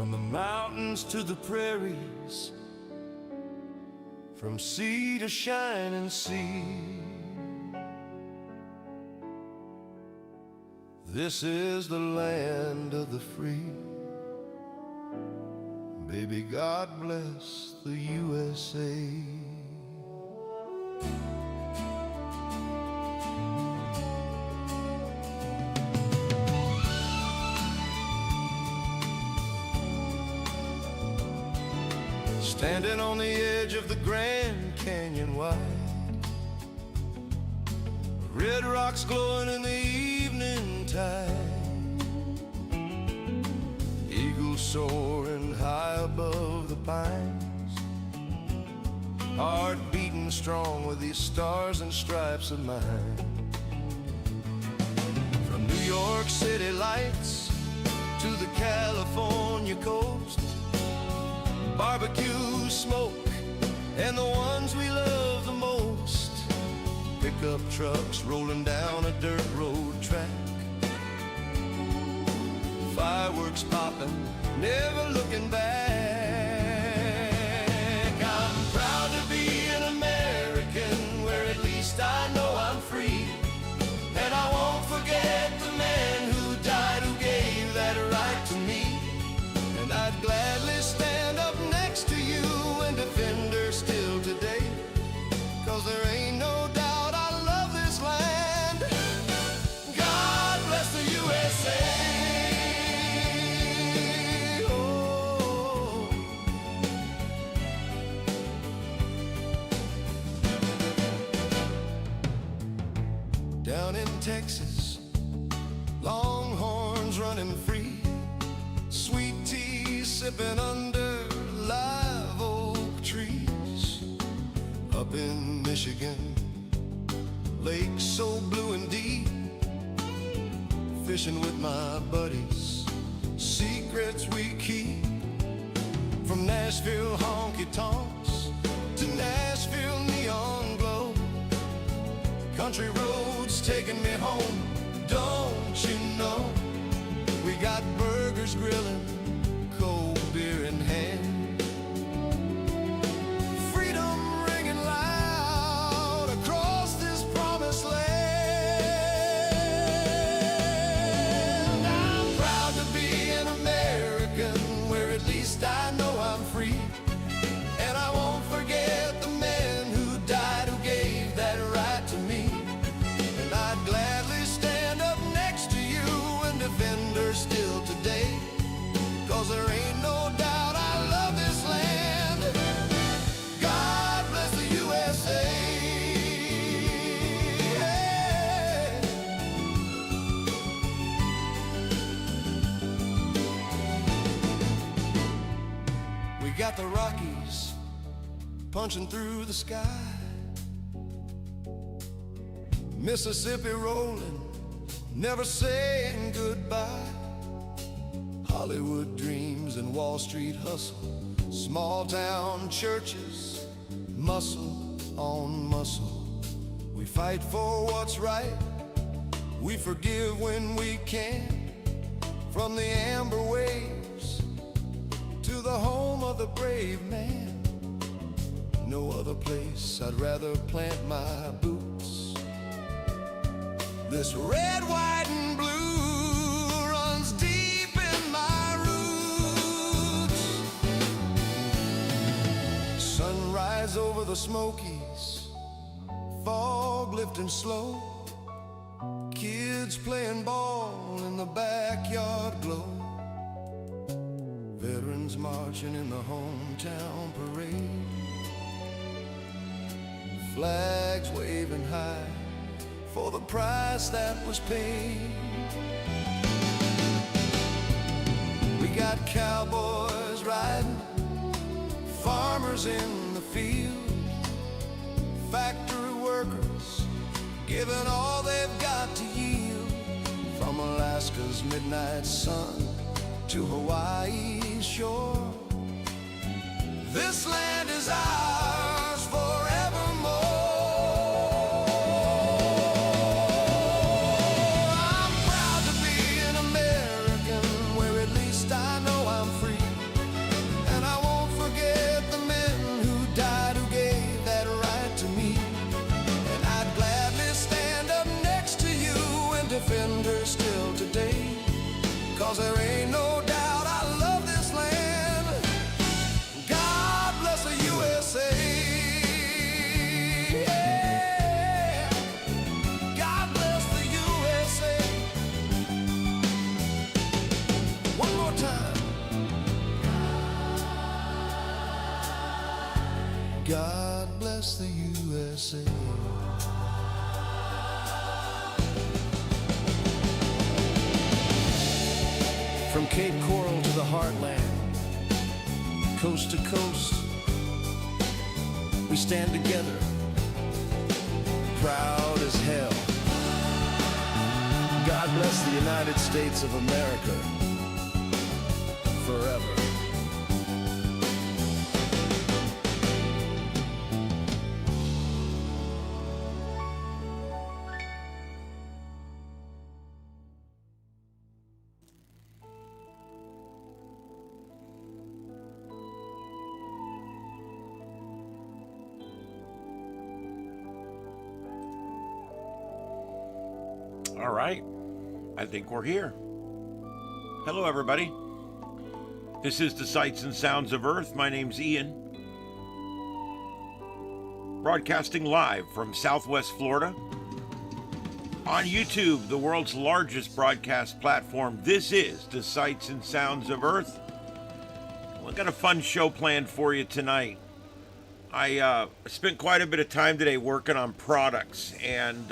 From the mountains to the prairies, from sea to shining sea, this is the land of the free. Baby, God bless the USA. Standing on the edge of the Grand Canyon wide, red rocks glowing in the evening tide, eagles soaring high above the pines, heart beating strong with these stars and stripes of mine. From New York City lights to the California coast, barbecue smoke and the ones we love the most, pickup trucks rolling down a dirt road track, fireworks popping, never looking back. I'm proud to be an American, where at least I know I'm free, and I won't forget the man who died, who gave that right to me. And I'd gladly stand up next to you and defend her still today, 'cause there ain't no doubt I love this land. God bless the USA. Oh. Down in Texas, longhorns running free, sweet tea sipping under live oak trees. Up in Michigan, lakes so blue and deep, fishing with my buddies, secrets we keep. From Nashville honky-tonks to Nashville neon glow, country roads taking me home, don't you know? We got burgers grilling, cold beer in hand, freedom ringing loud across this promised land. I'm proud to be an American, where at least I know I'm free, and I won't forget the man who died, who gave that right to me. And I'd gladly stand up next to you and defend her still today, 'cause there ain't no doubt I love this land. God bless the USA. We got the Rockies punching through the sky, Mississippi rolling, never saying goodbye, Hollywood dreams and Wall Street hustle, small town churches, muscle on muscle. We fight for what's right, we forgive when we can. From the amber waves to the home of the brave man, no other place I'd rather plant my boots. This red, white, and blue runs deep in my roots. Sunrise over the Smokies, fog lifting slow, kids playing ball in the backyard glow, veterans marching in the hometown parade, flags waving high for the price that was paid. We got cowboys riding, farmers in the field, factory workers giving all they've got to yield. From Alaska's midnight sun to Hawaii's shore, this land is ours forevermore. I'm proud to be an American, where at least I know I'm free, God bless the USA. From Cape Coral to the heartland, coast to coast, we stand together, proud as hell. God bless the United States of America forever. All right, I think we're here. Hello, everybody. This is the Sights and Sounds of Earth. My name's Ian. Broadcasting live from Southwest Florida. On YouTube, the world's largest broadcast platform, this is the Sights and Sounds of Earth. We've got a fun show planned for you tonight. I spent quite a bit of time today working on products and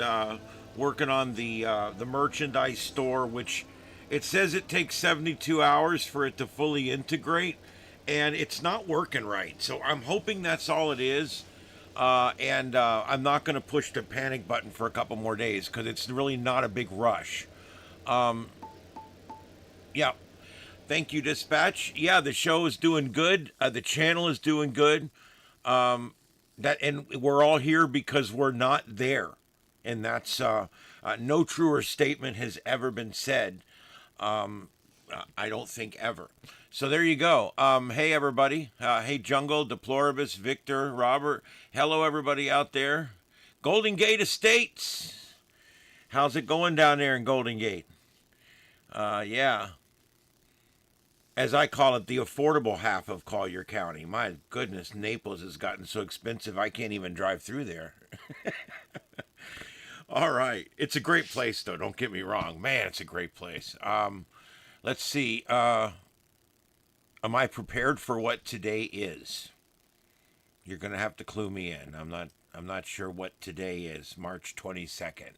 working on the merchandise store, which it says it takes 72 hours for it to fully integrate, and it's not working right. So I'm hoping that's all it is, and I'm not going to push the panic button for a couple more days because it's really not a big rush. Yeah. Thank you, Dispatch. Yeah, the show is doing good. The channel is doing good. And we're all here because we're not there. And that's no truer statement has ever been said. I don't think ever. So there you go. Hey, everybody. Hey, Jungle, Deploribus, Victor, Robert. Hello, everybody out there. Golden Gate Estates. How's it going down there in Golden Gate? Yeah. As I call it, the affordable half of Collier County. My goodness, Naples has gotten so expensive I can't even drive through there. All right. It's a great place, though. Don't get me wrong. Man, it's a great place. Let's see. Am I prepared for what today is? You're going to have to clue me in. I'm not sure what today is. March 22nd.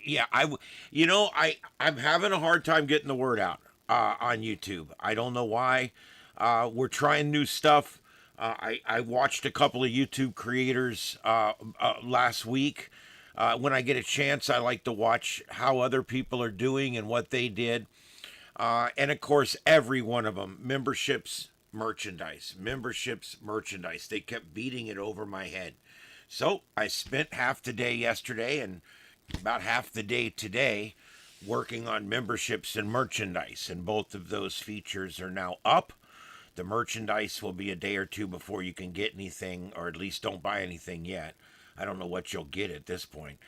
Yeah, I'm having a hard time getting the word out on YouTube. I don't know why. We're trying new stuff. I watched a couple of YouTube creators last week. When I get a chance, I like to watch how other people are doing and what they did. And of course, every one of them, memberships, merchandise. They kept beating it over my head. So I spent half the day yesterday and about half the day today working on memberships and merchandise, and both of those features are now up. The merchandise will be a day or two before you can get anything, or at least don't buy anything yet. I don't know what you'll get at this point.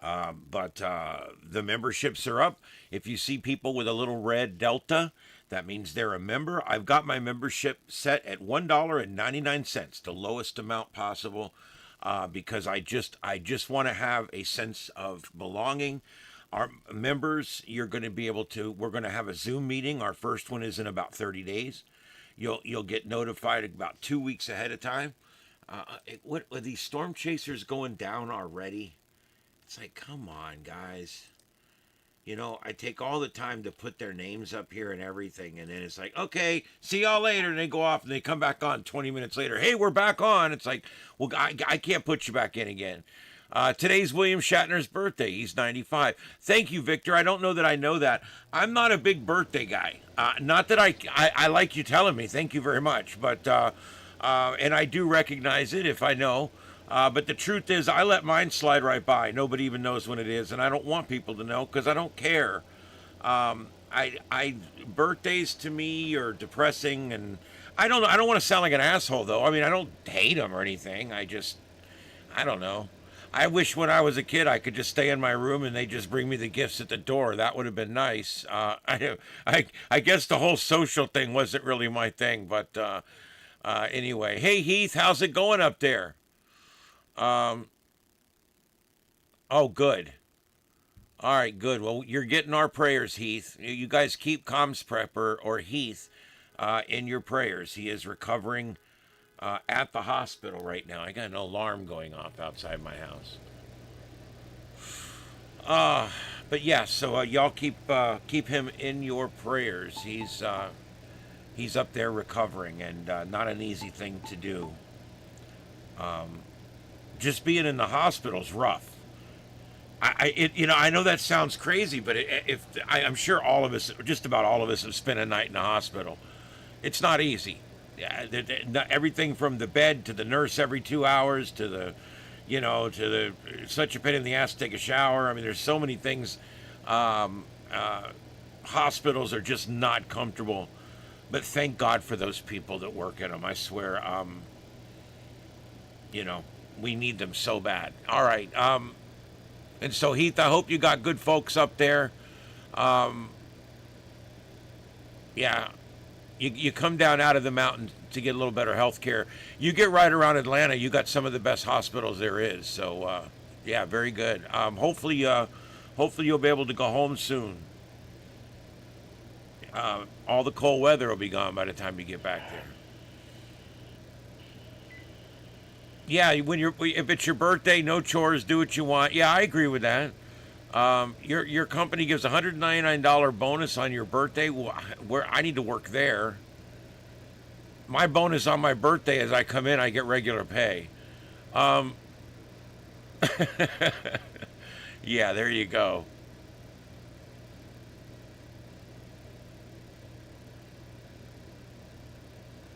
But the memberships are up. If you see people with a little red delta, that means they're a member. I've got my membership set at $1.99, the lowest amount possible. Because I just want to have a sense of belonging. Our members, you're going to be able to. We're going to have a Zoom meeting. Our first one is in about 30 days. You'll get notified about 2 weeks ahead of time. What are these storm chasers going down already? It's like, come on, guys. You know, I take all the time to put their names up here and everything, and then it's like, okay, see y'all later, and they go off, and they come back on 20 minutes later. Hey, we're back on. It's like, well, I can't put you back in again. Today's William Shatner's birthday. He's 95. Thank you, Victor. I don't know that I know that. I'm not a big birthday guy. Not that I like you telling me. Thank you very much. But, and I do recognize it if I know. But the truth is, I let mine slide right by. Nobody even knows when it is, and I don't want people to know because I don't care. Birthdays to me are depressing, and I don't know. I don't want to sound like an asshole, though. I mean, I don't hate them or anything. I don't know. I wish when I was a kid I could just stay in my room and they just bring me the gifts at the door. That would have been nice. I guess the whole social thing wasn't really my thing, but anyway. Hey, Heath, how's it going up there? Oh, good. All right, good. Well, you're getting our prayers, Heath. You guys keep Comms Prep or Heath in your prayers. He is recovering at the hospital right now. I got an alarm going off outside my house. But yeah, so y'all keep him in your prayers. He's up there recovering, and not an easy thing to do. Just being in the hospital's rough. I know that sounds crazy, but I'm sure all of us, just about all of us, have spent a night in the hospital. It's not easy. Yeah, everything from the bed to the nurse every 2 hours to the such a pain in the ass to take a shower. I mean, there's so many things. Um, Hospitals are just not comfortable, but thank God for those people that work in them. I swear, you know, we need them so bad. All right. And so, Heath, I hope you got good folks up there. Yeah, you come down out of the mountain to get a little better health care. You get right around Atlanta, you got some of the best hospitals there is. So, yeah, very good. Hopefully you'll be able to go home soon. All the cold weather will be gone by the time you get back there. Yeah, if it's your birthday, no chores, do what you want. Yeah, I agree with that. Your company gives $199 bonus on your birthday. Where I need to work there. My bonus on my birthday is I come in, I get regular pay. Um, yeah, there you go.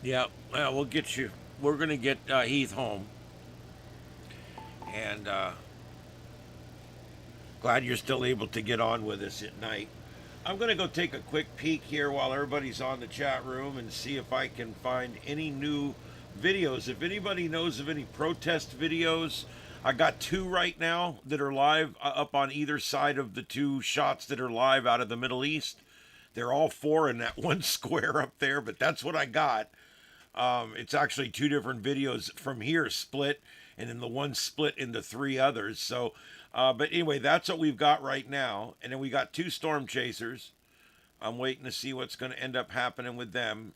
Yeah, well, we'll get you. We're gonna get Heath home, and glad you're still able to get on with us at night. I'm going to go take a quick peek here while everybody's on the chat room and see if I can find any new videos. If anybody knows of any protest videos, I got two right now that are live up on either side of the two shots that are live out of the Middle East. They're all four in that one square up there, but that's what I got. It's actually two different videos from here split, and then the one split into three others. So, but anyway, that's what we've got right now. And then we got two storm chasers. I'm waiting to see what's going to end up happening with them.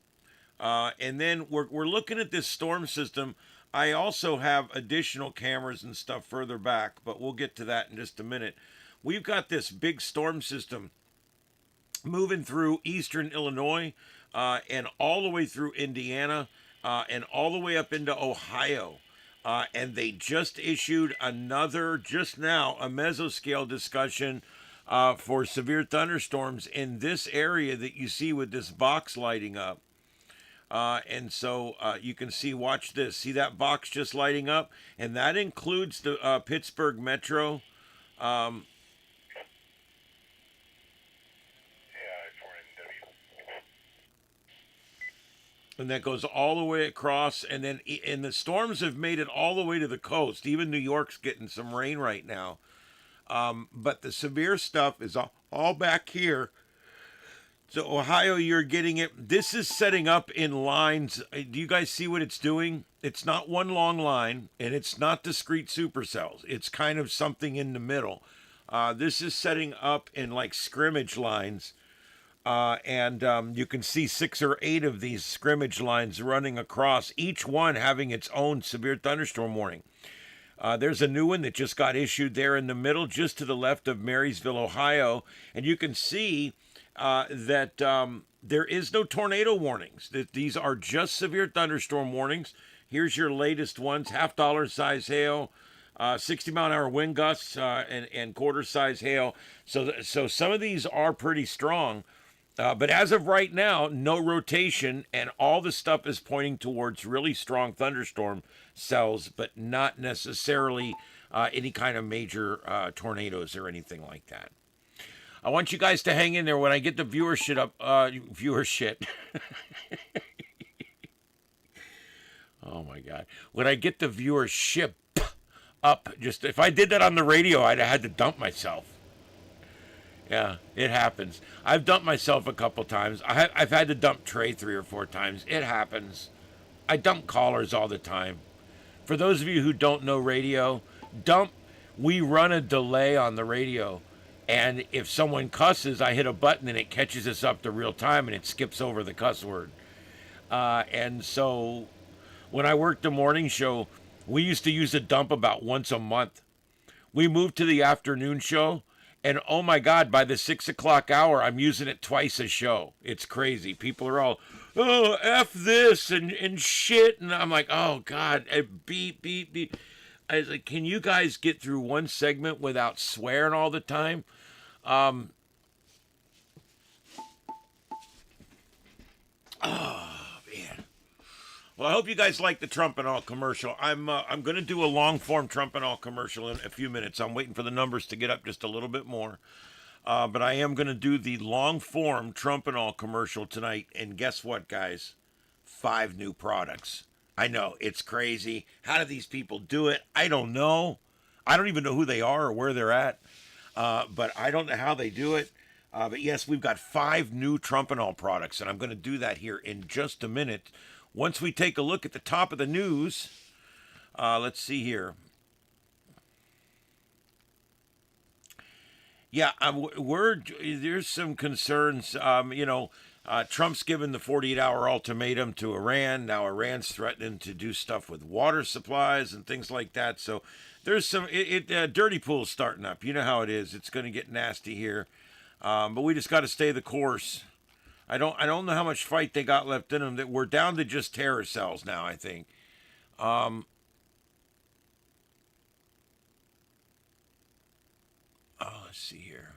And then we're looking at this storm system. I also have additional cameras and stuff further back, but we'll get to that in just a minute. We've got this big storm system moving through eastern Illinois and all the way through Indiana and all the way up into Ohio. And they just issued another, just now, a mesoscale discussion for severe thunderstorms in this area that you see with this box lighting up. And so you can see, watch this. See that box just lighting up? And that includes the Pittsburgh Metro. Um, and that goes all the way across. And then and the storms have made it all the way to the coast. Even New York's getting some rain right now. But the severe stuff is all back here. So Ohio, you're getting it. This is setting up in lines. Do you guys see what it's doing? It's not one long line, and it's not discrete supercells. It's kind of something in the middle. This is setting up in like scrimmage lines, and you can see 6 or 8 of these scrimmage lines running across, each one having its own severe thunderstorm warning. There's a new one that just got issued there in the middle, just to the left of Marysville, Ohio, and you can see that there is no tornado warnings. That these are just severe thunderstorm warnings. Here's your latest ones: $half size hail, 60-mile-an-hour wind gusts, and quarter-size hail. So some of these are pretty strong. But as of right now, no rotation, and all the stuff is pointing towards really strong thunderstorm cells, but not necessarily any kind of major tornadoes or anything like that. I want you guys to hang in there when I get the viewership up. Viewership. Oh my God! When I get the viewership up, just if I did that on the radio, I'd have had to dump myself. Yeah, it happens. I've dumped myself a couple times. I've had to dump Trey 3 or 4 times. It happens. I dump callers all the time. For those of you who don't know radio, we run a delay on the radio. And if someone cusses, I hit a button and it catches us up to real time and it skips over the cuss word. And so when I worked the morning show, we used to use a dump about once a month. We moved to the afternoon show, and oh my God, by the 6 o'clock hour, I'm using it twice a show. It's crazy. People are all, oh, F this and shit. And I'm like, oh God, beep, beep, beep. I was like, can you guys get through one segment without swearing all the time? Oh, man. Well, I hope you guys like the Trumpenol commercial. I'm going to do a long form Trumpenol commercial in a few minutes. I'm waiting for the numbers to get up just a little bit more. But I am going to do the long form Trumpenol commercial tonight. And guess what, guys? 5 new products. I know, it's crazy. How do these people do it? I don't know. I don't even know who they are or where they're at. But I don't know how they do it. But yes, we've got 5 new Trumpenol products. And I'm going to do that here in just a minute. Once we take a look at the top of the news, let's see here. Yeah, there's some concerns. Trump's given the 48-hour ultimatum to Iran. Now Iran's threatening to do stuff with water supplies and things like that. So there's some dirty pools starting up. You know how it is. It's going to get nasty here, but we just got to stay the course. I don't know how much fight they got left in them. That we're down to just terror cells now, I think. Let's see here.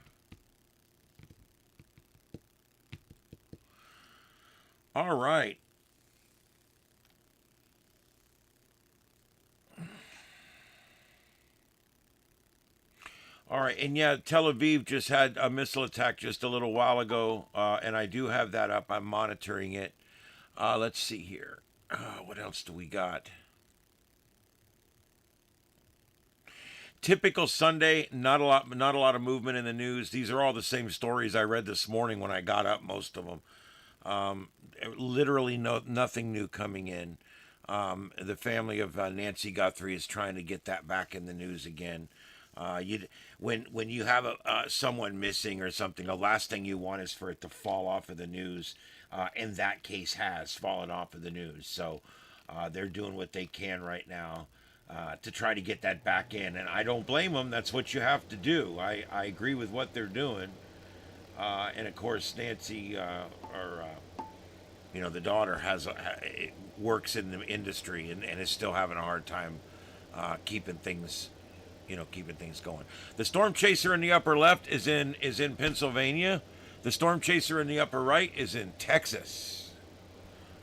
All right. All right, and yeah, Tel Aviv just had a missile attack just a little while ago, and I do have that up. I'm monitoring it. Let's see here. What else do we got? Typical Sunday, not a lot of movement in the news. These are all the same stories I read this morning when I got up. Most of them, literally nothing new coming in. The family of Nancy Guthrie is trying to get that back in the news again. When you have someone missing or something, the last thing you want is for it to fall off of the news. In that case, has fallen off of the news. So they're doing what they can right now to try to get that back in, and I don't blame them. That's what you have to do. I agree with what they're doing, and of course, Nancy, the daughter works in the industry and is still having a hard time keeping things going. The storm chaser in the upper left is in Pennsylvania. The storm chaser in the upper right is in Texas.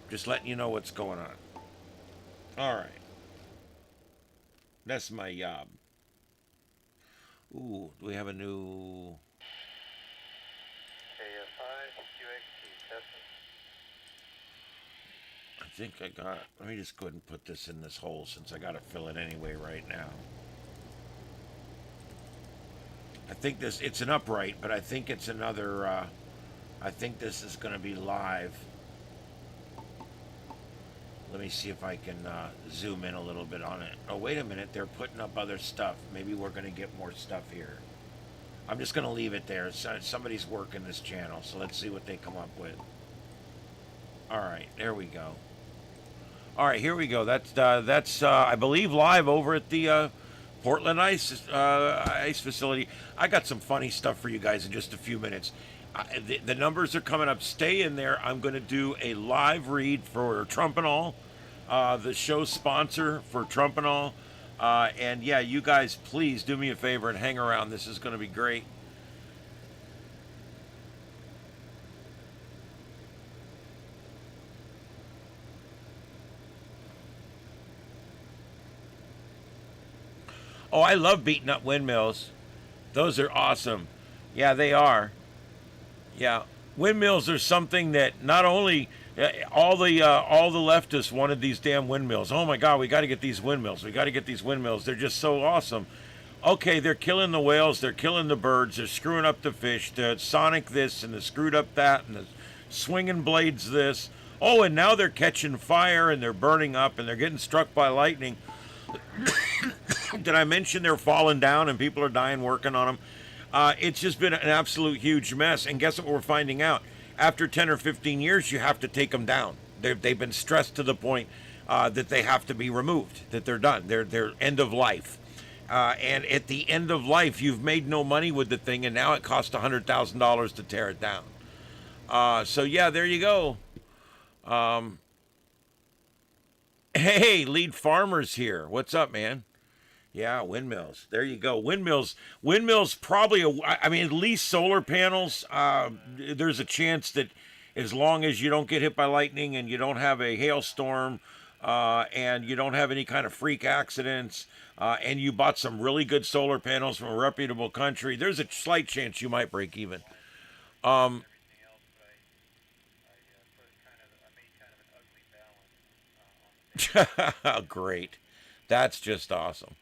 Just letting you know what's going on. All right. That's my job. Ooh, do we have a new... I think I got... Let me just go ahead and put this in this hole since I got to fill it anyway right now. I think it's an upright, but I think it's another... I think this is going to be live. Let me see if I can zoom in a little bit on it. Oh, wait a minute. They're putting up other stuff. Maybe we're going to get more stuff here. I'm just going to leave it there. Somebody's working this channel, so let's see what they come up with. All right, there we go. All right, here we go. That's I believe, live over at the Portland ice facility. I got some funny stuff for you guys in just a few minutes. The numbers are coming up. Stay in there. I'm going to do a live read for Trumpenol, the show sponsor for Trumpenol. And yeah, you guys, please do me a favor and hang around. This is going to be great. Oh, I love beating up windmills. Those are awesome. Yeah, they are. Yeah, windmills are something that not only all the leftists wanted these damn windmills. Oh my God, we got to get these windmills. We got to get these windmills. They're just so awesome. Okay, they're killing the whales. They're killing the birds. They're screwing up the fish. The sonic this and the screwed up that and the swinging blades this. Oh, and now they're catching fire and they're burning up and they're getting struck by lightning. Did I mention they're falling down and people are dying working on them? It's just been an absolute huge mess. And guess what we're finding out? After 10 or 15 years, you have to take them down. They've been stressed to the point that they have to be removed, that they're done. They're end of life. And at the end of life, you've made no money with the thing, and now it costs $100,000 to tear it down. So yeah, there you go. Hey, lead farmers here. What's up, man? Yeah, windmills. There you go. Windmills. Windmills probably. I mean, at least solar panels. There's a chance that as long as you don't get hit by lightning and you don't have a hailstorm, and you don't have any kind of freak accidents, and you bought some really good solar panels from a reputable country, there's a slight chance you might break even. Um, Great. That's just awesome.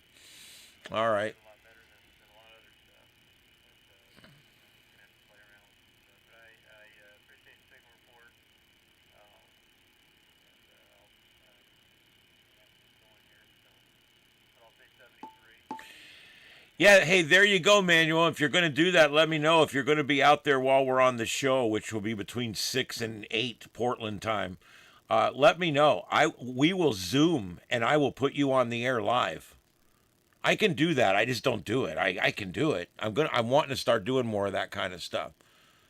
All right. Yeah, hey, there you go, Manuel. If you're going to do that, let me know. If you're going to be out there while we're on the show, which will be between 6 and 8 Portland time, let me know. We will Zoom and I will put you on the air live. I can do that. I just don't do it. I can do it. I'm wanting to start doing more of that kind of stuff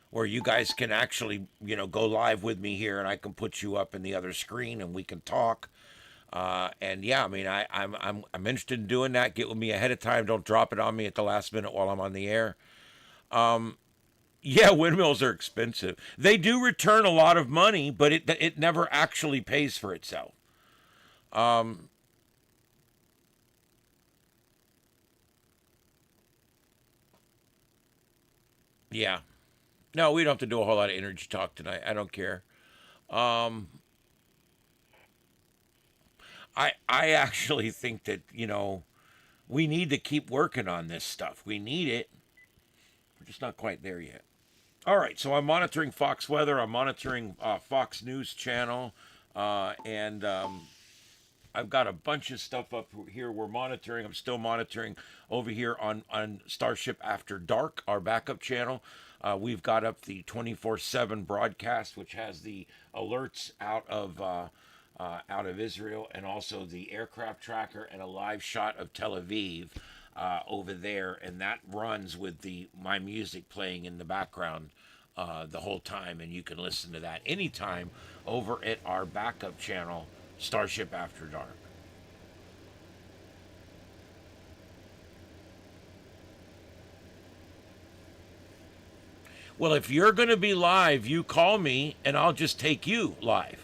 where you guys can actually, go live with me here and I can put you up in the other screen and we can talk. And yeah, I mean, I'm interested in doing that. Get with me ahead of time. Don't drop it on me at the last minute while I'm on the air. Yeah, windmills are expensive. They do return a lot of money, but it never actually pays for itself. Um, yeah. No, we don't have to do a whole lot of energy talk tonight. I don't care. Um, I actually think that we need to keep working on this stuff. We need it. We're just not quite there yet. All right, so I'm monitoring Fox Weather. I'm monitoring Fox News Channel, and I've got a bunch of stuff up here we're monitoring. I'm still monitoring over here on Starship After Dark, our backup channel. We've got up the 24/7 broadcast, which has the alerts out of Israel, and also the aircraft tracker and a live shot of Tel Aviv over there, and that runs with the my music playing in the background the whole time, and you can listen to that anytime over at our backup channel, Starship After Dark. Well, if you're going to be live, you call me, and I'll just take you live.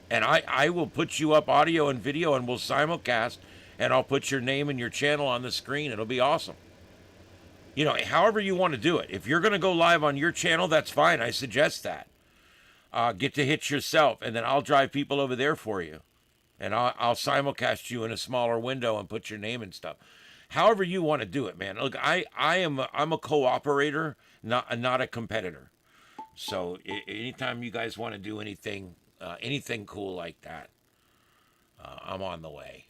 And I will put you up audio and video and we'll simulcast and I'll put your name and your channel on the screen. It'll be awesome. However you want to do it. If you're going to go live on your channel, that's fine. I suggest that. Get to hit yourself and then I'll drive people over there for you. And I'll simulcast you in a smaller window and put your name and stuff. However you want to do it, man. Look, I'm a cooperator, not a competitor. So anytime you guys want to do anything cool like that, I'm on the way.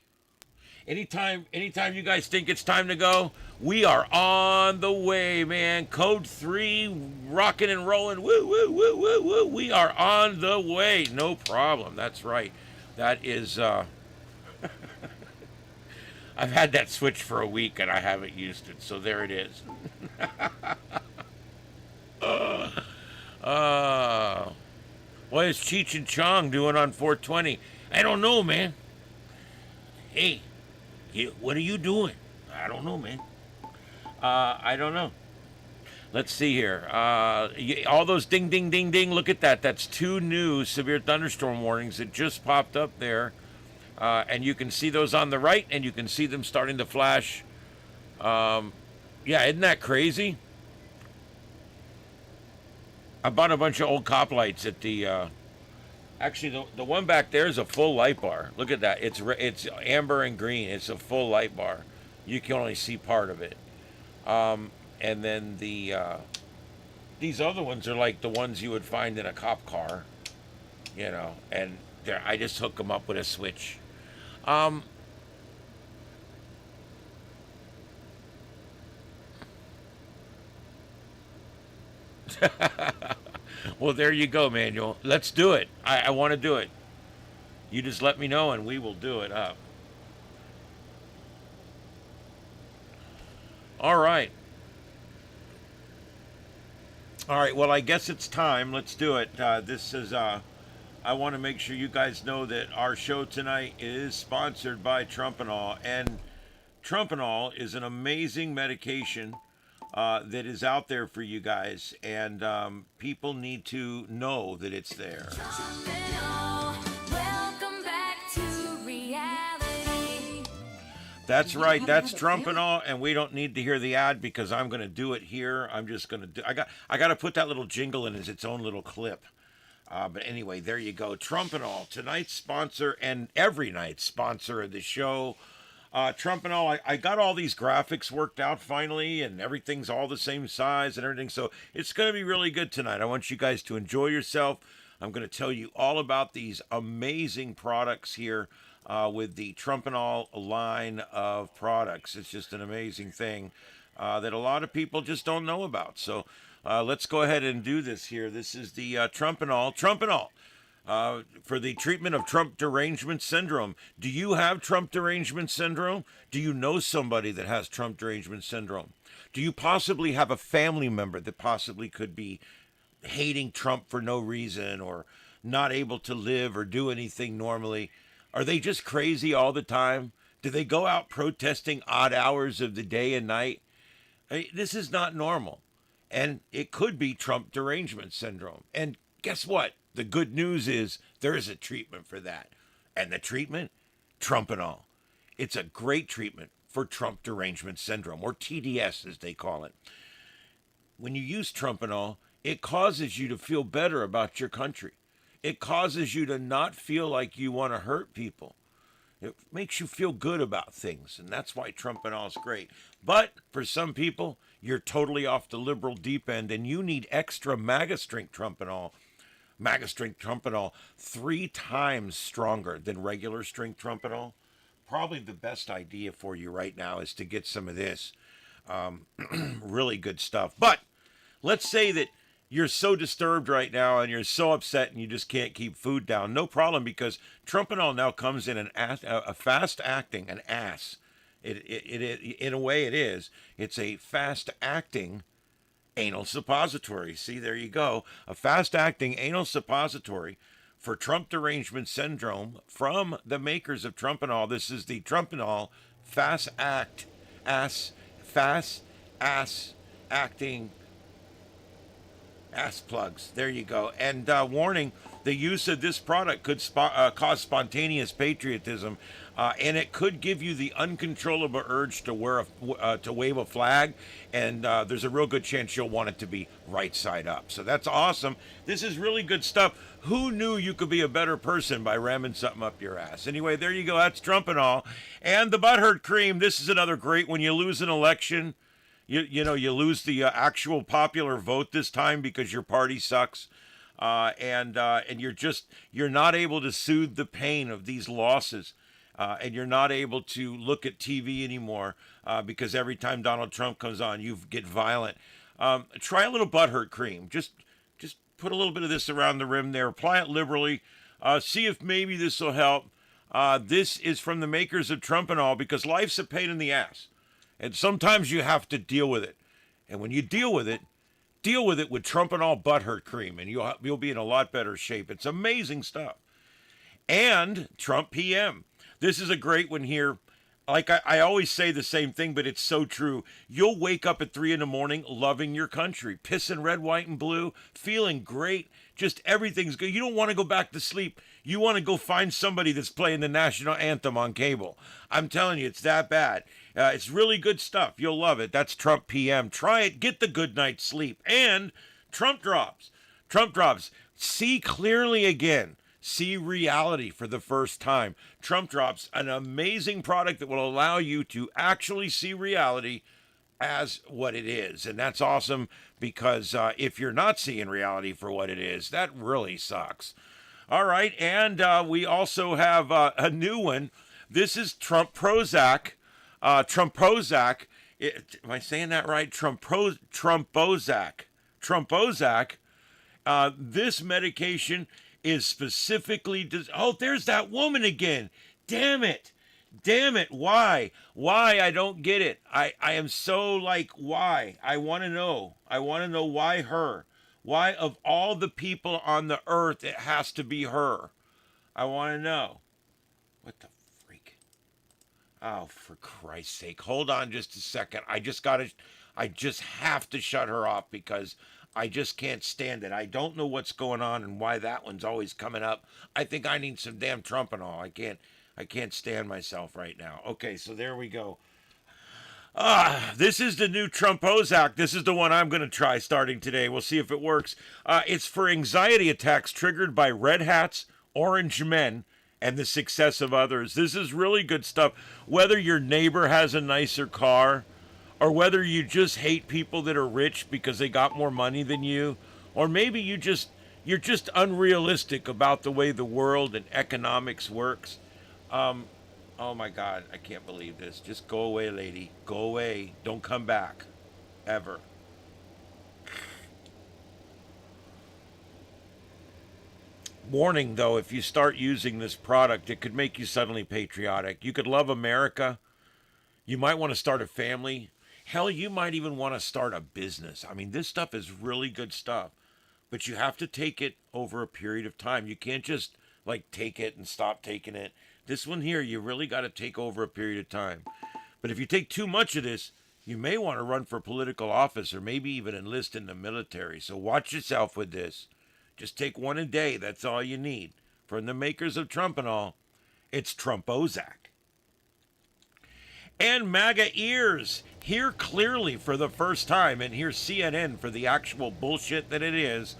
Anytime you guys think it's time to go, we are on the way, man. Code 3, rocking and rolling. Woo, woo, woo, woo, woo. We are on the way. No problem. That's right. That is, I've had that switch for a week and I haven't used it. So there it is. uh, what is Cheech and Chong doing on 420? I don't know, man. Hey, what are you doing? I don't know, man. I don't know. Let's see here. All those ding, ding, ding, ding. Look at that. That's 2 new severe thunderstorm warnings that just popped up there. And you can see those on the right, and you can see them starting to flash. Yeah, isn't that crazy? I bought a bunch of old cop lights at the. Actually, the one back there is a full light bar. Look at that. It's amber and green. It's a full light bar. You can only see part of it. And then these other ones are like the ones you would find in a cop car, and I just hook them up with a switch. Um, well, there you go, Manuel. Let's do it. I want to do it. You just let me know and we will do it up. All right. All right. Well, I guess it's time. Let's do it. This is. I want to make sure you guys know that our show tonight is sponsored by Trumpenol, and Trumpenol is an amazing medication that is out there for you guys, and people need to know that it's there. Welcome back to reality. That's right. That's Trumpenol, and we don't need to hear the ad because I'm going to do it here. I'm just going to do. I got to put that little jingle in as its own little clip. But anyway, there you go. Trumpenol, tonight's sponsor and every night's sponsor of the show. Trumpenol, I got all these graphics worked out finally, and everything's all the same size and everything. So it's going to be really good tonight. I want you guys to enjoy yourself. I'm going to tell you all about these amazing products here with the Trumpenol line of products. It's just an amazing thing that a lot of people just don't know about. So let's go ahead and do this here. This is the Trumpenol. Trumpenol. For the treatment of Trump derangement syndrome. Do you have Trump derangement syndrome? Do you know somebody that has Trump derangement syndrome? Do you possibly have a family member that possibly could be hating Trump for no reason or not able to live or do anything normally? Are they just crazy all the time? Do they go out protesting odd hours of the day and night? This is not normal. And it could be Trump derangement syndrome. And guess what? The good news is there is a treatment for that. And the treatment? Trumpenol. It's a great treatment for Trump derangement syndrome, or TDS as they call it. When you use Trumpenol, it causes you to feel better about your country. It causes you to not feel like you want to hurt people. It makes you feel good about things, and that's why Trumpenol is great. But for some people, you're totally off the liberal deep end, and you need extra MAGA strength Trumpenol. MAGA strength Trumpenol, 3 times stronger than regular strength Trumpenol. Probably the best idea for you right now is to get some of this. Really good stuff. But let's say that you're so disturbed right now and you're so upset and you just can't keep food down. No problem, because Trumpenol now comes in a fast-acting, an ass. In a way it is. It's a fast-acting anal suppository. See, there you go. A fast-acting anal suppository for Trump derangement syndrome from the makers of Trumpenol. This is the Trumpenol fast-acting ass plugs. There you go. And warning, the use of this product could cause spontaneous patriotism, and it could give you the uncontrollable urge to wave a flag, and there's a real good chance you'll want it to be right side up. So that's awesome. This is really good stuff. Who knew you could be a better person by ramming something up your ass? Anyway, there you go. That's Trumpenol. And the butthurt cream. This is another great. When you lose an election, you lose the actual popular vote this time because your party sucks, and you're not able to soothe the pain of these losses, and you're not able to look at TV anymore because every time Donald Trump comes on, you get violent. Try a little butthurt cream. Just put a little bit of this around the rim there. Apply it liberally. See if maybe this will help. This is from the makers of Trumpenol, because life's a pain in the ass. And sometimes you have to deal with it. And when you deal with it with Trumpenol butthurt cream, and you'll be in a lot better shape. It's amazing stuff. And Trump PM. This is a great one here. Like I always say the same thing, but it's so true. You'll wake up at 3 a.m. loving your country, pissing red, white, and blue, feeling great. Just everything's good. You don't want to go back to sleep. You want to go find somebody that's playing the national anthem on cable. I'm telling you, it's that bad. It's really good stuff. You'll love it. That's Trump PM. Try it. Get the good night's sleep. And Trump Drops. Trump Drops. See clearly again. See reality for the first time. Trump Drops, an amazing product that will allow you to actually see reality as what it is. And that's awesome, because if you're not seeing reality for what it is, that really sucks. All right, and we also have a new one. This is Trump Prozac. Trumpozac. Am I saying that right? Trumpozac. Trumpozac. This medication is specifically oh, there's that woman again. Damn it. Damn it. Why? Why? I don't get it. I am so like, why? I want to know. I want to know why her. Why, of all the people on the earth, it has to be her. I want to know. What the freak? Oh, for Christ's sake. Hold on just a second. I just have to shut her off because I just can't stand it. I don't know what's going on and why that one's always coming up. I think I need some damn Trumpenol. I can't stand myself right now. Okay, so there we go. This is the new Trumpozac. This is the one I'm going to try starting today. We'll see if it works. It's for anxiety attacks triggered by red hats, orange men, and the success of others. This is really good stuff. Whether your neighbor has a nicer car, or whether you just hate people that are rich because they got more money than you, or maybe you're just unrealistic about the way the world and economics works. Oh my God, I can't believe this. Just go away, lady. Go away. Don't come back. Ever. Warning though, if you start using this product, it could make you suddenly patriotic. You could love America. You might want to start a family. Hell, you might even want to start a business. I mean, this stuff is really good stuff. But you have to take it over a period of time. You can't just like take it and stop taking it. This one here, you really got to take over a period of time. But if you take too much of this, you may want to run for political office or maybe even enlist in the military. So watch yourself with this. Just take one a day. That's all you need. From the makers of Trumpenol, it's Trumpozac. And MAGA ears. Hear clearly for the first time and hear CNN for the actual bullshit that it is.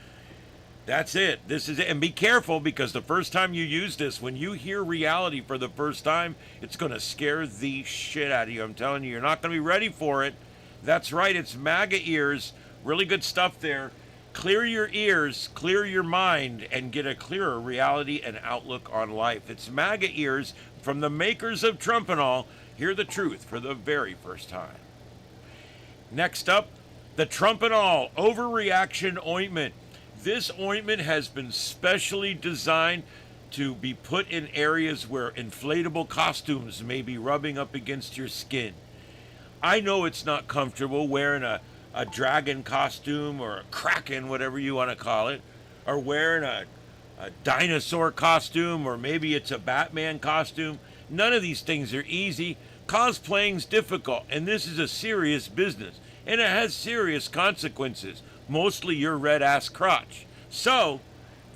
That's it. This is it. And be careful because the first time you use this, when you hear reality for the first time, it's going to scare the shit out of you. I'm telling you, you're not going to be ready for it. That's right. It's MAGA ears. Really good stuff there. Clear your ears, clear your mind, and get a clearer reality and outlook on life. It's MAGA ears from the makers of Trumpenol. Hear the truth for the very first time. Next up, the Trumpenol Overreaction Ointment. This ointment has been specially designed to be put in areas where inflatable costumes may be rubbing up against your skin. I know it's not comfortable wearing a dragon costume or a kraken, whatever you want to call it, or wearing a dinosaur costume, or maybe it's a Batman costume. None of these things are easy. Cosplaying's difficult, and this is a serious business, and it has serious consequences. Mostly your red ass crotch. So,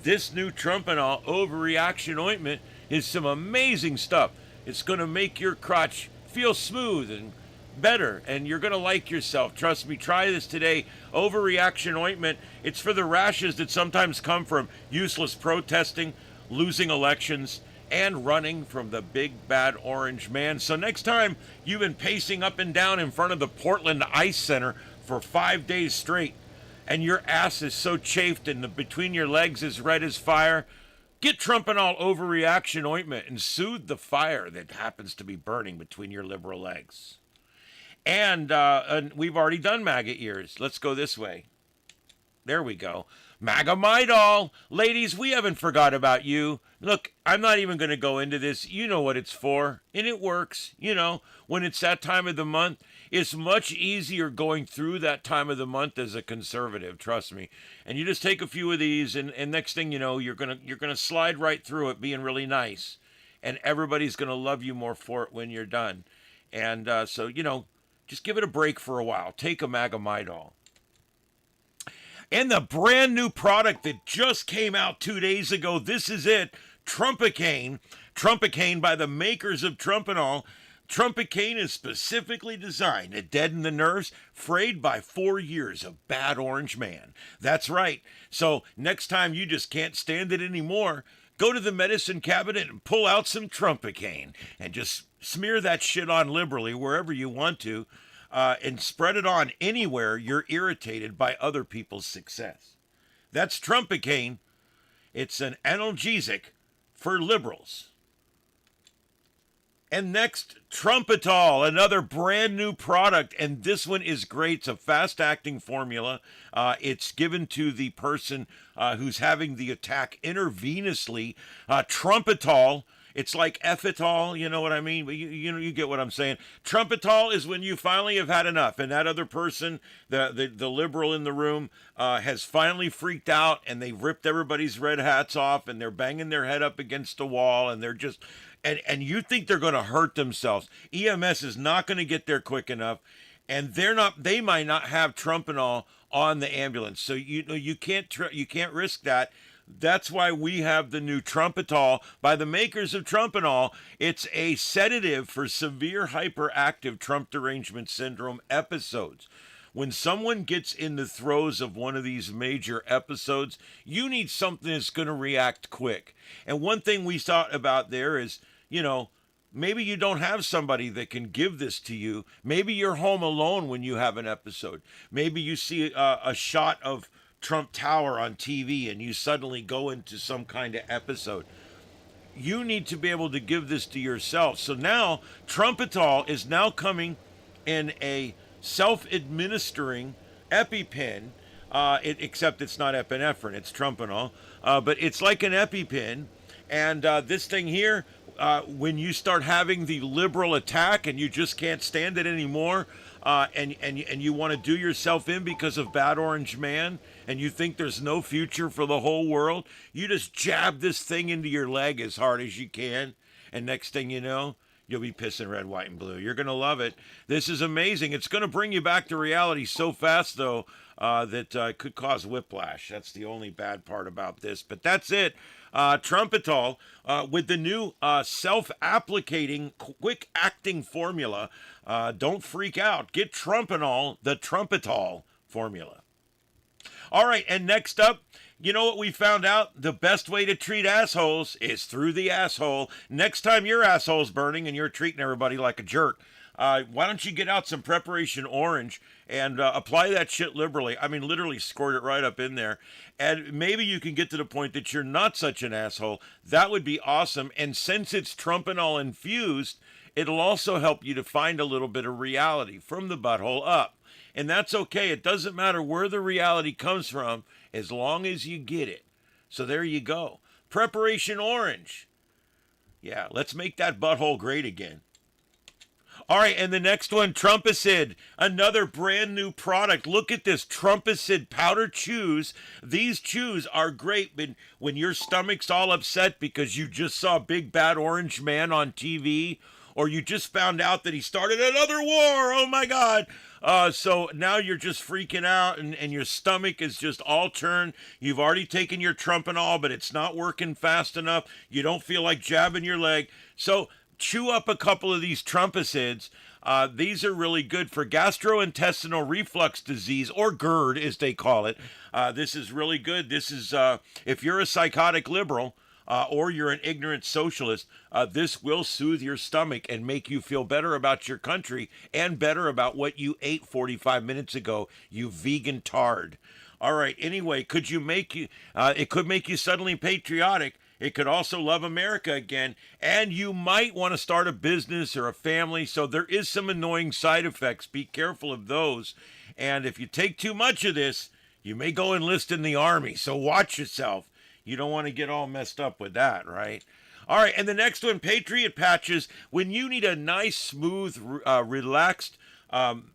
this new Trumpenol Overreaction Ointment is some amazing stuff. It's going to make your crotch feel smooth and better, and you're going to like yourself. Trust me, try this today. Overreaction Ointment. It's for the rashes that sometimes come from useless protesting, losing elections, and running from the big bad orange man. So next time you've been pacing up and down in front of the Portland Ice Center for 5 days straight, and your ass is so chafed and between your legs is red as fire, get Trumpenol Overreaction Ointment and soothe the fire that happens to be burning between your liberal legs. And we've already done MAGA ears. Let's go this way. There we go. MAGA Midol. Ladies, we haven't forgot about you. Look, I'm not even going to go into this. You know what it's for. And it works. You know, when it's that time of the month, it's much easier going through that time of the month as a conservative, trust me. And you just take a few of these, and next thing you know, you're gonna slide right through it being really nice. And everybody's going to love you more for it when you're done. And so, you know, just give it a break for a while. Take a MAGA Midol. And the brand new product that just came out 2 days ago, this is it, Trumpicaine. Trumpicaine by the makers of Trumpenol. Trumpicaine is specifically designed to deaden the nerves frayed by 4 years of bad orange man. That's right. So next time you just can't stand it anymore, go to the medicine cabinet and pull out some Trumpicaine and just smear that shit on liberally wherever you want to, and spread it on anywhere you're irritated by other people's success. That's Trumpicaine. It's an analgesic for liberals. And next, Trumpenol, another brand new product, and this one is great. It's a fast-acting formula. It's given to the person who's having the attack intravenously. Trumpenol, it's like Effetol, you know what I mean? But you get what I'm saying. Trumpenol is when you finally have had enough, and that other person, the liberal in the room, has finally freaked out, and they've ripped everybody's red hats off, and they're banging their head up against the wall, and they're just and you think they're going to hurt themselves. EMS is not going to get there quick enough, and they might not have Trumpenol on the ambulance. So you can't risk that. That's why we have the new Trumpenol by the makers of Trumpenol. It's a sedative for severe hyperactive Trump derangement syndrome episodes. When someone gets in the throes of one of these major episodes, you need something that's going to react quick. And one thing we thought about there is, maybe you don't have somebody that can give this to you. Maybe you're home alone when you have an episode. Maybe you see a shot of Trump Tower on TV and you suddenly go into some kind of episode. You need to be able to give this to yourself. So now Trumpenol is now coming in a self-administering EpiPen, except it's not epinephrine, it's Trumpenol, but it's like an EpiPen. And this thing here, when you start having the liberal attack and you just can't stand it anymore, and you want to do yourself in because of Bad Orange Man, and you think there's no future for the whole world, you just jab this thing into your leg as hard as you can, and next thing you know, you'll be pissing red, white, and blue. You're going to love it. This is amazing. It's going to bring you back to reality so fast, though, that it could cause whiplash. That's the only bad part about this. But that's it. Trumpenol, with the new self-applicating, quick-acting formula. Don't freak out. Get Trumpenol, the Trumpenol formula. All right, and next up, you know what we found out? The best way to treat assholes is through the asshole. Next time your asshole's burning and you're treating everybody like a jerk, why don't you get out some Preparation Orange and apply that shit liberally? I mean, literally squirt it right up in there. And maybe you can get to the point that you're not such an asshole. That would be awesome. And since it's Trumpenol infused, it'll also help you to find a little bit of reality from the butthole up. And that's okay. It doesn't matter where the reality comes from as long as you get it. So there you go. Preparation Orange. Yeah, let's make that butthole great again. All right, and the next one, Trumpicid, another brand new product. Look at this, Trumpicid powder chews. These chews are great when your stomach's all upset because you just saw Big Bad Orange Man on TV, or you just found out that he started another war. Oh, my God. So now you're just freaking out and your stomach is just all turned. You've already taken your Trumpenol, but it's not working fast enough. You don't feel like jabbing your leg. So chew up a couple of these Trumpicids. These are really good for gastrointestinal reflux disease, or GERD as they call it. This is really good. This is, if you're a psychotic liberal, or you're an ignorant socialist, this will soothe your stomach and make you feel better about your country and better about what you ate 45 minutes ago, you vegan tard. All right, anyway, it could make you suddenly patriotic. It could also love America again, and you might want to start a business or a family, so there is some annoying side effects. Be careful of those. And if you take too much of this, you may go enlist in the army, so watch yourself. You don't want to get all messed up with that, right? All right, and the next one, Patriot Patches. When you need a nice, smooth, relaxed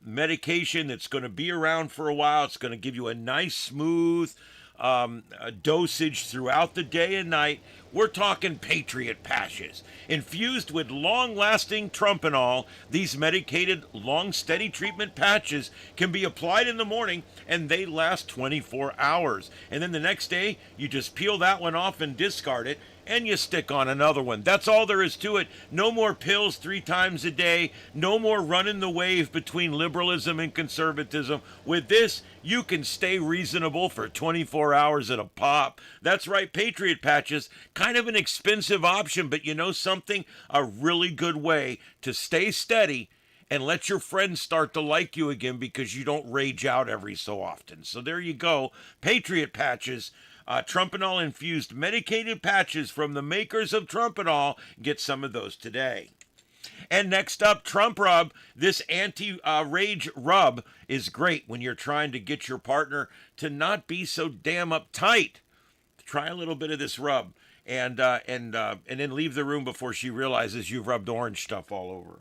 medication that's going to be around for a while, it's going to give you a nice, smooth dosage throughout the day and night. We're talking Patriot Patches. Infused with long-lasting Trumpenol, these medicated, long, steady treatment patches can be applied in the morning, and they last 24 hours. And then the next day, you just peel that one off and discard it, and you stick on another one. That's all there is to it. No more pills 3 times a day. No more running the wave between liberalism and conservatism. With this, you can stay reasonable for 24 hours at a pop. That's right, Patriot Patches. Kind of an expensive option, but you know something? A really good way to stay steady and let your friends start to like you again because you don't rage out every so often. So there you go. Patriot Patches. Trumpenol infused medicated patches from the makers of Trumpenol. Get some of those today. And next up, Trump rub. This anti-rage rub is great when you're trying to get your partner to not be so damn uptight. Try a little bit of this rub, and then leave the room before she realizes you've rubbed orange stuff all over.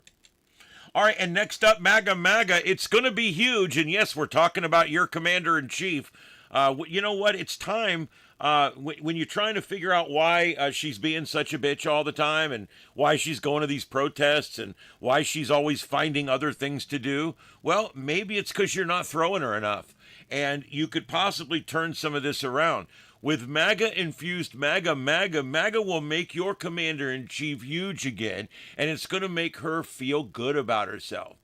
All right, and next up, MAGA MAGA. It's going to be huge, and yes, we're talking about your commander in chief. You know what? It's time. When you're trying to figure out why she's being such a bitch all the time, and why she's going to these protests, and why she's always finding other things to do, well, maybe it's because you're not throwing her enough, and you could possibly turn some of this around. With MAGA-infused MAGA will make your commander-in-chief huge again, and it's going to make her feel good about herself.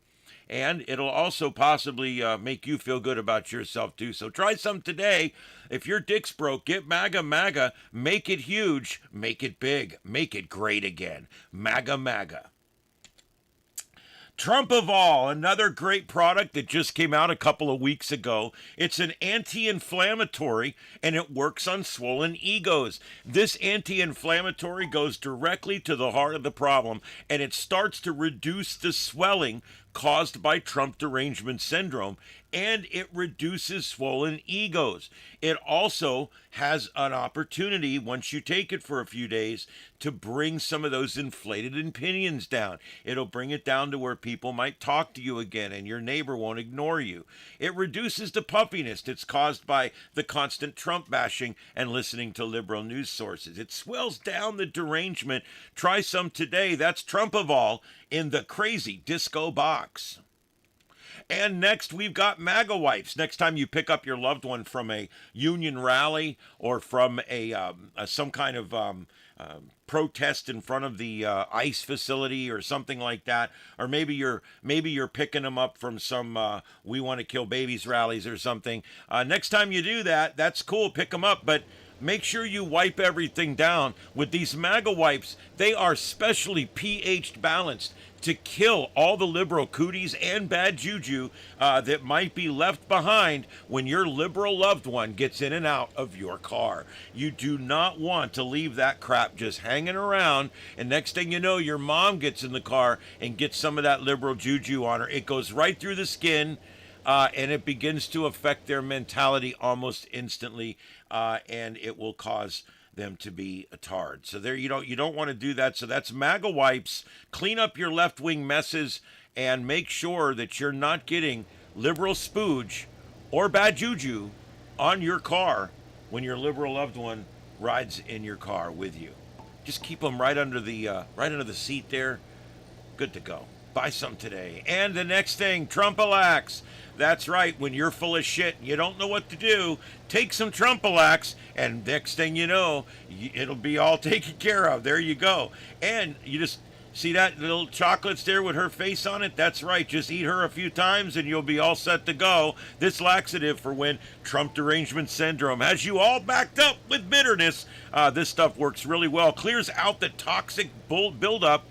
And it'll also possibly make you feel good about yourself, too. So try some today. If your dick's broke, get MAGA, make it huge, make it big, make it great again. MAGA. Trumpenol, another great product that just came out a couple of weeks ago. It's an anti-inflammatory, and it works on swollen egos. This anti-inflammatory goes directly to the heart of the problem, and it starts to reduce the swelling caused by Trump derangement syndrome, and it reduces swollen egos. It also has an opportunity, once you take it for a few days, to bring some of those inflated opinions down. It'll bring it down to where people might talk to you again and your neighbor won't ignore you. It reduces the puffiness that's caused by the constant Trump bashing and listening to liberal news sources. It swells down the derangement. Try some today. That's Trumpenol in the crazy disco box. And next, we've got MAGA wipes. Next time you pick up your loved one from a union rally or from some kind of protest in front of the ICE facility or something like that, or maybe you're picking them up from some "We Want to Kill Babies" rallies or something. Next time you do that, that's cool. Pick them up, but make sure you wipe everything down with these MAGA wipes. They are specially pH balanced to kill all the liberal cooties and bad juju that might be left behind when your liberal loved one gets in and out of your car. You do not want to leave that crap just hanging around, and next thing you know, your mom gets in the car and gets some of that liberal juju on her. It goes right through the skin, and it begins to affect their mentality almost instantly, and it will cause them to be a tard. So there, you don't want to do that. So that's MAGA wipes. Clean up your left-wing messes and make sure that you're not getting liberal spooge or bad juju on your car when your liberal loved one rides in your car with you. Just keep them right under the seat there. Good to go. Buy some today. And the next thing, Trumpalax. That's right. When you're full of shit and you don't know what to do, take some Trumpalax, and next thing you know, it'll be all taken care of. There you go. And you just see that little chocolates there with her face on it? That's right. Just eat her a few times and you'll be all set to go. This laxative for when Trump derangement syndrome has you all backed up with bitterness. This stuff works really well. Clears out the toxic buildup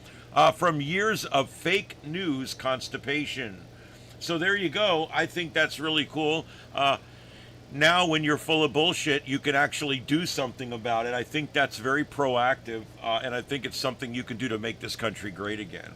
from years of fake news constipation. So there you go. I think that's really cool. Now when you're full of bullshit, you can actually do something about it. I think that's very proactive, and I think it's something you can do to make this country great again.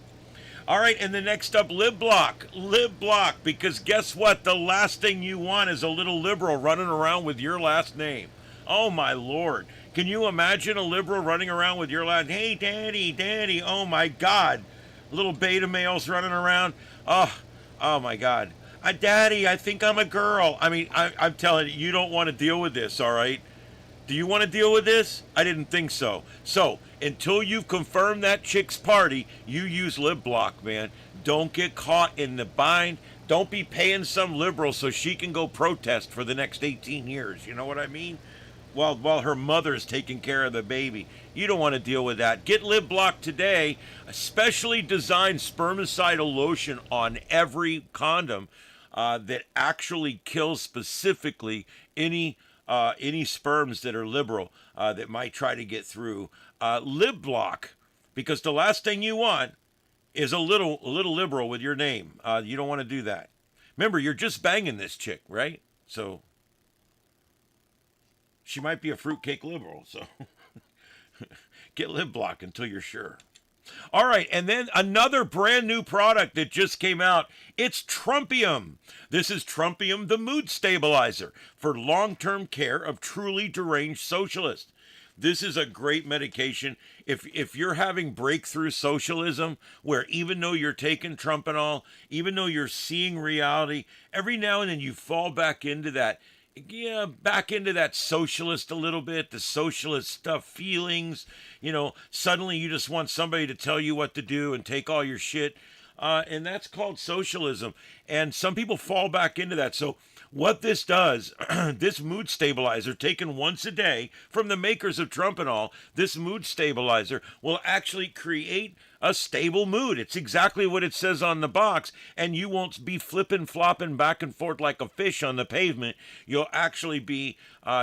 All right, and the next up, LibBlock, because guess what? The last thing you want is a little liberal running around with your last name. Oh, my Lord. Can you imagine a liberal running around with your last name? Hey, daddy, oh, my God. Little beta males running around. Oh, my God. Daddy, I think I'm a girl. I mean, I'm telling you, you don't want to deal with this, all right? Do you want to deal with this? I didn't think so. So, until you've confirmed that chick's party, you use LibBlock, man. Don't get caught in the bind. Don't be paying some liberal so she can go protest for the next 18 years. You know what I mean? While her mother's taking care of the baby. You don't want to deal with that. Get LibBlock today. A specially designed spermicidal lotion on every condom that actually kills specifically any sperms that are liberal that might try to get through. LibBlock, because the last thing you want is a little liberal with your name. You don't want to do that. Remember, you're just banging this chick, right? So she might be a fruitcake liberal. So get LibBlock until you're sure. All right, and then another brand new product that just came out. It's Trumpium. This is Trumpium, the mood stabilizer for long-term care of truly deranged socialists. This is a great medication. If you're having breakthrough socialism, where even though you're taking Trumpenol, even though you're seeing reality, every now and then you fall back into that, yeah, back into that socialist a little bit, the socialist stuff, feelings. Suddenly you just want somebody to tell you what to do and take all your shit. And that's called socialism. And some people fall back into that. So what this does, this mood stabilizer taken once a day from the makers of Trumpenol, this mood stabilizer will actually create a stable mood. It's exactly what it says on the box, and you won't be flipping, flopping back and forth like a fish on the pavement. You'll actually be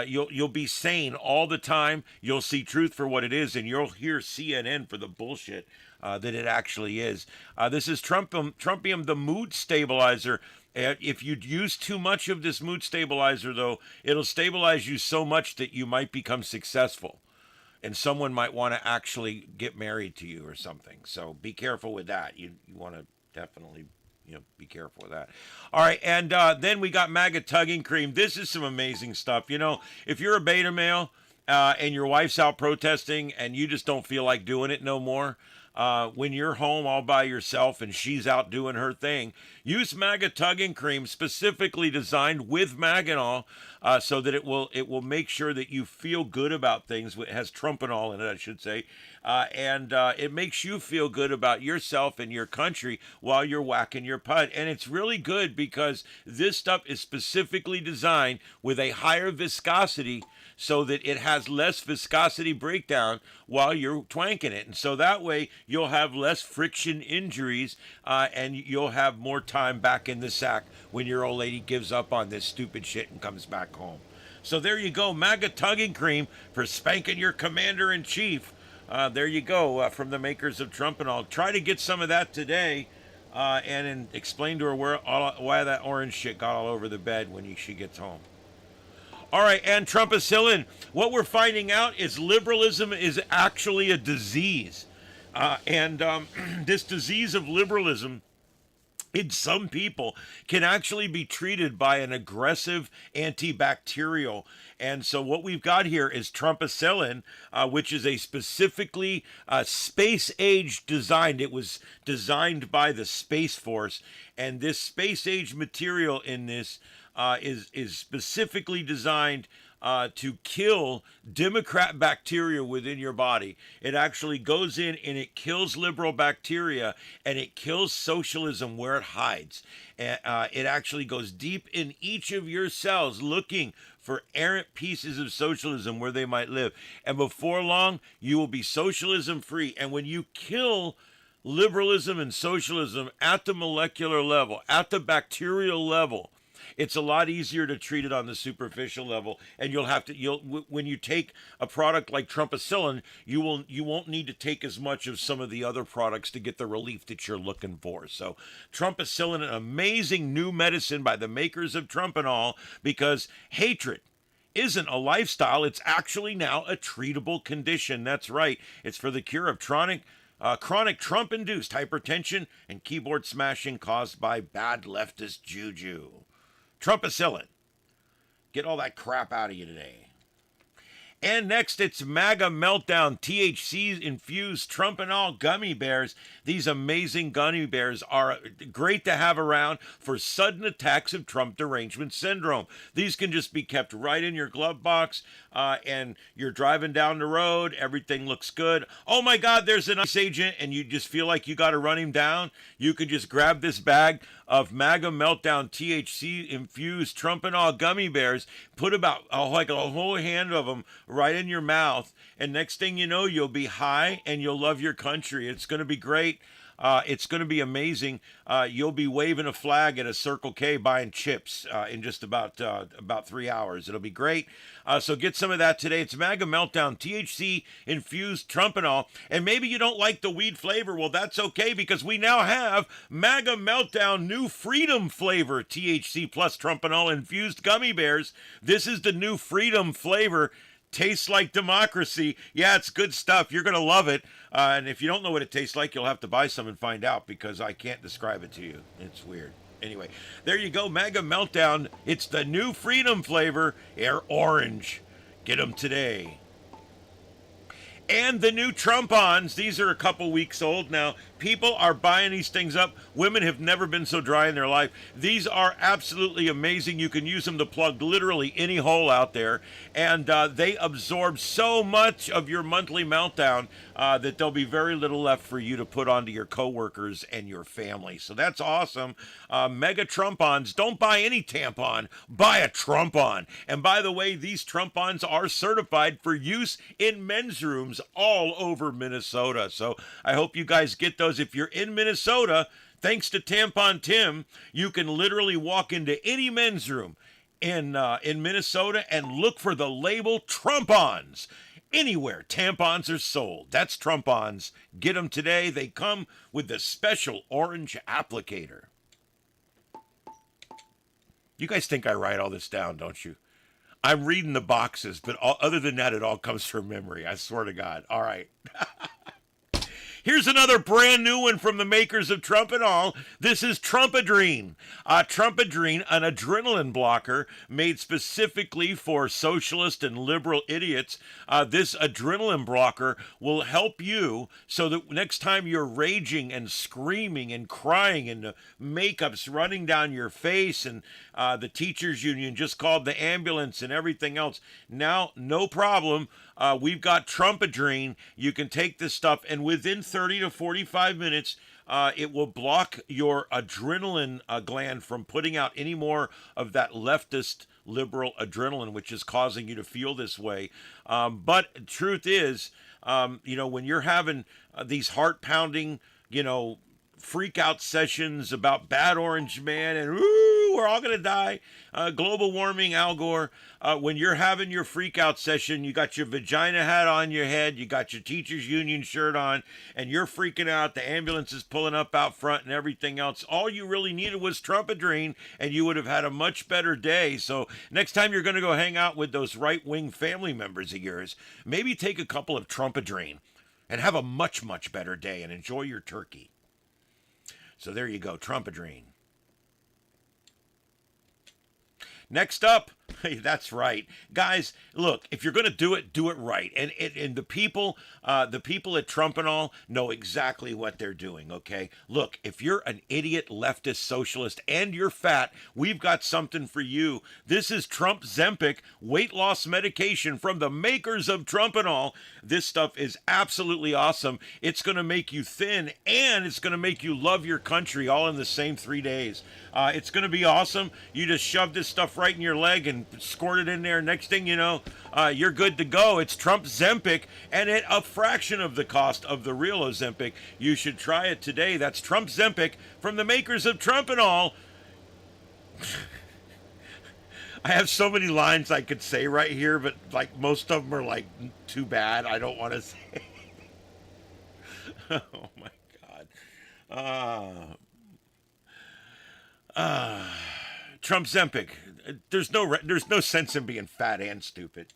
you'll be sane all the time. You'll see truth for what it is, and you'll hear CNN for the bullshit that it actually is. This is Trumpium, the mood stabilizer. If you use too much of this mood stabilizer, though, it'll stabilize you so much that you might become successful. And someone might want to actually get married to you or something. So be careful with that. You want to definitely be careful with that. All right, and then we got MAGA tugging cream. This is some amazing stuff. If you're a beta male and your wife's out protesting and you just don't feel like doing it no more, when you're home all by yourself and she's out doing her thing, use MAGA tugging cream, specifically designed with Maganol, so that it will make sure that you feel good about things. It has Trumpenol in it, I should say, and it makes you feel good about yourself and your country while you're whacking your putt. And it's really good because this stuff is specifically designed with a higher viscosity, so that it has less viscosity breakdown while you're twanking it. And so that way you'll have less friction injuries, and you'll have more time back in the sack when your old lady gives up on this stupid shit and comes back home. So there you go, MAGA tugging cream for spanking your commander-in-chief. There you go, from the makers of Trumpenol. Try to get some of that today, and then explain to her why that orange shit got all over the bed when she gets home. All right, and Trumpicillin. What we're finding out is liberalism is actually a disease. And this disease of liberalism in some people can actually be treated by an aggressive antibacterial. And so what we've got here is Trumpicillin, which is a specifically space age designed. It was designed by the Space Force. And this space age material in this is specifically designed to kill Democrat bacteria within your body. It actually goes in and it kills liberal bacteria, and it kills socialism where it hides. It actually goes deep in each of your cells looking for errant pieces of socialism where they might live. And before long, you will be socialism free. And when you kill liberalism and socialism at the molecular level, at the bacterial level, it's a lot easier to treat it on the superficial level, and when you take a product like Trumpicillin, you won't need to take as much of some of the other products to get the relief that you're looking for. So Trumpicillin, an amazing new medicine by the makers of Trumpenol, because hatred isn't a lifestyle, it's actually now a treatable condition. That's right. It's for the cure of chronic Trump-induced hypertension and keyboard smashing caused by bad leftist juju. Trumpicillin. Get all that crap out of you today. And next, it's MAGA Meltdown THC-infused Trumpenol gummy bears. These amazing gummy bears are great to have around for sudden attacks of Trump derangement syndrome. These can just be kept right in your glove box, and you're driving down the road, everything looks good. Oh my God, there's an ICE agent, and you just feel like you got to run him down. You can just grab this bag of MAGA Meltdown THC-infused Trumpenol gummy bears, put about like a whole hand of them right in your mouth, and next thing you know, you'll be high and you'll love your country. It's going to be great. It's going to be amazing. You'll be waving a flag at a Circle K buying chips in just about 3 hours. It'll be great. So get some of that today. It's MAGA Meltdown THC-infused Trumpenol. And maybe you don't like the weed flavor. Well, that's okay, because we now have MAGA Meltdown new Freedom flavor THC plus Trumpenol infused gummy bears. This is the new Freedom flavor. Tastes like democracy. Yeah, it's good stuff. You're going to love it. And if you don't know what it tastes like, you'll have to buy some and find out because I can't describe it to you. It's weird. Anyway, there you go. MAGA Meltdown. It's the new freedom flavor, Air Orange. Get them today. And the new Trumpons. These are a couple weeks old now. People are buying these things up. Women have never been so dry in their life. These are absolutely amazing. You can use them to plug literally any hole out there. And they absorb so much of your monthly meltdown that there'll be very little left for you to put onto your coworkers and your family. So that's awesome. Mega Trumpons. Don't buy any tampon. Buy a Trumpon. And by the way, these Trumpons are certified for use in men's rooms all over Minnesota. So I hope you guys get those. If you're in Minnesota, thanks to Tampon Tim, you can literally walk into any men's room in Minnesota and look for the label Trumpons. Anywhere tampons are sold, that's Trumpons. Get them today. They come with the special orange applicator. You guys think I write all this down, don't you? I'm reading the boxes, but other than that, it all comes from memory. I swear to God. All right. Here's another brand new one from the makers of Trumpenol. This is Trumpadrene. Trumpadrene, an adrenaline blocker made specifically for socialist and liberal idiots. This adrenaline blocker will help you so that next time you're raging and screaming and crying and the makeup's running down your face and the teachers union just called the ambulance and everything else. Now, no problem. We've got Trumpadrene. You can take this stuff, and within 30 to 45 minutes, it will block your adrenaline gland from putting out any more of that leftist liberal adrenaline, which is causing you to feel this way. But truth is, when you're having these heart-pounding, freak out sessions about bad orange man and we're all gonna die, global warming, Al Gore. When you're having your freak out session, you got your vagina hat on your head, you got your teachers union shirt on, and you're freaking out. The ambulance is pulling up out front and everything else. All you really needed was Trumpadrene, and you would have had a much better day. So next time you're gonna go hang out with those right-wing family members of yours, maybe take a couple of Trumpadrene and have a much, much better day and enjoy your turkey. So there you go, Trumpadrene. Next up, that's right, guys. Look, if you're going to do it right. And the people at Trumpenol know exactly what they're doing. Okay, look, if you're an idiot leftist socialist and you're fat, we've got something for you. This is Trump Zempic weight loss medication from the makers of Trumpenol. This stuff is absolutely awesome. It's going to make you thin and it's going to make you love your country all in the same 3 days. It's going to be awesome. You just shove this stuff right in your leg and squirt it in there. Next thing you know, you're good to go. It's Trump Zempic, and at a fraction of the cost of the real Ozempic. You should try it today. That's Trump Zempic from the makers of Trumpenol. I have so many lines I could say right here, but like most of them are like too bad. I don't want to say. Oh my God. Trump Zempic. There's no sense in being fat and stupid.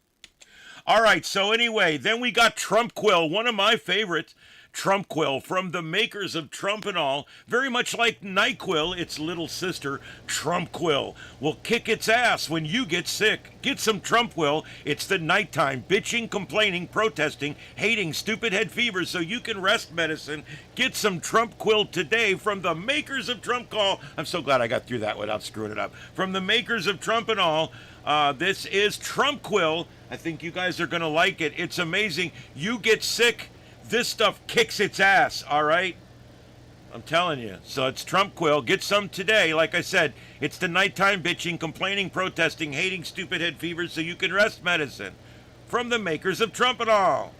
All right, so anyway, then we got Trump Quill, one of my favorites. Trump Quill from the makers of Trumpenol. Very much like NyQuil, its little sister, Trump Quill will kick its ass when you get sick. Get some Trump Quill. It's the nighttime bitching, complaining, protesting, hating, stupid head fever so you can rest medicine. Get some Trump Quill today from the makers of Trump Call. I'm so glad I got through that without screwing it up. From the makers of Trumpenol. This is Trump Quill. I think you guys are going to like it. It's amazing. You get sick, this stuff kicks its ass, all right? I'm telling you. So it's Trump Quill. Get some today. Like I said, it's the nighttime bitching, complaining, protesting, hating, stupid head fever so you can rest medicine. From the makers of Trumpenol.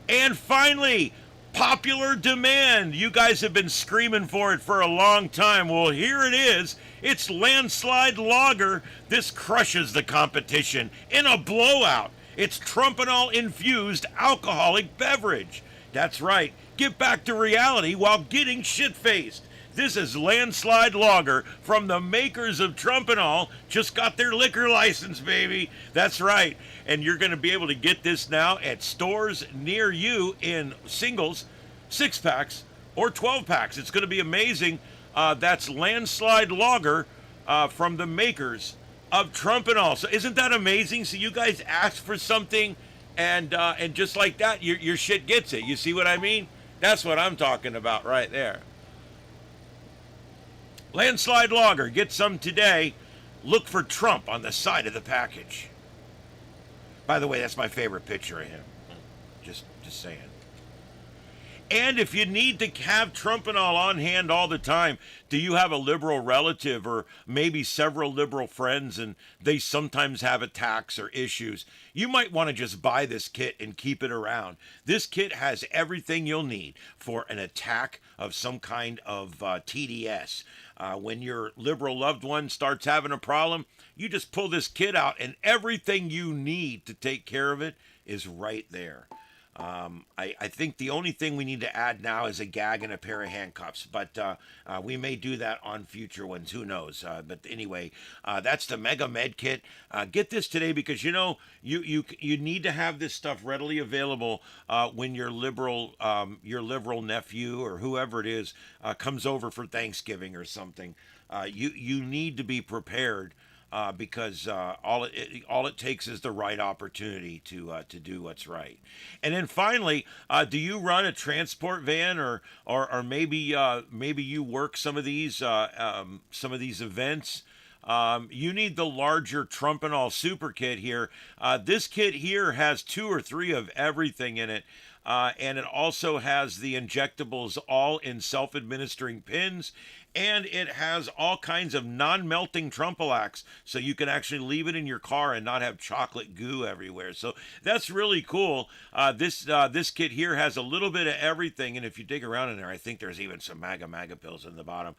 And finally, popular demand. You guys have been screaming for it for a long time. Well, here it is. It's Landslide Lager. This crushes the competition in a blowout. It's Trumpenol-infused alcoholic beverage. That's right. Get back to reality while getting shit-faced. This is Landslide Lager from the makers of Trumpenol. Just got their liquor license, baby. That's right. And you're going to be able to get this now at stores near you in singles, 6-packs, or 12-packs. It's going to be amazing. That's Landslide Lager from the makers of Trumpenol. So isn't that amazing? So you guys ask for something, and just like that, your shit gets it. You see what I mean? That's what I'm talking about right there. Landslide Lager. Get some today. Look for Trump on the side of the package. By the way, that's my favorite picture of him. Just saying. And if you need to have Trumpenol on hand all the time, do you have a liberal relative or maybe several liberal friends and they sometimes have attacks or issues? You might want to just buy this kit and keep it around. This kit has everything you'll need for an attack of some kind of TDS. When your liberal loved one starts having a problem, you just pull this kit out and everything you need to take care of it is right there. I think the only thing we need to add now is a gag and a pair of handcuffs, but we may do that on future ones. Who knows? But anyway, that's the Mega Med Kit. Get this today because you need to have this stuff readily available when your liberal nephew or whoever it is comes over for Thanksgiving or something. You need to be prepared. Because all it takes is the right opportunity to do what's right. And then finally, do you run a transport van or maybe you work some of these events? You need the larger Trumpenol Super Kit here. This kit here has 2 or 3 of everything in it. And it also has the injectables all in self-administering pins, and it has all kinds of non-melting Trumpalax, so you can actually leave it in your car and not have chocolate goo everywhere. So that's really cool. This kit here has a little bit of everything, and if you dig around in there, I think there's even some MAGA pills in the bottom,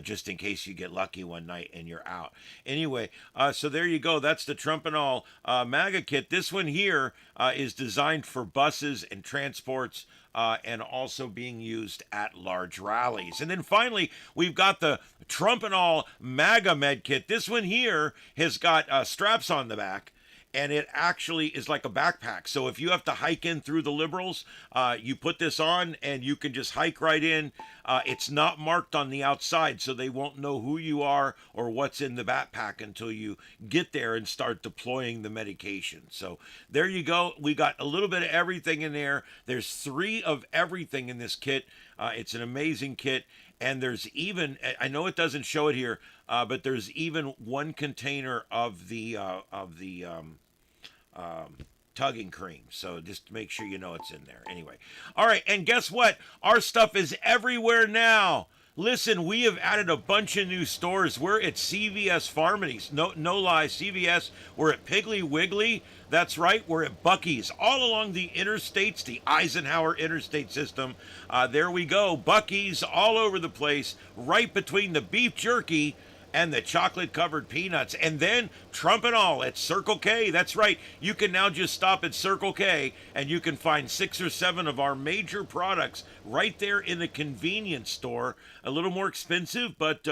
just in case you get lucky one night and you're out. Anyway, so there you go. That's the Trumpenol MAGA kit. This one here is designed for buses and transports, and also being used at large rallies. And then finally, we've got the Trumpenol MAGA Med Kit. This one here has got straps on the back, and it actually is like a backpack. So if you have to hike in through the liberals, you put this on and you can just hike right in. It's not marked on the outside, so they won't know who you are or what's in the backpack until you get there and start deploying the medication. So there you go. We got a little bit of everything in there. There's 3 of everything in this kit. It's an amazing kit. And there's even, I know it doesn't show it here, but there's even 1 container of the tugging cream. So just make sure you know it's in there. Anyway. All right. And guess what? Our stuff is everywhere now. Listen, we have added a bunch of new stores. We're at CVS Pharmacies. No lie, CVS. We're at Piggly Wiggly. That's right. We're at Buc-ee's. All along the interstates, the Eisenhower interstate system. There we go. Buc-ee's all over the place, right between the beef jerky and the chocolate-covered peanuts. And then Trumpenol at Circle K. That's right. You can now just stop at Circle K, and you can find 6 or 7 of our major products right there in the convenience store. A little more expensive, but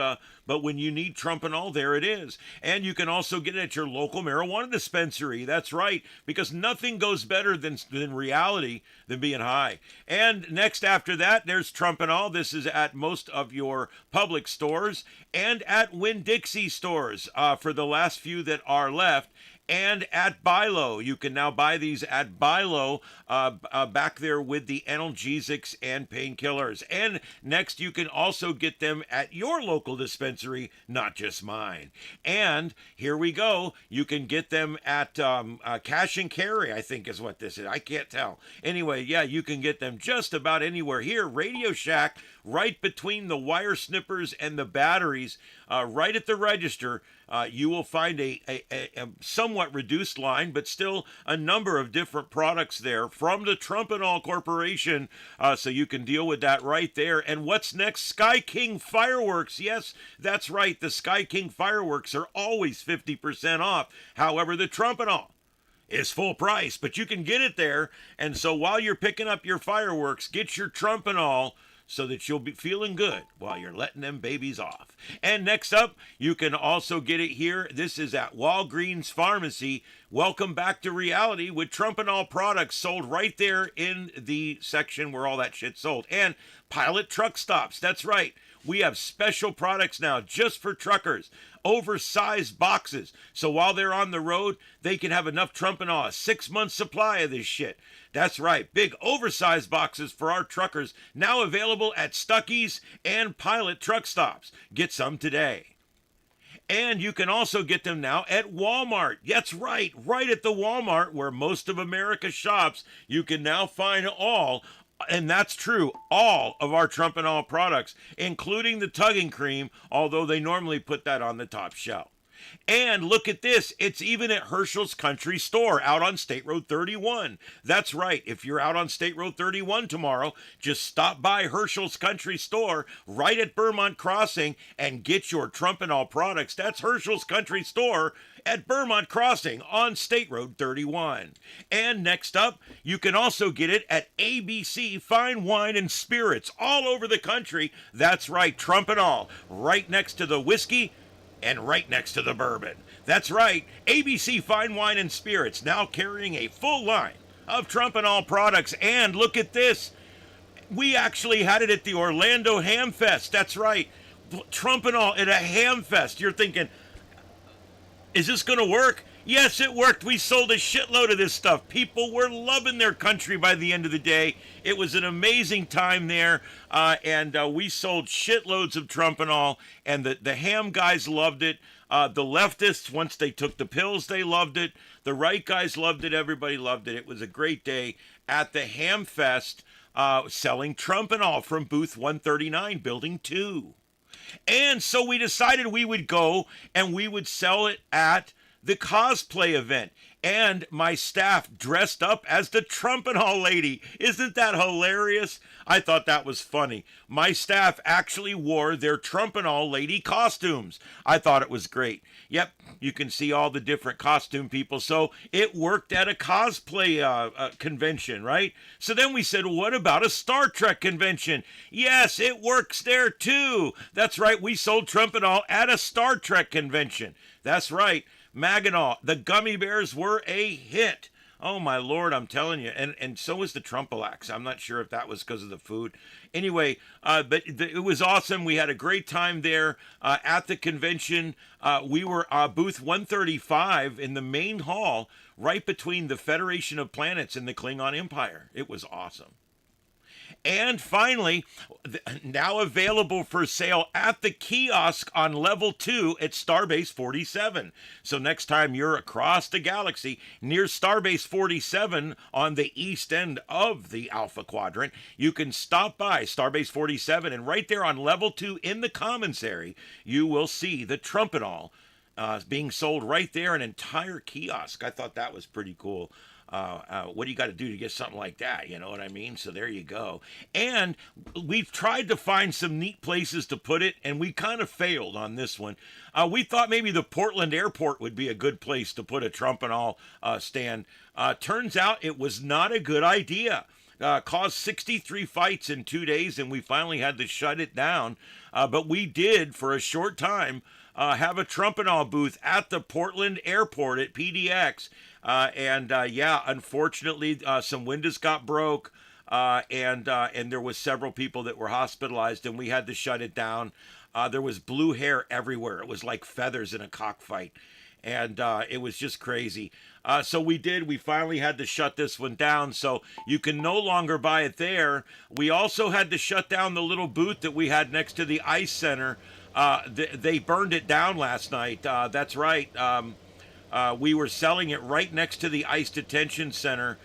when you need Trumpenol, there it is. And you can also get it at your local marijuana dispensary. That's right, because nothing goes better than reality than being high. And next after that, there's Trumpenol. This is at most of your public stores and at Winn-Dixie stores for the last few that are left. And at Bilo. You can now buy these at Bilo back there with the analgesics and painkillers. And next, you can also get them at your local dispensary, not just mine. And here we go. You can get them at Cash and Carry, I think is what this is. I can't tell. Anyway, yeah, you can get them just about anywhere. Here, Radio Shack, right between the wire snippers and the batteries, right at the register, you will find a somewhat reduced line, but still a number of different products there from the Trumpenol Corporation, so you can deal with that right there. And what's next? Sky King fireworks. Yes, that's right. The Sky King fireworks are always 50% off. However, the Trumpenol is full price, but you can get it there. And so while you're picking up your fireworks, get your Trumpenol so that you'll be feeling good while you're letting them babies off. And next up, you can also get it here. This is at Walgreens Pharmacy. Welcome back to reality with Trumpenol products sold right there in the section where all that shit's sold. And Pilot Truck Stops. That's right. We have special products now just for truckers. Oversized boxes. So while they're on the road, they can have enough Trumpenol, a 6-month supply of this shit. That's right. Big oversized boxes for our truckers now available at Stuckey's and Pilot Truck Stops. Get some today. And you can also get them now at Walmart. That's right. Right at the Walmart where most of America shops, you can now find all, and that's true, all of our Trumpenol products, including the tugging cream, although they normally put that on the top shelf. And look at this, it's even at Herschel's Country Store out on State Road 31. That's right, if you're out on State Road 31 tomorrow, just stop by Herschel's Country Store right at Beaumont Crossing and get your Trumpenol products. That's Herschel's Country Store at Beaumont Crossing on State Road 31. And next up, you can also get it at ABC Fine Wine and Spirits all over the country. That's right, Trumpenol, right next to the whiskey and right next to the bourbon. That's right, ABC Fine Wine and Spirits now carrying a full line of Trumpenol products. And look at this, we actually had it at the Orlando Ham Fest. That's right, Trumpenol at a Ham Fest. You're thinking, is this going to work? Yes, it worked. We sold a shitload of this stuff. People were loving their country by the end of the day. It was an amazing time there, and we sold shitloads of Trumpenol, and the ham guys loved it. The leftists, once they took the pills, they loved it. The right guys loved it. Everybody loved it. It was a great day at the Ham Fest, selling Trumpenol from booth 139, building 2. And so we decided we would go and we would sell it at the cosplay event. And my staff dressed up as the Trumpenol lady. Isn't that hilarious? I thought that was funny. My staff actually wore their Trumpenol lady costumes. I thought it was great. Yep, you can see all the different costume people. So it worked at a cosplay convention, right? So then we said, what about a Star Trek convention? Yes, it works there too. That's right, we sold Trumpenol at a Star Trek convention. That's right. Maginot, the gummy bears were a hit. Oh my Lord, I'm telling you. And so was the Trumpalax. I'm not sure if that was because of the food. Anyway, but it was awesome. We had a great time there at the convention. We were booth 135 in the main hall, right between the Federation of Planets and the Klingon Empire. It was awesome. And finally, now available for sale at the kiosk on level 2 at Starbase 47. So next time you're across the galaxy near Starbase 47 on the east end of the Alpha Quadrant, you can stop by Starbase 47, and right there on level 2 in the commissary, you will see the Trumpenol being sold right there, an entire kiosk. I thought that was pretty cool. What do you got to do to get something like that? You know what I mean? So there you go. And we've tried to find some neat places to put it, and we kind of failed on this one. We thought maybe the Portland airport would be a good place to put a Trumpenol stand. Turns out it was not a good idea. Caused 63 fights in 2 days, and we finally had to shut it down. But we did, for a short time, have a Trumpenol booth at the Portland airport at PDX. Yeah, unfortunately, some windows got broke, and there was several people that were hospitalized, and we had to shut it down. There was blue hair everywhere. It was like feathers in a cockfight, and it was just crazy. So we finally had to shut this one down, so you can no longer buy it there. We also had to shut down the little booth that we had next to the Ice Center. They burned it down last night. That's right. We were selling it right next to the Ice Detention Center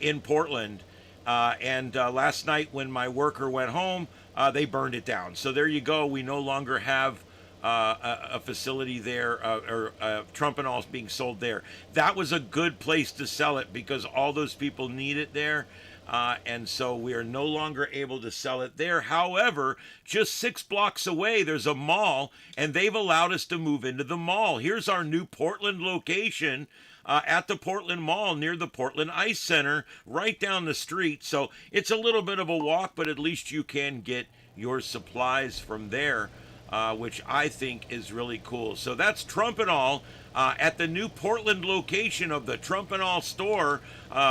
in Portland. And last night when my worker went home, they burned it down. So there you go. We no longer have a facility there, or Trumpenol being sold there. That was a good place to sell it because all those people need it there. And so we are no longer able to sell it there. However, just 6 blocks away, there's a mall, and they've allowed us to move into the mall. Here's our new Portland location. at the Portland Mall near the Portland Ice Center, right down the street. So it's a little bit of a walk, but at least you can get your supplies from there, which I think is really cool. So that's Trumpenol at the new Portland location of the Trumpenol store.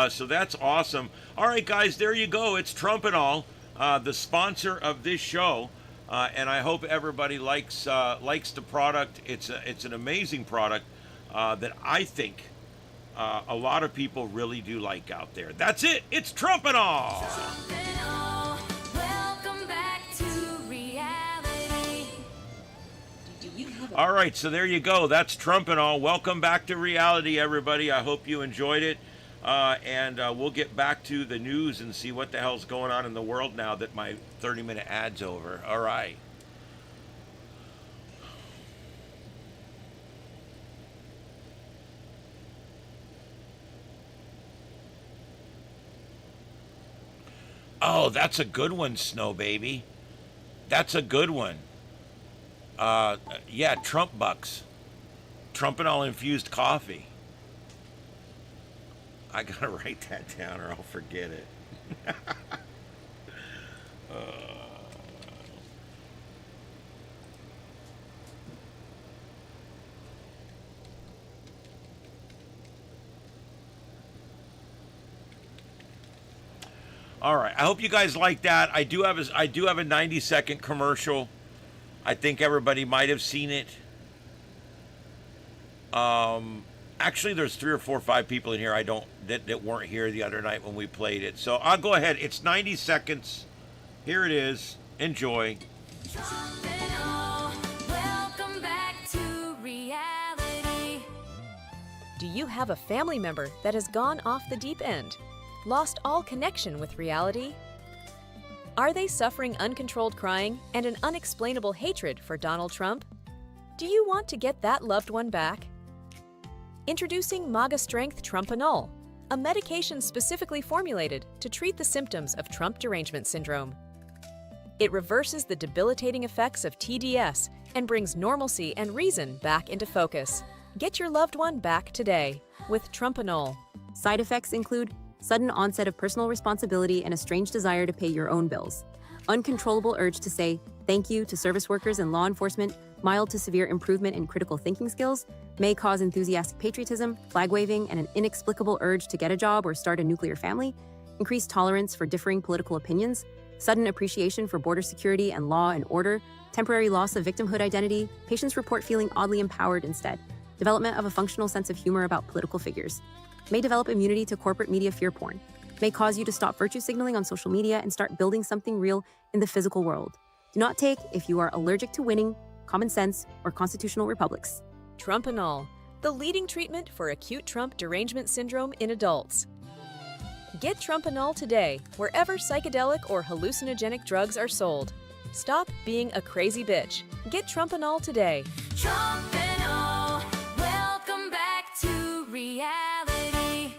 So that's awesome. All right, guys, there you go. It's Trumpenol, the sponsor of this show. And I hope everybody likes the product. It's an amazing product that I think a lot of people really do like out there. That's it. It's Trumpenol. Trumpenol, welcome back to reality. All right, so there you go. That's Trumpenol. Welcome back to reality, everybody. I hope you enjoyed it. And we'll get back to the news and see what the hell's going on in the world now that my 30-minute ad's over. All right. Oh, that's a good one, Snow Baby. That's a good one. Yeah, Trump Bucks. Trumpenol infused coffee. I gotta write that down or I'll forget it. All right. I hope you guys like that. I do have a 90-second commercial. I think everybody might have seen it. Actually, there's 3 or 4 or 5 people in here that weren't here the other night when we played it. So I'll go ahead. It's 90 seconds. Here it is. Enjoy. Trumpenol, welcome back to reality. Do you have a family member that has gone off the deep end? Lost all connection with reality? Are they suffering uncontrolled crying and an unexplainable hatred for Donald Trump? Do you want to get that loved one back? Introducing MAGA Strength Trumpenol, a medication specifically formulated to treat the symptoms of Trump derangement syndrome. It reverses the debilitating effects of TDS and brings normalcy and reason back into focus. Get your loved one back today with Trumpenol. Side effects include sudden onset of personal responsibility and a strange desire to pay your own bills, uncontrollable urge to say thank you to service workers and law enforcement, mild to severe improvement in critical thinking skills, may cause enthusiastic patriotism, flag waving, and an inexplicable urge to get a job or start a nuclear family, increased tolerance for differing political opinions, sudden appreciation for border security and law and order, temporary loss of victimhood identity, patients report feeling oddly empowered instead, development of a functional sense of humor about political figures, may develop immunity to corporate media fear porn, may cause you to stop virtue signaling on social media and start building something real in the physical world. Do not take if you are allergic to winning, common sense, or constitutional republics. Trumpenol, the leading treatment for acute Trump derangement syndrome in adults. Get Trumpenol today wherever psychedelic or hallucinogenic drugs are sold. Stop being a crazy bitch. Get Trumpenol today. Trumpenol, welcome back to reality.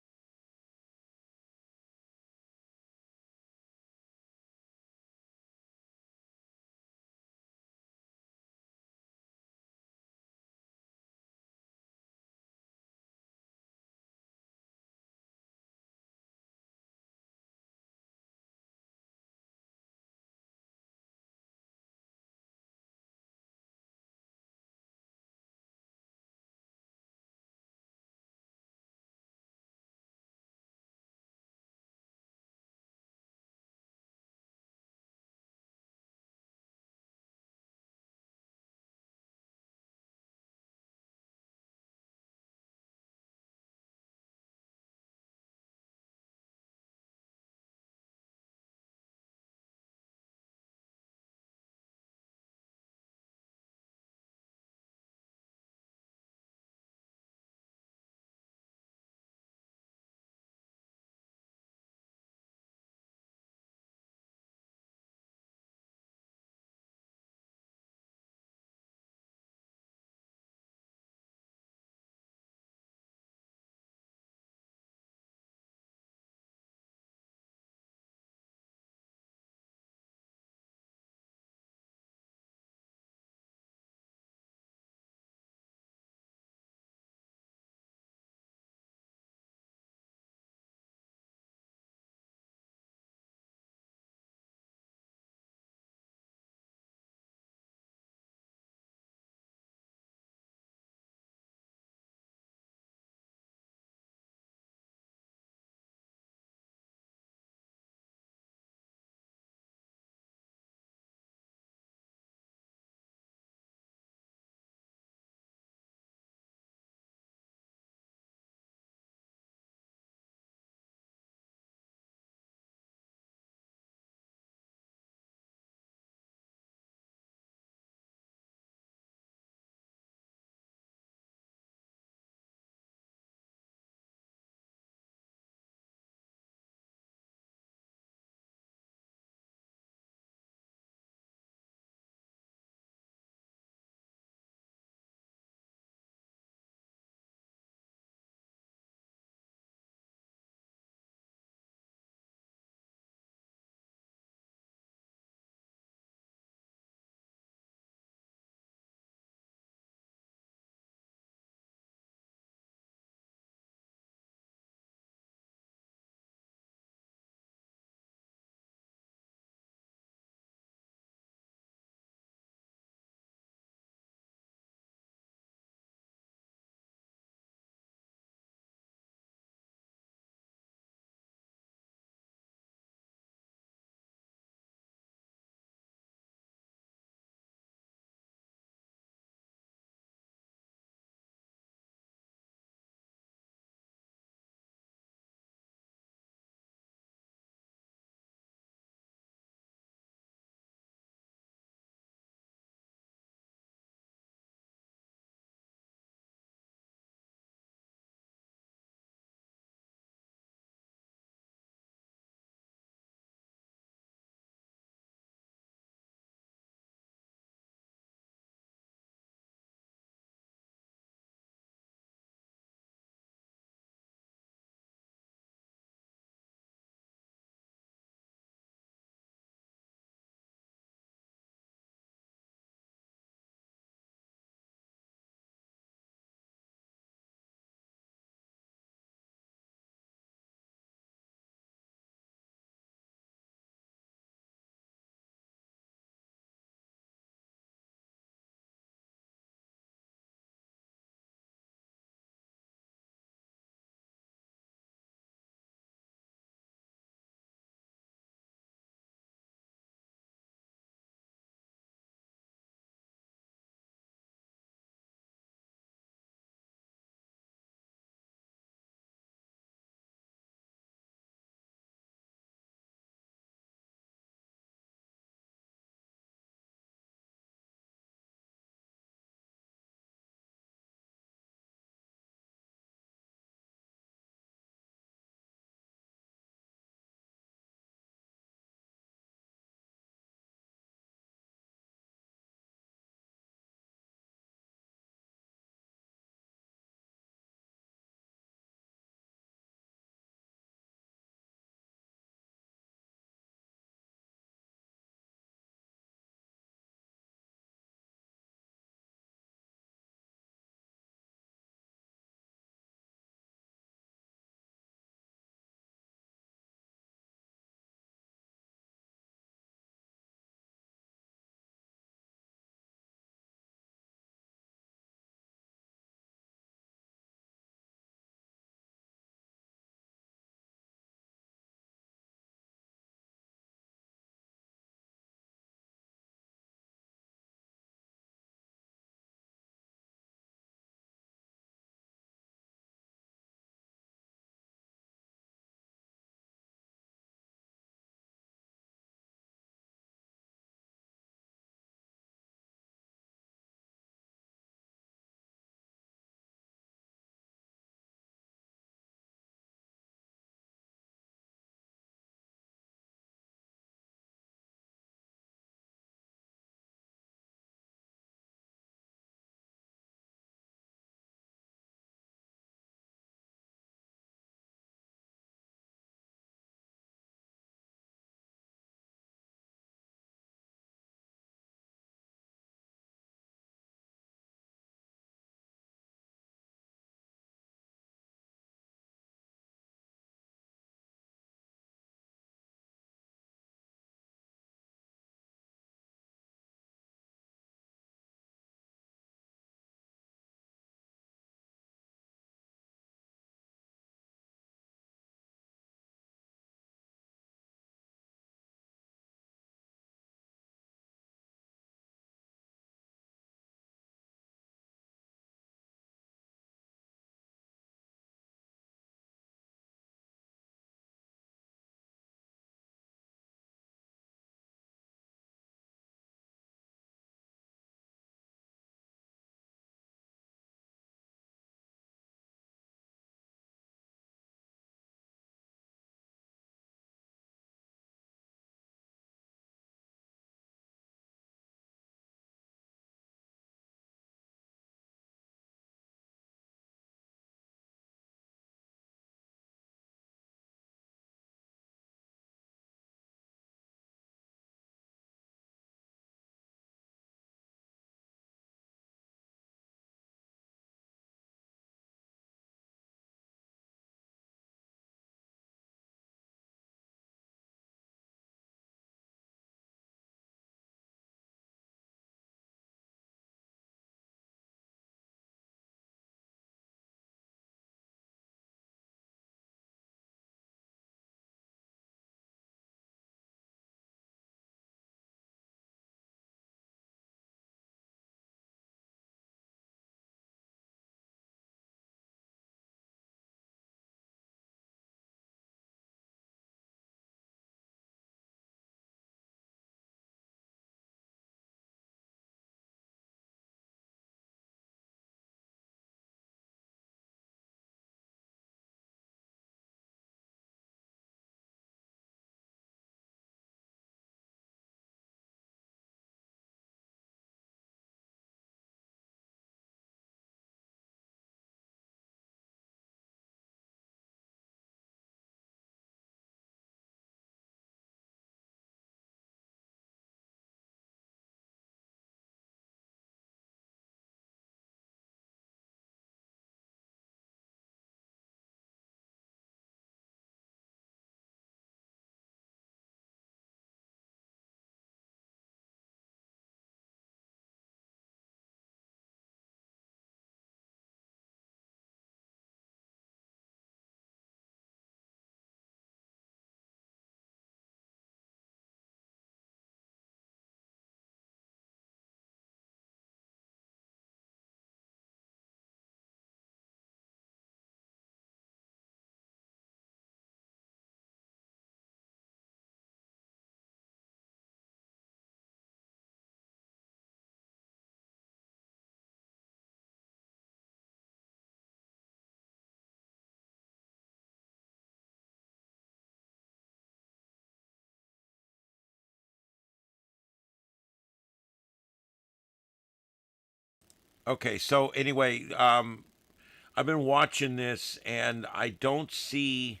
Okay, so anyway, I've been watching this and I don't see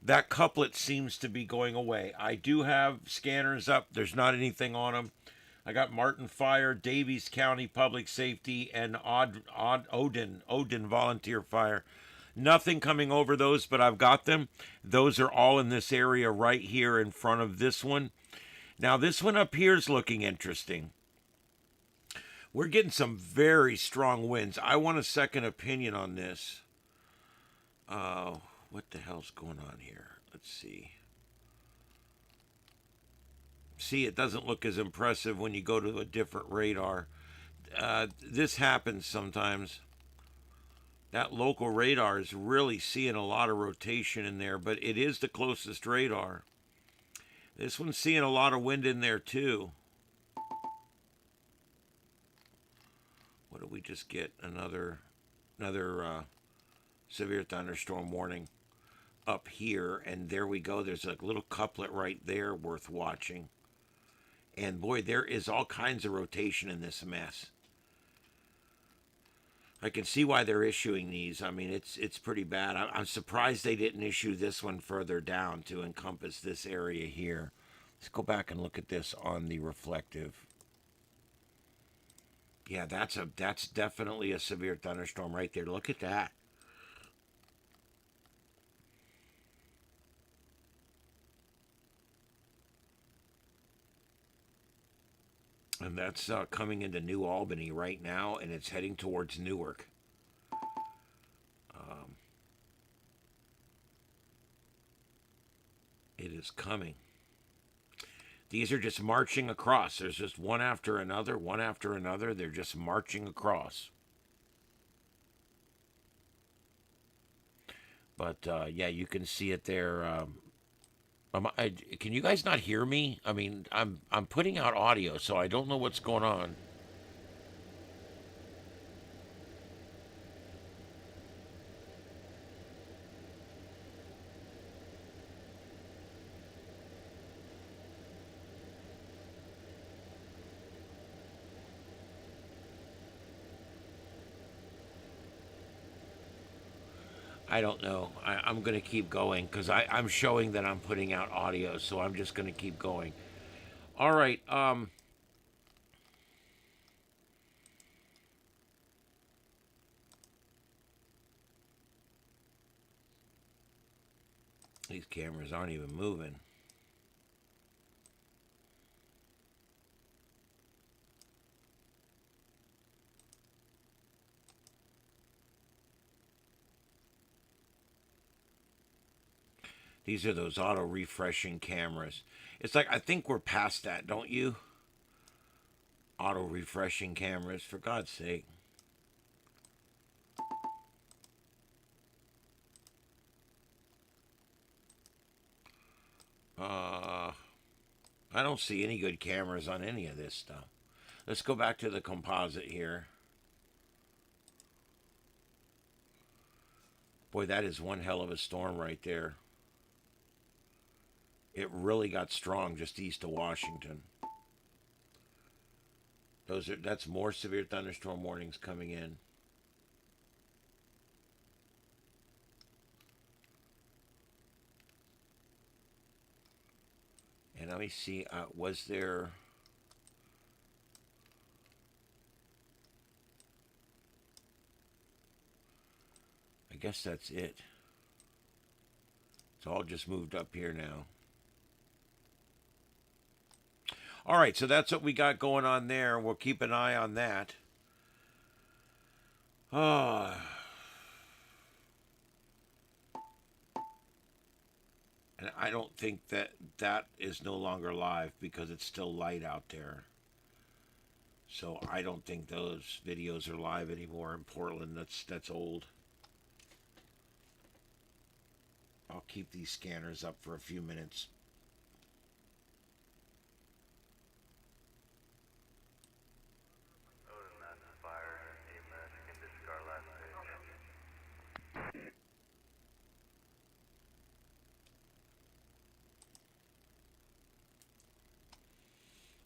that couplet seems to be going away. I do have scanners up. There's not anything on them. I got Martin Fire, Davies County Public Safety, and Odin Volunteer Fire. Nothing coming over those, but I've got them. Those are all in this area right here in front of this one. Now this one up here is looking interesting. We're getting some very strong winds. I want a second opinion on this. What the hell's going on here? Let's see. See, it doesn't look as impressive when you go to a different radar. This happens sometimes. That local radar is really seeing a lot of rotation in there, but it is the closest radar. This one's seeing a lot of wind in there too. What did we just get? Another severe thunderstorm warning up here, and there we go. There's a little couplet right there worth watching. And boy, there is all kinds of rotation in this mess. I can see why they're issuing these. I mean, it's pretty bad. I'm surprised they didn't issue this one further down to encompass this area here. Let's go back and look at this on the reflective. Yeah, that's definitely a severe thunderstorm right there. Look at that. And that's coming into New Albany right now, and it's heading towards Newark. It is coming. These are just marching across. There's just one after another, one after another. They're just marching across. But yeah, you can see it there. Can you guys not hear me? I mean, I'm putting out audio, so I don't know what's going on. I don't know. I'm going to keep going because I'm showing that I'm putting out audio, so I'm just going to keep going. All right. These cameras aren't even moving. These are those auto refreshing cameras. It's like, I think we're past that, don't you? Auto refreshing cameras, for God's sake. I don't see any good cameras on any of this stuff. Let's go back to the composite here. Boy, that is one hell of a storm right there. It really got strong just east of Washington. That's more severe thunderstorm warnings coming in. And let me see, was there... I guess that's it. It's all just moved up here now. All right, so that's what we got going on there. We'll keep an eye on that. And I don't think that is no longer live because it's still light out there. So I don't think those videos are live anymore in Portland. That's old. I'll keep these scanners up for a few minutes.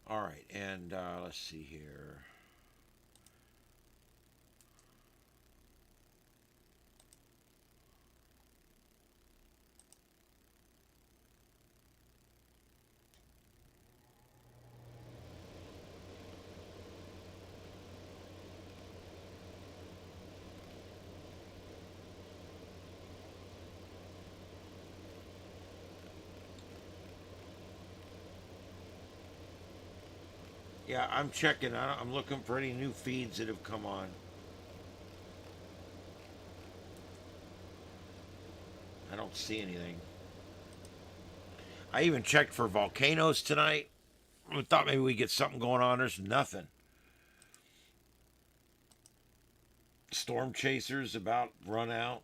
All right, and let's see here. Yeah, I'm checking. I'm looking for any new feeds that have come on. I don't see anything. I even checked for volcanoes tonight. I thought maybe we get something going on. There's nothing. Storm chasers about run out.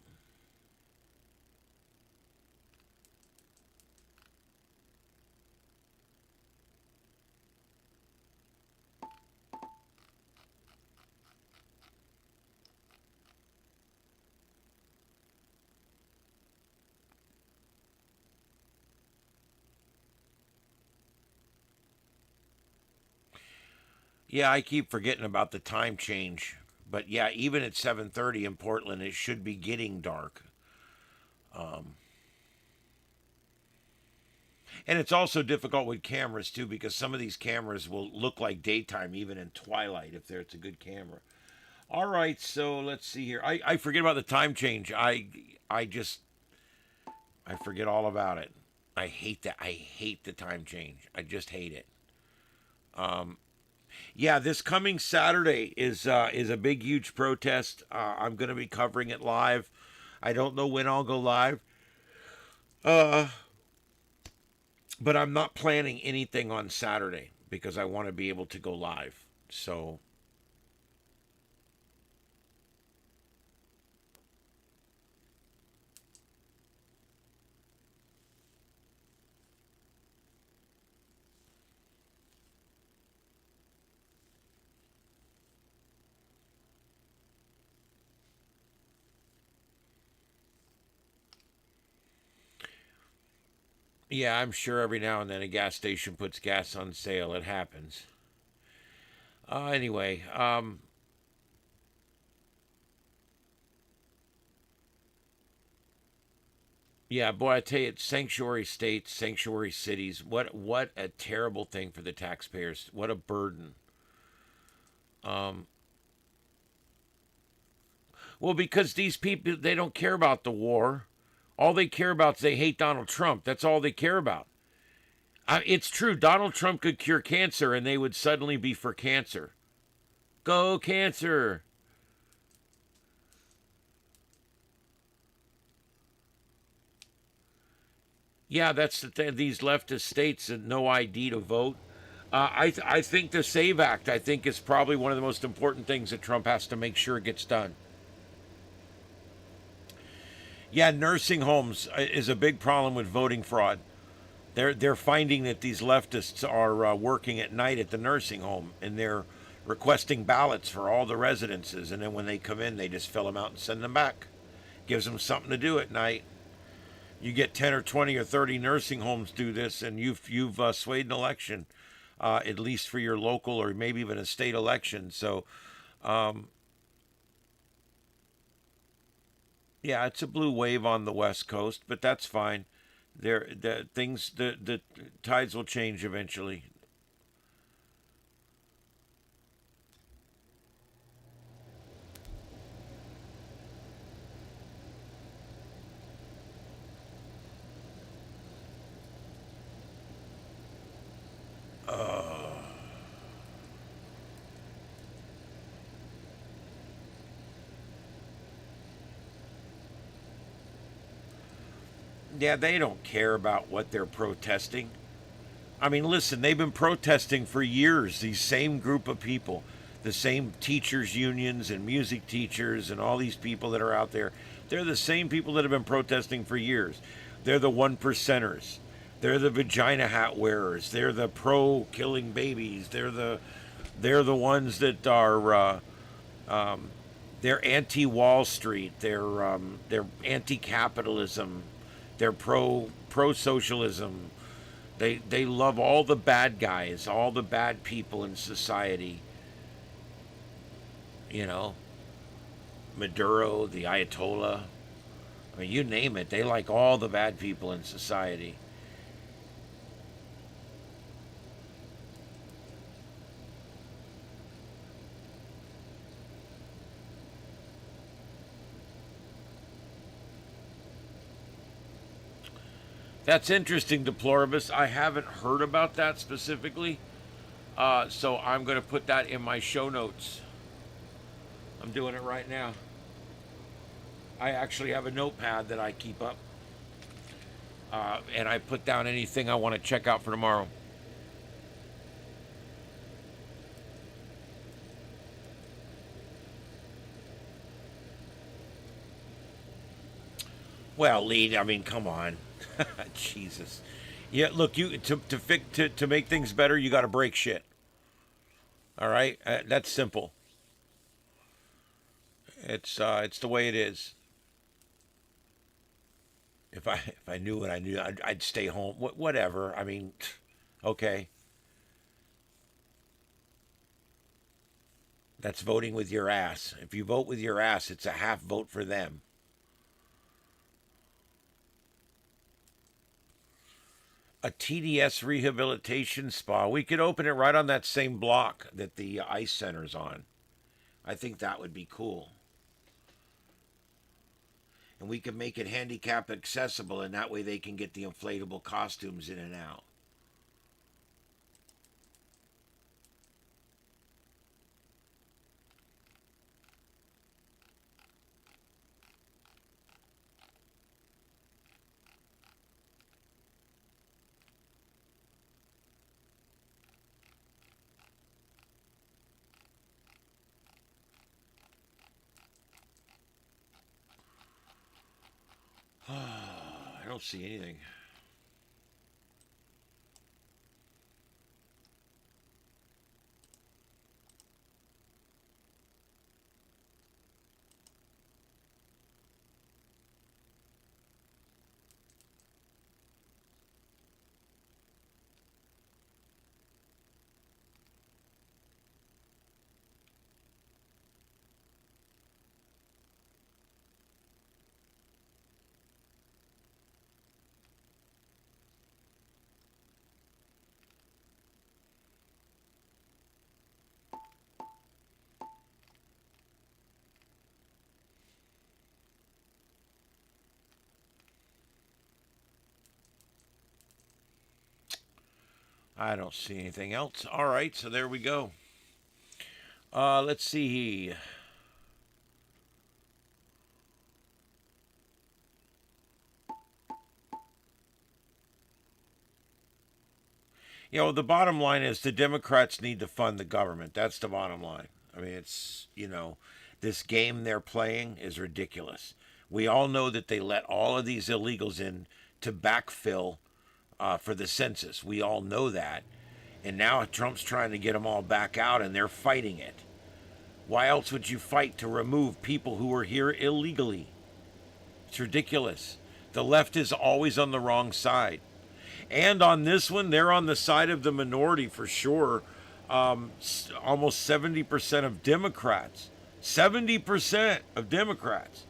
Yeah, I keep forgetting about the time change. But yeah, even at 7:30 in Portland, it should be getting dark. And it's also difficult with cameras too, because some of these cameras will look like daytime even in twilight if it's a good camera. All right, so let's see here. I forget about the time change. I just I forget all about it. I hate that. I hate the time change. I just hate it. Yeah, this coming Saturday is a big, huge protest. I'm going to be covering it live. I don't know when I'll go live, but I'm not planning anything on Saturday because I want to be able to go live. So yeah, I'm sure every now and then a gas station puts gas on sale. It happens. Anyway, yeah, boy, I tell you, it's sanctuary states, sanctuary cities. What a terrible thing for the taxpayers. What a burden. Well, because these people, they don't care about the war. All they care about is they hate Donald Trump. That's all they care about. It's true. Donald Trump could cure cancer, and they would suddenly be for cancer. Go cancer. Yeah, that's the thing. These leftist states and no ID to vote. I think the SAVE Act, I think, is probably one of the most important things that Trump has to make sure gets done. Yeah, nursing homes is a big problem with voting fraud. They're finding that these leftists are working at night at the nursing home, and they're requesting ballots for all the residences, and then when they come in, they just fill them out and send them back. Gives them something to do at night. You get 10 or 20 or 30 nursing homes do this, and you've swayed an election, at least for your local or maybe even a state election. So, yeah, it's a blue wave on the West Coast, but that's fine. The tides will change eventually. Yeah, they don't care about what they're protesting. I mean, listen, they've been protesting for years, these same group of people, the same teachers' unions and music teachers and all these people that are out there. They're the same people that have been protesting for years. They're the one percenters. They're the vagina hat wearers. They're the pro killing babies. They're the ones that are they're anti Wall Street. They're anti capitalism. They're pro socialism. They love all the bad guys, all the bad people in society. You know, Maduro, the Ayatollah. I mean, you name it. They like all the bad people in society. That's interesting, Deploribus. I haven't heard about that specifically. So I'm going to put that in my show notes. I'm doing it right now. I actually have a notepad that I keep up, and I put down anything I want to check out for tomorrow. Well, Lee, I mean, come on, Jesus. Yeah, look, you to make things better, you got to break shit. All right, that's simple. It's the way it is. If I knew what I knew, I'd stay home. Whatever. I mean, okay. That's voting with your ass. If you vote with your ass, it's a half vote for them. A TDS rehabilitation spa. We could open it right on that same block that the ice center's on. I think that would be cool. And we could make it handicap accessible, and that way they can get the inflatable costumes in and out. I don't see anything. I don't see anything else. All right, so there we go. Let's see. The bottom line is the Democrats need to fund the government. That's the bottom line. I mean, this game they're playing is ridiculous. We all know that they let all of these illegals in to backfill for the census. We all know that. And now Trump's trying to get them all back out, and they're fighting it. Why else would you fight to remove people who are here illegally? It's ridiculous. The left is always on the wrong side. And on this one, they're on the side of the minority for sure. Almost 70% of Democrats, 70% of Democrats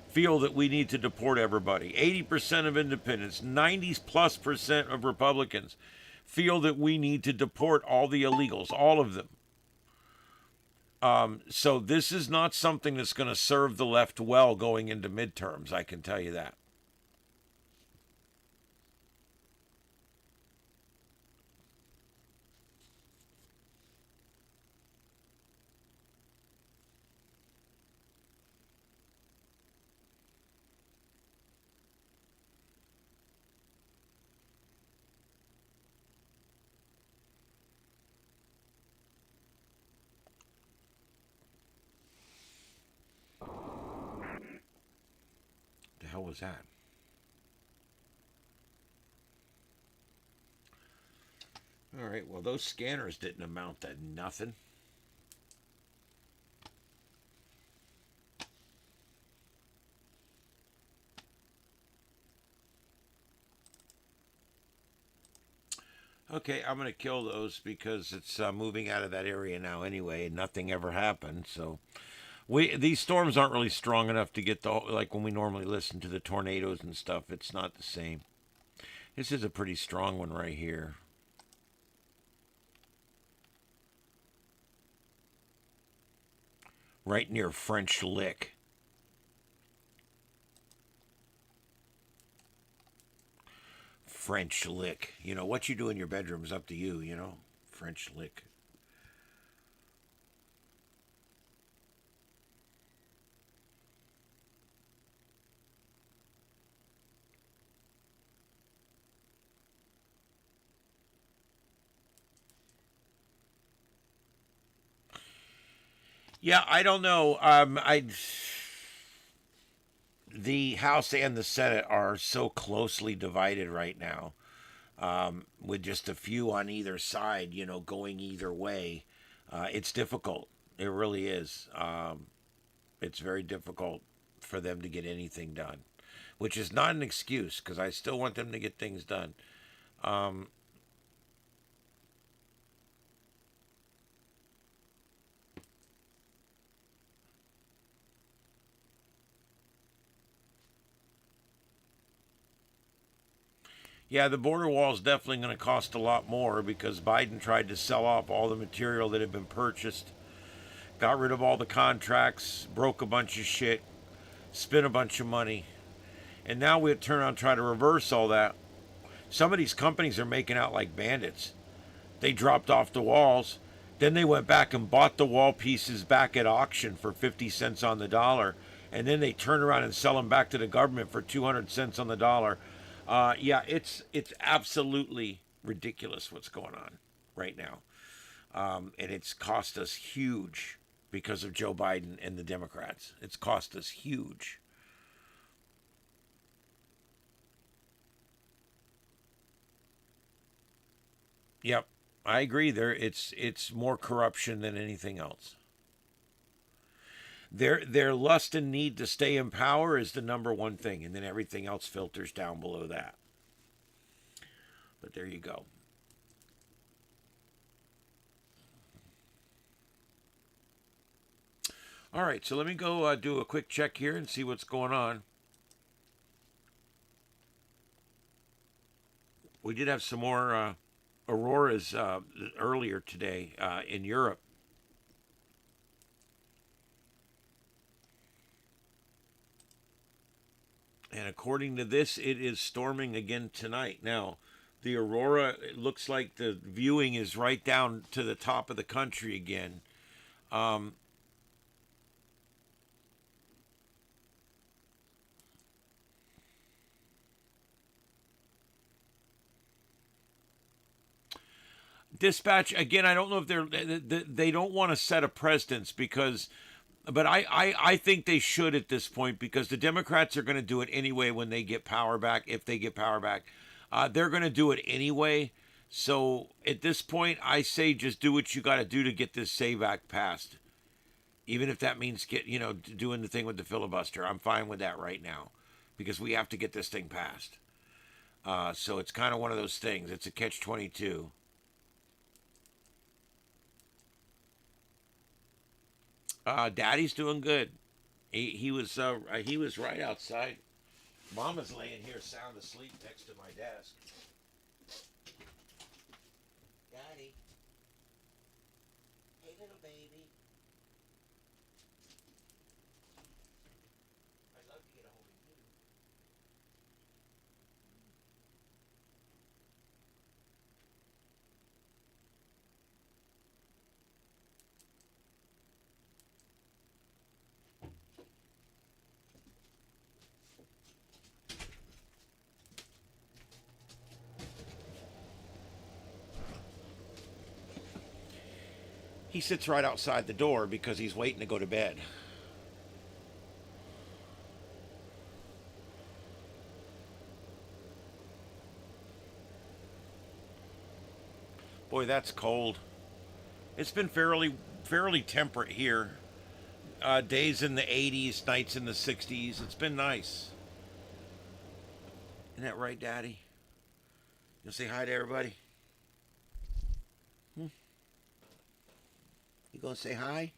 feel that we need to deport everybody. 80% of independents, 90+% of Republicans feel that we need to deport all the illegals, all of them. So this is not something that's going to serve the left well going into midterms, I can tell you that. The hell was that? All right, well, those scanners didn't amount to nothing. Okay, I'm going to kill those because it's moving out of that area now anyway, and nothing ever happened. So these storms aren't really strong enough to get like when we normally listen to the tornadoes and stuff. It's not the same. This is a pretty strong one right here. Right near French Lick. French Lick. What you do in your bedroom is up to you, French lick. Yeah, I don't know. The House and the Senate are so closely divided right now, with just a few on either side, going either way. It's difficult. It really is. It's very difficult for them to get anything done, which is not an excuse because I still want them to get things done. Um, Yeah, the border wall is definitely going to cost a lot more because Biden tried to sell off all the material that had been purchased, got rid of all the contracts, broke a bunch of shit, spent a bunch of money, and now we turn around and try to reverse all that. Some of these companies are making out like bandits. They dropped off the walls, then they went back and bought the wall pieces back at auction for 50 cents on the dollar, and then they turn around and sell them back to the government for 200 cents on the dollar. Yeah, it's absolutely ridiculous what's going on right now, and it's cost us huge because of Joe Biden and the Democrats. It's cost us huge. Yep, I agree. It's more corruption than anything else. Their lust and need to stay in power is the number one thing, and then everything else filters down below that. But there you go. All right, so let me go do a quick check here and see what's going on. We did have some more Auroras earlier today in Europe. And according to this, it is storming again tonight. Now, the Aurora, it looks like the viewing is right down to the top of the country again. Um, Dispatch, again, I don't know if they don't want to set a precedence because, but I think they should at this point because the Democrats are going to do it anyway when they get power back, if they get power back. They're going to do it anyway. So at this point, I say just do what you got to do to get this SAVE Act passed. Even if that means doing the thing with the filibuster. I'm fine with that right now because we have to get this thing passed. So it's kind of one of those things. It's a catch-22. Daddy's doing good. He was right outside. Mama's laying here sound asleep next to my desk. Daddy. Hey, little baby. I'd love to get a hold of you. He sits right outside the door because he's waiting to go to bed. Boy, that's cold. It's been fairly temperate here. Days in the 80s, nights in the 60s. It's been nice. Isn't that right, Daddy? You'll say hi to everybody? You gonna say hi?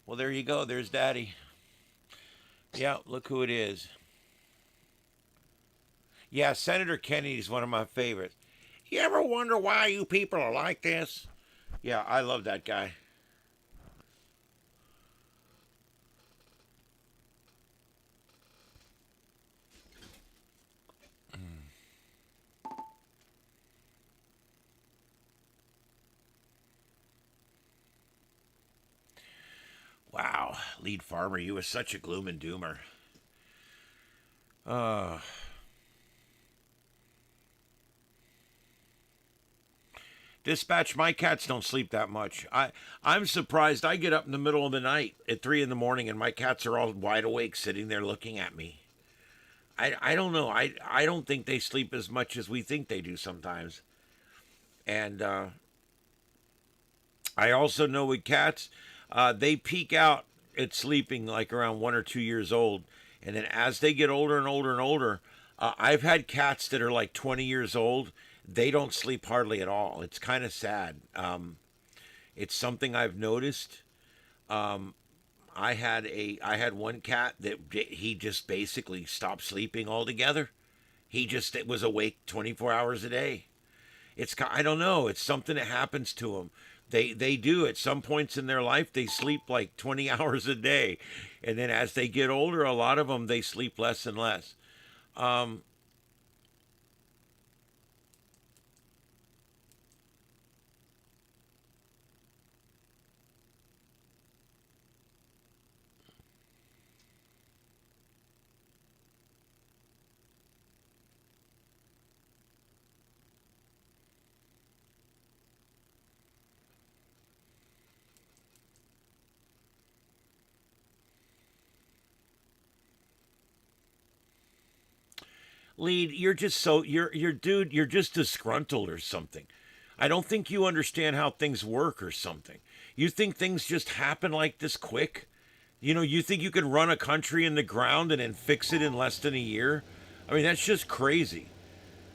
Well, there you go. There's Daddy. Yeah, look who it is. Yeah, Senator Kennedy's one of my favorites. You ever wonder why you people are like this? Yeah, I love that guy. Wow, lead farmer, you was such a gloom and doomer. Uh, Dispatch, my cats don't sleep that much. I'm surprised. I get up in the middle of the night at 3 in the morning and my cats are all wide awake sitting there looking at me. I don't know. I don't think they sleep as much as we think they do sometimes. And I also know with cats, they peak out at sleeping like around 1 or 2 years old. And then as they get older and older and older, I've had cats that are like 20 years old. They don't sleep hardly at all. It's kind of sad. It's something I've noticed. I had one cat that he just basically stopped sleeping altogether. He just was awake 24 hours a day. I don't know. It's something that happens to them. They do at some points in their life. They sleep like 20 hours a day, and then as they get older, a lot of them they sleep less and less. Um, Lead, you're just so you're dude, you're just disgruntled or something. I don't think you understand how things work or something. You think things just happen like this quick? You know, you think you could run a country in the ground and then fix it in less than a year? I mean, that's just crazy.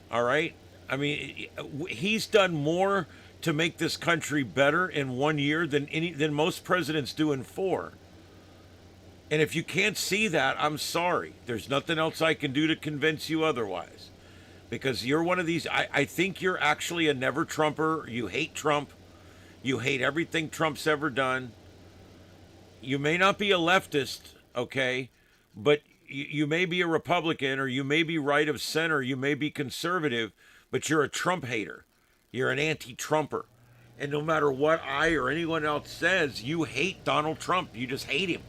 All right? I mean, he's done more to make this country better in 1 year than most presidents do in four. And if you can't see that, I'm sorry. There's nothing else I can do to convince you otherwise. Because you're one of these, I think you're actually a never Trumper. You hate Trump. You hate everything Trump's ever done. You may not be a leftist, okay? But you may be a Republican, or you may be right of center, you may be conservative, but you're a Trump hater. You're an anti-Trumper. And no matter what I or anyone else says, you hate Donald Trump. You just hate him.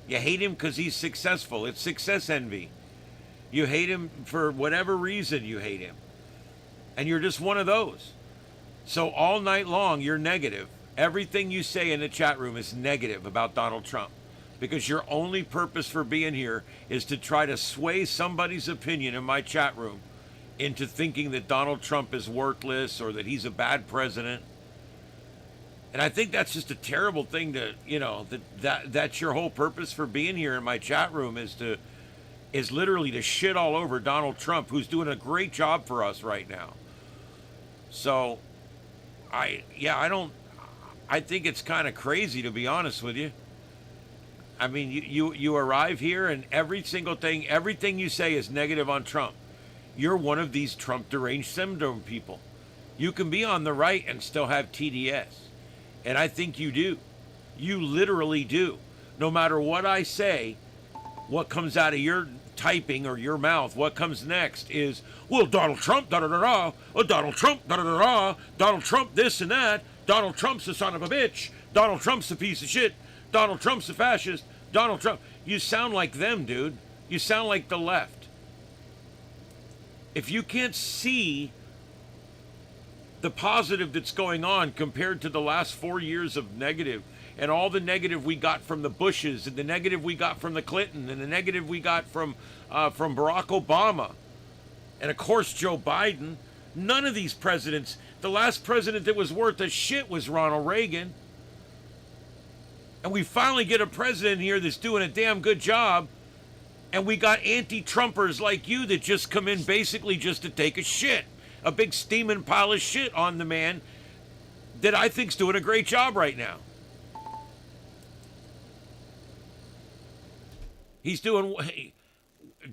You hate him because he's successful. It's success envy. You hate him for whatever reason you hate him. And you're just one of those. So all night long, you're negative. Everything you say in the chat room is negative about Donald Trump. Because your only purpose for being here is to try to sway somebody's opinion in my chat room into thinking that Donald Trump is worthless or that he's a bad president. And I think that's just a terrible thing to, that's your whole purpose for being here in my chat room is literally to shit all over Donald Trump, who's doing a great job for us right now. So I think it's kind of crazy, to be honest with you. I mean, you arrive here and everything you say is negative on Trump. You're one of these Trump deranged syndrome people. You can be on the right and still have TDS. And I think you do. You literally do. No matter what I say, what comes out of your typing or your mouth, what comes next is, well, Donald Trump, da-da-da-da, oh, Donald Trump, da-da-da-da, Donald Trump this and that, Donald Trump's a son of a bitch, Donald Trump's a piece of shit, Donald Trump's a fascist, Donald Trump. You sound like them, dude. You sound like the left. If you can't see the positive that's going on compared to the last 4 years of negative, and all the negative we got from the Bushes, and the negative we got from the Clinton, and the negative we got from Barack Obama, and of course Joe Biden. None of these presidents, the last president that was worth a shit was Ronald Reagan. And we finally get a president here that's doing a damn good job, and we got anti-Trumpers like you that just come in basically just to take a shit. A big steaming pile of shit on the man that I think's doing a great job right now. He's doing.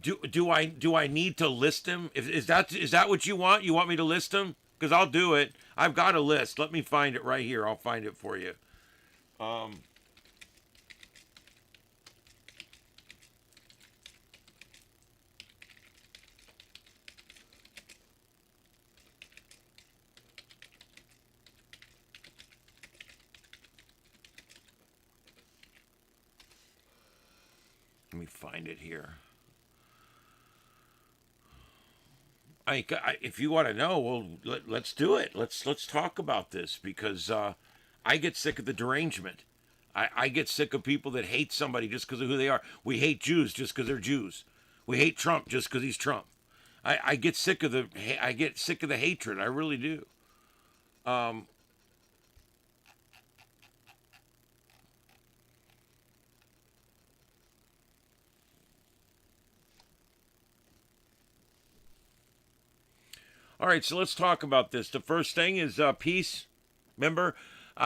Do I need to list him? Is that what you want? You want me to list him? Because I'll do it. I've got a list. Let me find it right here. I'll find it for you. Let me find it here. If you want to know, well, let's do it. Let's talk about this, because I get sick of the derangement. I get sick of people that hate somebody just because of who they are. We hate Jews just because they're Jews. We hate Trump just because he's Trump. I get sick of the hatred. I really do. All right, so let's talk about this. The first thing is peace. Remember,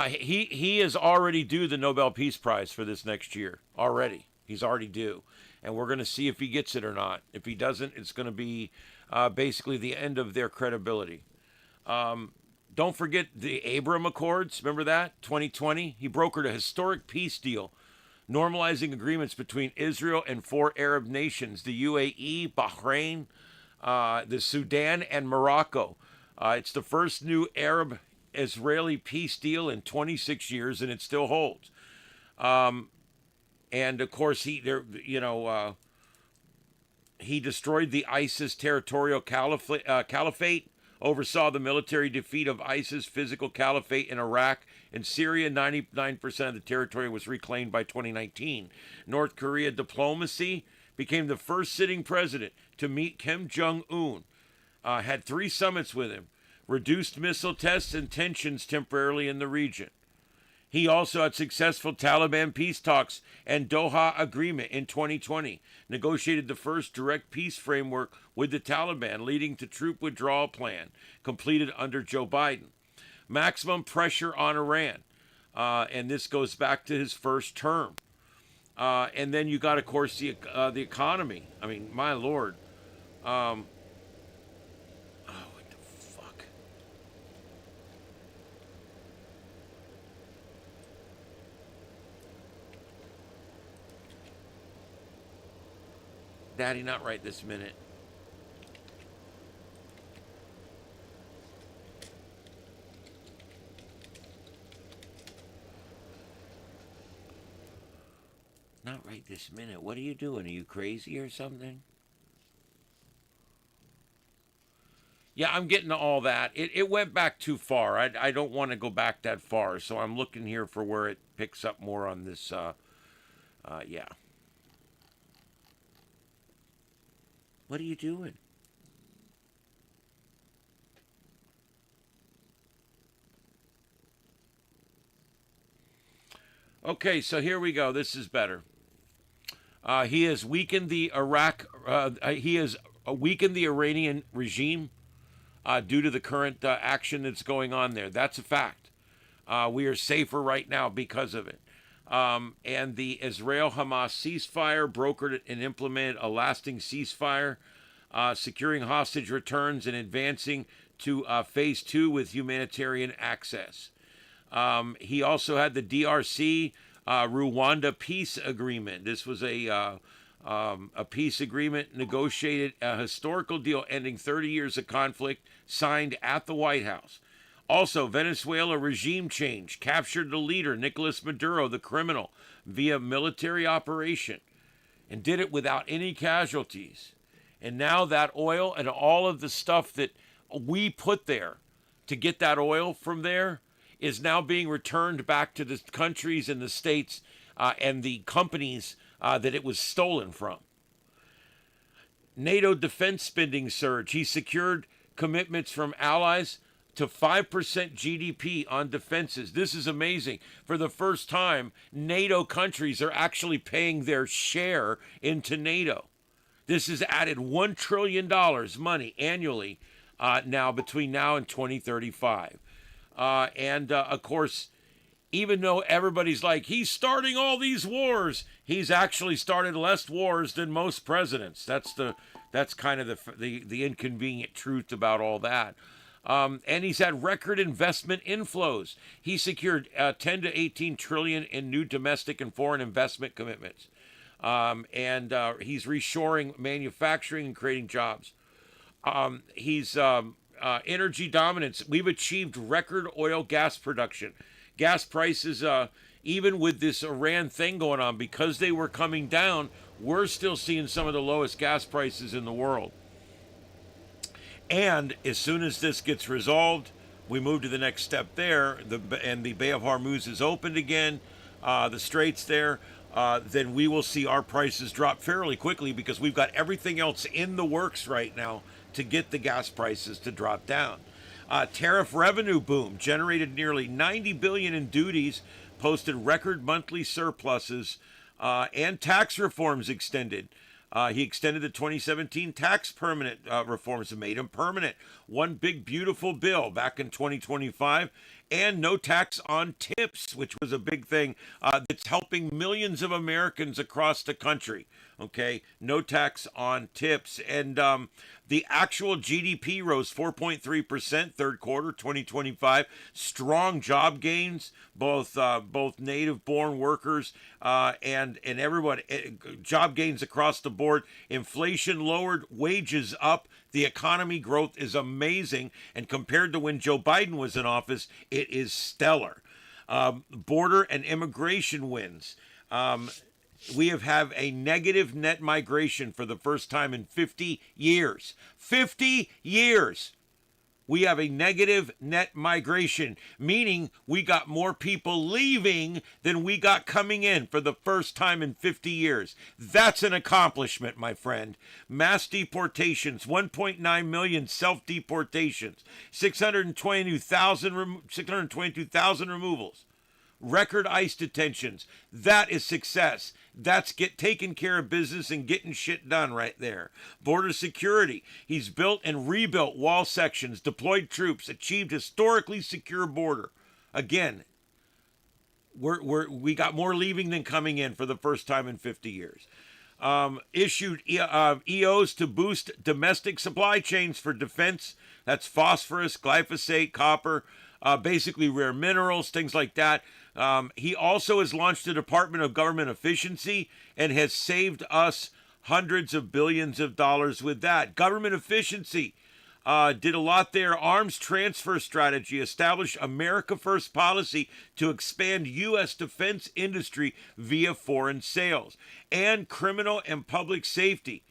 he is already due the Nobel Peace Prize for this next year. Already. He's already due. And we're going to see if he gets it or not. If he doesn't, it's going to be basically the end of their credibility. Don't forget the Abraham Accords. Remember that? 2020. He brokered a historic peace deal, normalizing agreements between Israel and 4 Arab nations, the UAE, Bahrain, the Sudan, and Morocco. It's the first new Arab-Israeli peace deal in 26 years, and it still holds. And of course, he destroyed the ISIS territorial caliphate, oversaw the military defeat of ISIS physical caliphate in Iraq and Syria. 99% of the territory was reclaimed by 2019. North Korea diplomacy, became the first sitting president to meet Kim Jong-un, had 3 summits with him, reduced missile tests and tensions temporarily in the region. He also had successful Taliban peace talks and Doha Agreement in 2020, negotiated the first direct peace framework with the Taliban, leading to troop withdrawal plan completed under Joe Biden. Maximum pressure on Iran, and this goes back to his first term. And then you got, of course, the economy. I mean, my Lord. Oh, what the fuck? Daddy, not right this minute. Not right this minute. What are you doing? Are you crazy or something? Yeah, I'm getting to all that. It went back too far. I don't want to go back that far, so I'm looking here for where it picks up more on this. Yeah. What are you doing? Okay, so here we go. This is better. He has weakened the Iranian regime due to the current action that's going on there. That's a fact. We are safer right now because of it. And the Israel-Hamas ceasefire brokered and implemented a lasting ceasefire, securing hostage returns and advancing to phase 2 with humanitarian access. He also had the DRC Rwanda peace agreement. This was a peace agreement negotiated, a historical deal ending 30 years of conflict, signed at the White House. Also, Venezuela regime change, captured the leader, Nicolas Maduro, the criminal, via military operation, and did it without any casualties. And now that oil and all of the stuff that we put there to get that oil from there is now being returned back to the countries and the states and the companies that it was stolen from. NATO defense spending surge. He secured commitments from allies to 5% GDP on defenses. This is amazing. For the first time, NATO countries are actually paying their share into NATO. This has added $1 trillion money annually now between now and 2035. Of course, even though everybody's like, he's starting all these wars, he's actually started less wars than most presidents. That's kind of the inconvenient truth about all that. And he's had record investment inflows. He secured 10 to 18 trillion in new domestic and foreign investment commitments. He's reshoring manufacturing and creating jobs. He's energy dominance. We've achieved record oil gas production. Gas prices, even with this Iran thing going on, because they were coming down, We're still seeing some of the lowest gas prices in the world. And as soon as this gets resolved, we move to the next step there, and the Bay of Hormuz is opened again, the straits there, then we will see our prices drop fairly quickly because we've got everything else in the works right now to get the gas prices to drop down. Tariff revenue boom generated nearly 90 billion in duties, posted record monthly surpluses, and tax reforms extended. He extended the 2017 tax permanent reforms and made them permanent. One big beautiful bill back in 2025, and no tax on tips, which was a big thing that's helping millions of Americans across the country. Okay, no tax on tips. And the actual GDP rose 4.3% third quarter 2025. Strong job gains, both native-born workers and everyone. Job gains across the board. Inflation lowered, wages up. The economy growth is amazing, and compared to when Joe Biden was in office, it is stellar. Border and immigration wins. We have a negative net migration for the first time in 50 years. 50 years! We have a negative net migration, meaning we got more people leaving than we got coming in for the first time in 50 years. That's an accomplishment, my friend. Mass deportations, 1.9 million self-deportations, 622,000 removals. Record ICE detentions. That is success. That's taking care of business and getting shit done right there. Border security. He's built and rebuilt wall sections, deployed troops, achieved historically secure border. Again, we got more leaving than coming in for the first time in 50 years. Issued EOs to boost domestic supply chains for defense. That's phosphorus, glyphosate, copper, basically rare minerals, things like that. He also has launched the Department of Government Efficiency and has saved us hundreds of billions of dollars with that. Government efficiency did a lot there. Arms transfer strategy, established America First policy to expand U.S. defense industry via foreign sales. And criminal and public safety.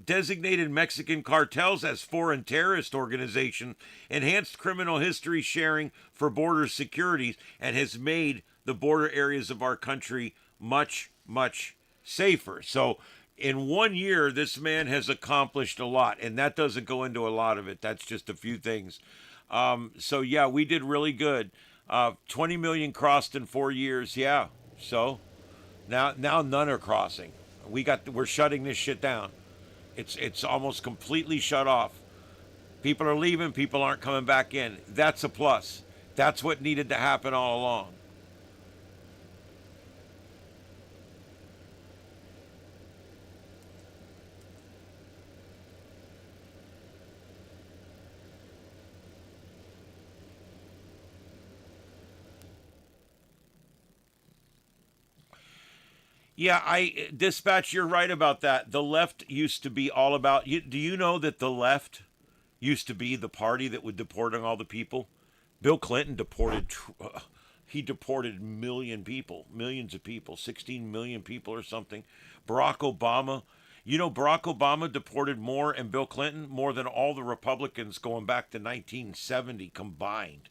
Designated Mexican cartels as foreign terrorist organization, enhanced criminal history sharing for border security, and has made the border areas of our country much, much safer. So in 1 year, this man has accomplished a lot, and that doesn't go into a lot of it. That's just a few things. So yeah, we did really good. 20 million crossed in 4 years. Yeah. So now none are crossing. We're shutting this shit down. It's almost completely shut off. People are leaving, people aren't coming back in. That's a plus. That's what needed to happen all along. Yeah, Dispatch, you're right about that. The left used to be all about you. Do you know that the left used to be the party that would deporting all the people? Bill Clinton deported millions of people, 16 million people or something. Barack Obama, Barack Obama deported more, and Bill Clinton more than all the Republicans going back to 1970 combined.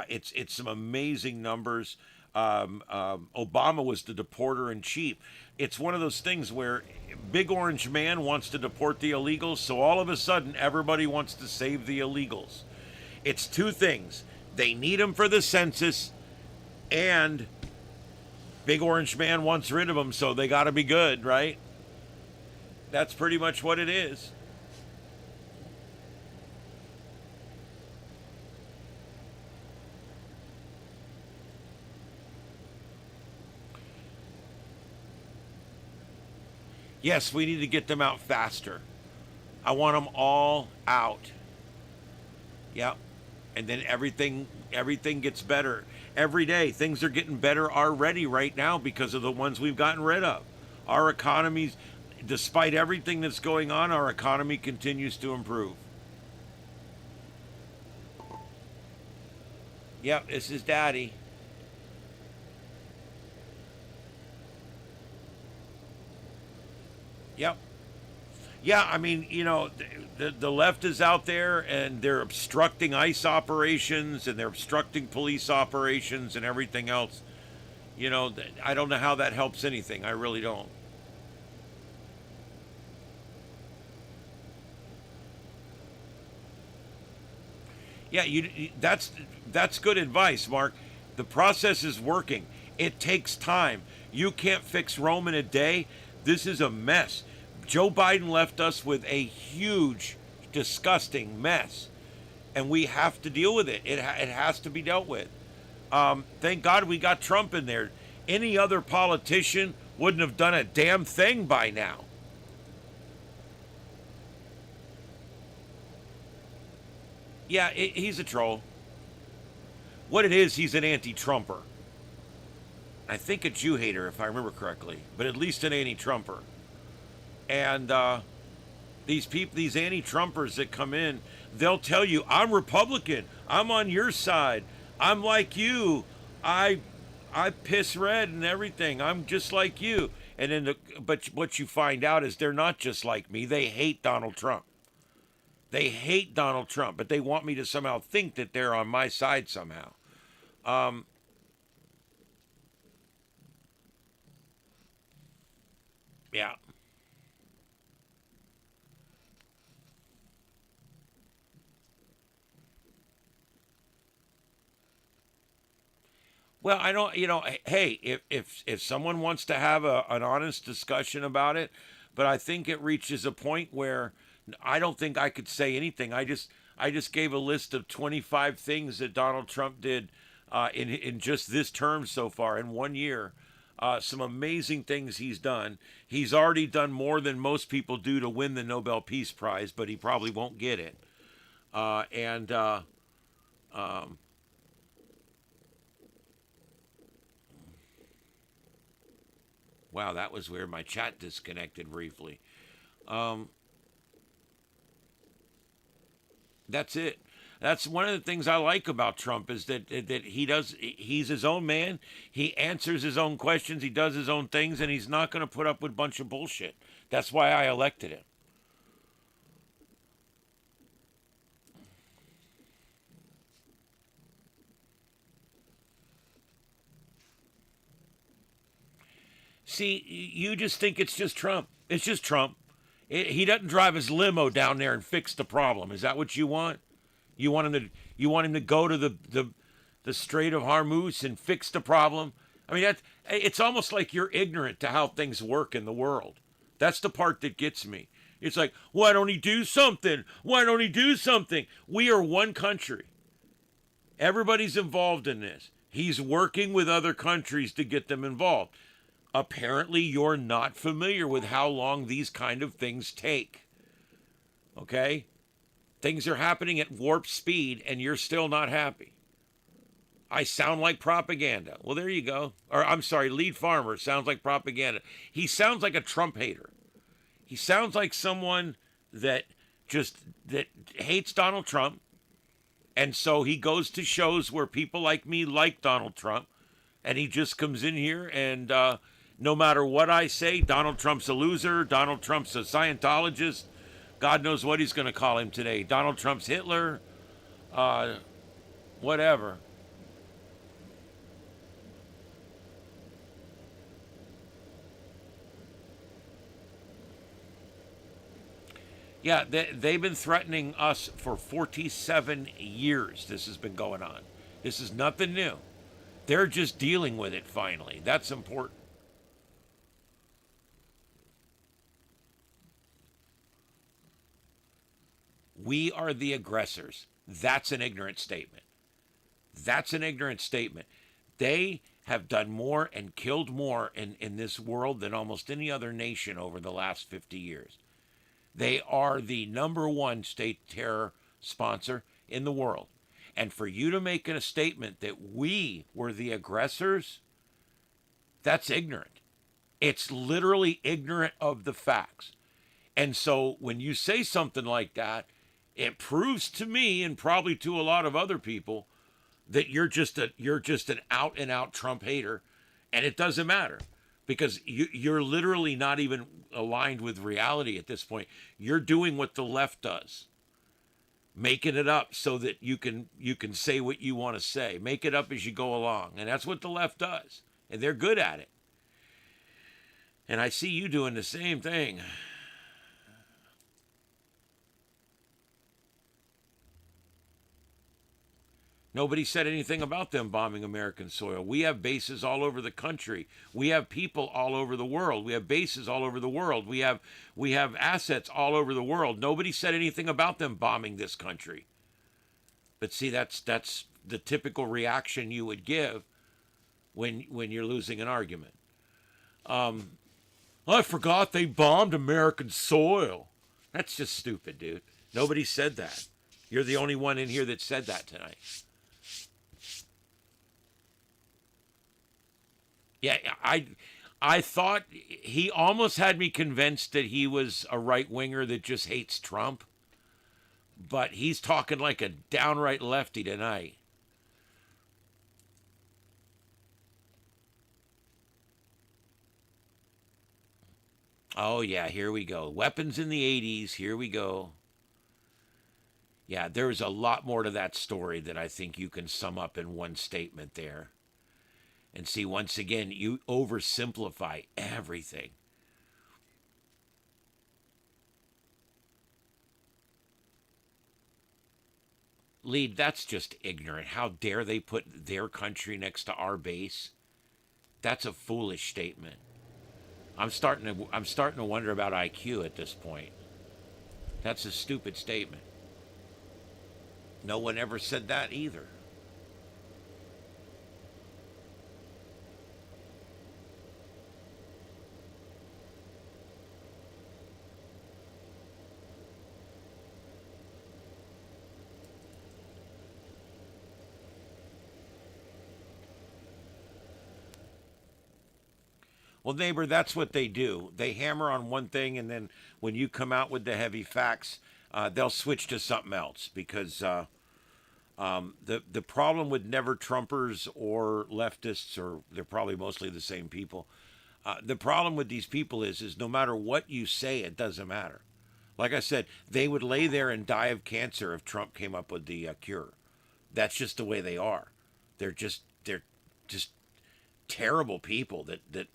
It's some amazing numbers. Obama was the deporter in chief. It's one of those things where Big Orange Man wants to deport the illegals, so all of a sudden everybody wants to save the illegals. It's two things. They need them for the census, and Big Orange Man wants rid of them, so they got to be good, right? That's pretty much what it is. Yes, we need to get them out faster. I want them all out. Yep. And then everything gets better. Every day, things are getting better already right now because of the ones we've gotten rid of. Our economies, despite everything that's going on, our economy continues to improve. Yep, this is Daddy. Yep. Yeah, I mean, the left is out there and they're obstructing ICE operations and they're obstructing police operations and everything else. I don't know how that helps anything. I really don't. Yeah, that's good advice, Mark. The process is working. It takes time. You can't fix Rome in a day. This is a mess. Joe Biden left us with a huge, disgusting mess, and we have to deal with it. It has to be dealt with. Thank God we got Trump in there. Any other politician wouldn't have done a damn thing by now. Yeah, he's a troll. What it is, he's an anti-Trumper. I think a Jew hater, if I remember correctly, but at least an anti-Trumper. And these people, these anti-Trumpers that come in, they'll tell you, "I'm Republican. I'm on your side. I'm like you. I piss red and everything. I'm just like you." And then, but what you find out is they're not just like me. They hate Donald Trump. They hate Donald Trump, but they want me to somehow think that they're on my side somehow. Yeah. Well, I don't, hey, if someone wants to have an honest discussion about it, but I think it reaches a point where I don't think I could say anything. I just gave a list of 25 things that Donald Trump did in just this term so far in 1 year. Some amazing things he's done. He's already done more than most people do to win the Nobel Peace Prize, but he probably won't get it. And wow, that was weird. My chat disconnected briefly. That's it. That's one of the things I like about Trump is that he's his own man. He answers his own questions. He does his own things, and he's not going to put up with a bunch of bullshit. That's why I elected him. See, you just think it's just Trump. It's just Trump. He doesn't drive his limo down there and fix the problem. Is that what you want? You want him to go to the Strait of Hormuz and fix the problem? I mean, it's almost like you're ignorant to how things work in the world. That's the part that gets me. It's like, why don't he do something? Why don't he do something? We are one country. Everybody's involved in this. He's working with other countries to get them involved. Apparently, you're not familiar with how long these kind of things take. Okay? Things are happening at warp speed, and you're still not happy. I sound like propaganda. Well, there you go. Or, I'm sorry, Lead Farmer sounds like propaganda. He sounds like a Trump hater. He sounds like someone that hates Donald Trump, and so he goes to shows where people like me like Donald Trump, and he just comes in here and no matter what I say, Donald Trump's a loser, Donald Trump's a Scientologist, God knows what he's going to call him today. Donald Trump's Hitler, whatever. Yeah, they've been threatening us for 47 years. This has been going on. This is nothing new. They're just dealing with it finally. That's important. We are the aggressors. That's an ignorant statement. That's an ignorant statement. They have done more and killed more in this world than almost any other nation over the last 50 years. They are the number one state terror sponsor in the world. And for you to make a statement that we were the aggressors, that's ignorant. It's literally ignorant of the facts. And so when you say something like that, it proves to me and probably to a lot of other people that you're just an out and out Trump hater, and it doesn't matter. because you're literally not even aligned with reality at this point. You're doing what the left does, making it up so that you can say what you want to say. Make it up as you go along, and that's what the left does, and they're good at it. And I see you doing the same thing. Nobody said anything about them bombing American soil. We have bases all over the country. We have people all over the world. We have bases all over the world. We have assets all over the world. Nobody said anything about them bombing this country. But see, that's the typical reaction you would give when you're losing an argument. I forgot they bombed American soil. That's just stupid, dude. Nobody said that. You're the only one in here that said that tonight. Yeah, I thought he almost had me convinced that he was a right-winger that just hates Trump. But he's talking like a downright lefty tonight. Oh, yeah, here we go. Weapons in the 80s, here we go. Yeah, there's a lot more to that story that I think you can sum up in one statement there. And see, once again, you oversimplify everything. Lead, that's just ignorant. How dare they put their country next to our base? That's a foolish statement. I'm starting to wonder about IQ at this point. That's a stupid statement. No one ever said that either. Well, neighbor, that's what they do. They hammer on one thing, and then when you come out with the heavy facts, they'll switch to something else. Because the problem with never Trumpers or leftists, or they're probably mostly the same people. The problem with these people is no matter what you say, it doesn't matter. Like I said, they would lay there and die of cancer if Trump came up with the cure. That's just the way they are. They're just terrible people that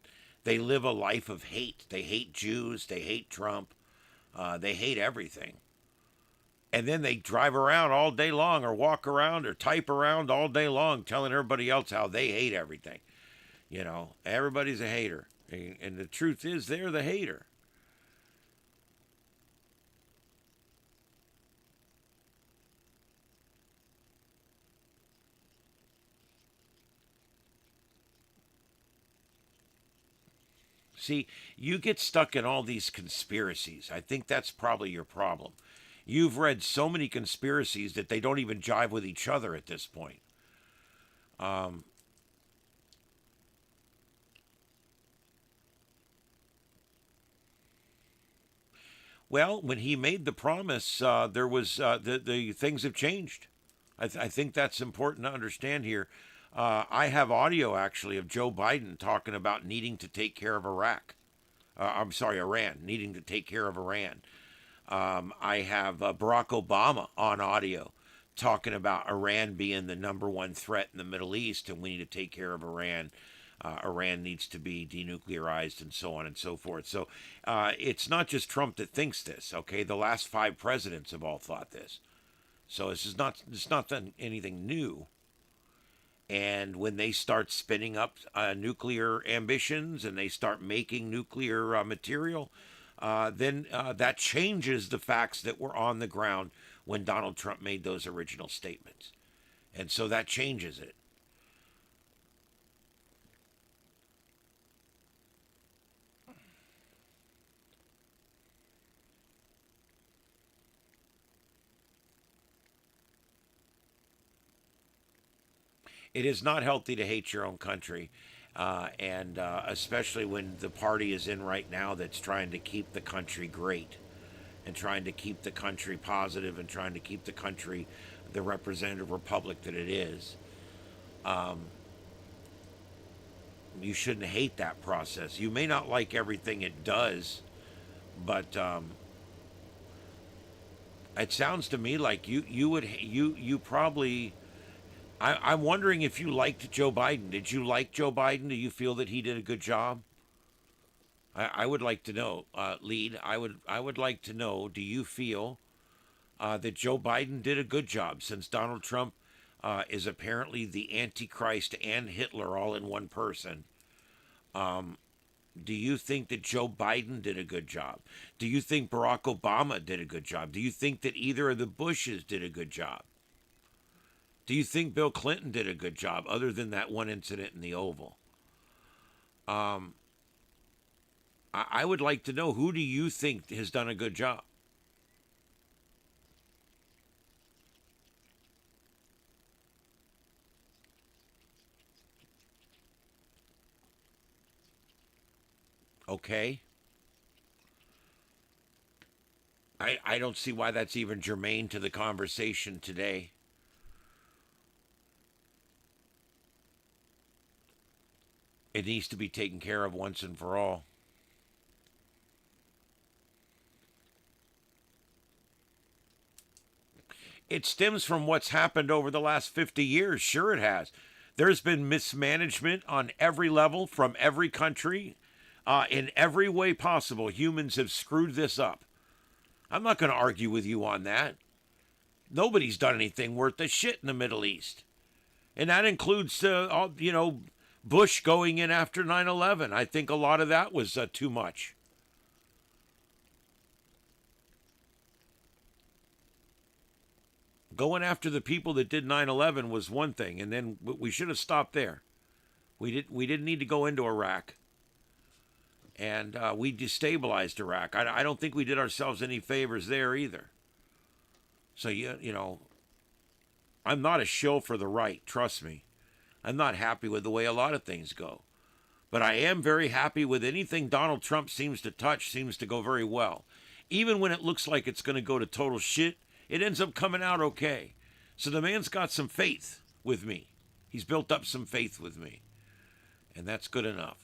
they live a life of hate. They hate Jews. They hate Trump. They hate everything. And then they drive around all day long or walk around or type around all day long telling everybody else how they hate everything. You know, everybody's a hater. And the truth is they're the hater. See, you get stuck in all these conspiracies. I think that's probably your problem. You've read so many conspiracies that they don't even jive with each other at this point. Well, when he made the promise, there was the things have changed. I think that's important to understand here. I have audio actually of Joe Biden talking about needing to take care of Iraq. I'm sorry, Iran, needing to take care of Iran. I have Barack Obama on audio talking about Iran being the number one threat in the Middle East, and we need to take care of Iran. Iran needs to be denuclearized, and so on and so forth. So it's not just Trump that thinks this. Okay, the last 5 presidents have all thought this. So it's not anything new. And when they start spinning up nuclear ambitions and they start making nuclear material, then that changes the facts that were on the ground when Donald Trump made those original statements. And so that changes it. It is not healthy to hate your own country, and especially when the party is in right now that's trying to keep the country great and trying to keep the country positive and trying to keep the country the representative republic that it is. you shouldn't hate that process. You may not like everything it does, but it sounds to me like you probably. I'm wondering if you liked Joe Biden. Did you like Joe Biden? Do you feel that he did a good job? I would like to know, Lead. I would like to know. Do you feel that Joe Biden did a good job, since Donald Trump is apparently the Antichrist and Hitler all in one person? Do you think that Joe Biden did a good job? Do you think Barack Obama did a good job? Do you think that either of the Bushes did a good job? Do you think Bill Clinton did a good job, other than that one incident in the Oval? I would like to know, who do you think has done a good job? Okay. I don't see why that's even germane to the conversation today. It needs to be taken care of once and for all. It stems from what's happened over the last 50 years. Sure, it has. There's been mismanagement on every level, from every country. In every way possible, humans have screwed this up. I'm not going to argue with you on that. Nobody's done anything worth a shit in the Middle East. And that includes, Bush going in after 9/11. I think a lot of that was too much. Going after the people that did 9/11 was one thing, and then we should have stopped there. We didn't need to go into Iraq, and we destabilized Iraq. I don't think we did ourselves any favors there either. So I'm not a shill for the right. Trust me, I'm not happy with the way a lot of things go, but I am very happy with anything Donald Trump seems to touch. Seems to go very well, even when it looks like it's going to go to total shit. It ends up coming out okay. So the man's got some faith with me. He's built up some faith with me. And that's good enough.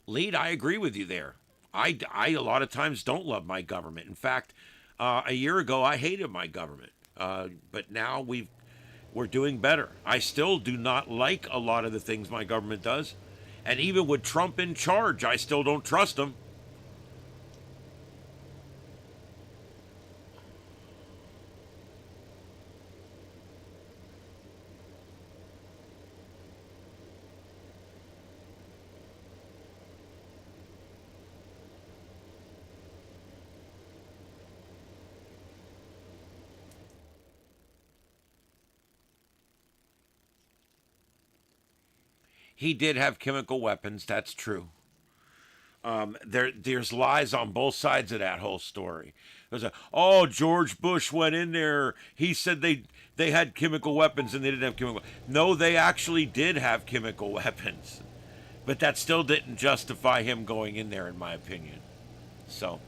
Lead, I agree with you there. I a lot of times don't love my government. In fact, a year ago, I hated my government. But now we're doing better. I still do not like a lot of the things my government does. And even with Trump in charge, I still don't trust him. He did have chemical weapons. That's true. There's lies on both sides of that whole story. There's George Bush went in there. He said they had chemical weapons and they didn't have chemical. No, they actually did have chemical weapons, but that still didn't justify him going in there, in my opinion. So,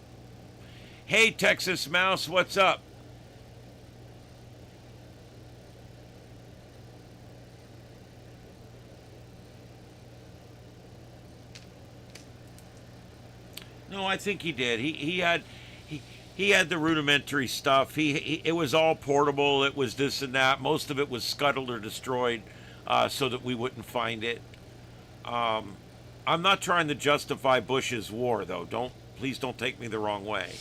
hey, Texas Mouse, what's up? No, I think he did. He had the rudimentary stuff. It was all portable. It was this and that. Most of it was scuttled or destroyed, so that we wouldn't find it. I'm not trying to justify Bush's war, though. Please don't take me the wrong way.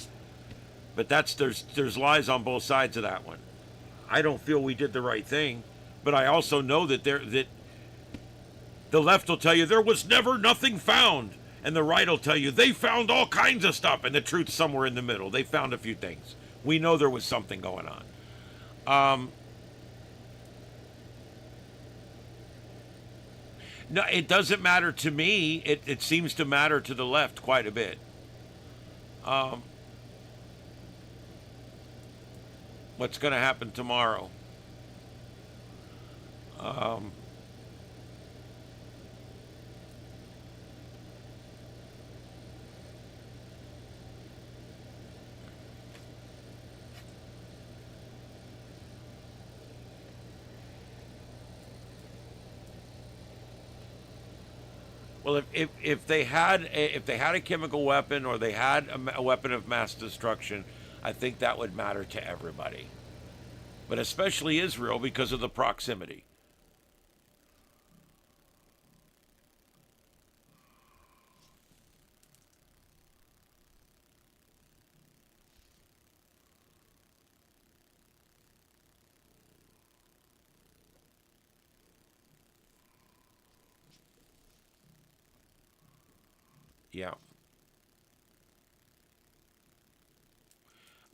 But there's lies on both sides of that one. I don't feel we did the right thing, but I also know that the left will tell you there was never nothing found. And the right will tell you they found all kinds of stuff, and the truth's somewhere in the middle. They found a few things. We know there was something going on. No, it doesn't matter to me. It seems to matter to the left quite a bit. What's going to happen tomorrow? Well, if they had a chemical weapon or they had a weapon of mass destruction, I think that would matter to everybody, but especially Israel because of the proximity. Yeah.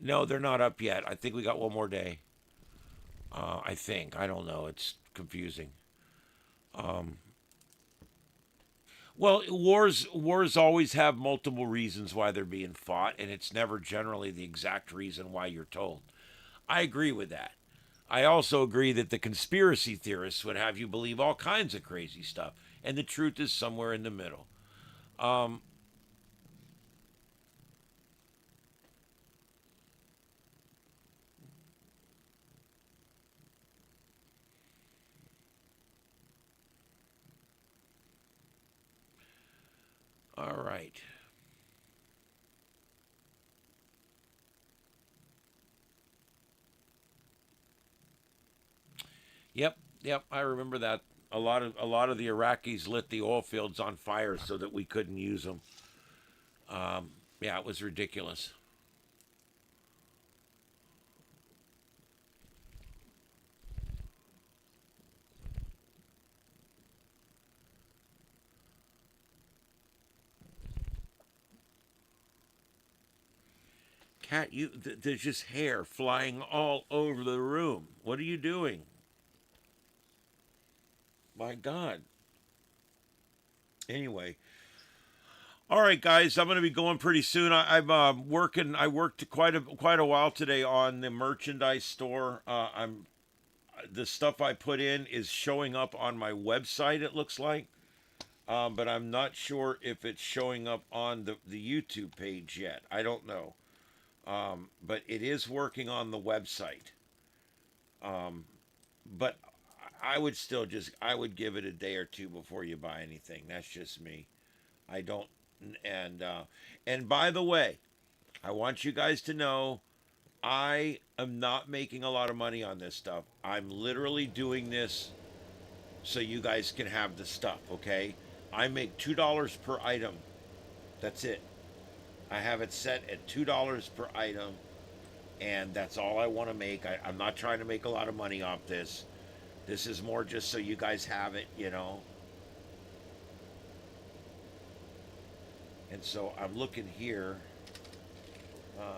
No, they're not up yet. I think we got one more day. I think. I don't know. It's confusing. Well, wars always have multiple reasons why they're being fought, and it's never generally the exact reason why you're told. I agree with that. I also agree that the conspiracy theorists would have you believe all kinds of crazy stuff, and the truth is somewhere in the middle. Um, all right. Yep, yep. I remember that. A lot of the Iraqis lit the oil fields on fire so that we couldn't use them. Yeah, it was ridiculous. Cat, there's just hair flying all over the room. What are you doing? My God. Anyway, all right, guys, I'm going to be going pretty soon. I'm working. I worked quite a while today on the merchandise store. I'm The stuff I put in is showing up on my website. It looks like, but I'm not sure if it's showing up on the YouTube page yet. I don't know, but it is working on the website. But I would still I would give it a day or two before you buy anything. That's just me. I don't and and by the way, I want you guys to know I am not making a lot of money on this stuff. I'm literally doing this so you guys can have the stuff, okay? I make $2 per item. That's it. I have it set at $2 per item, and that's all I want to make. I'm not trying to make a lot of money off this. This is more just so you guys have it, you know. And so I'm looking here,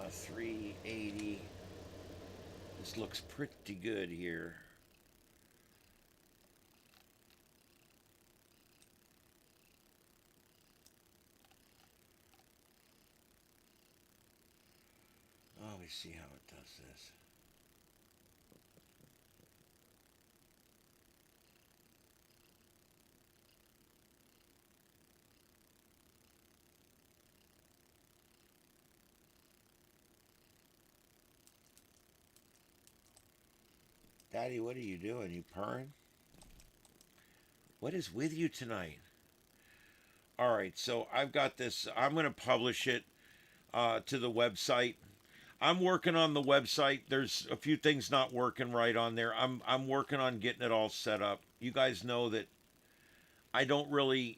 380. This looks pretty good here. Oh, let me see how it does this. Daddy, what are you doing? You purring? What is with you tonight? All right, so I've got this. I'm going to publish it to the website. I'm working on the website. There's a few things not working right on there. I'm working on getting it all set up. You guys know that I don't really,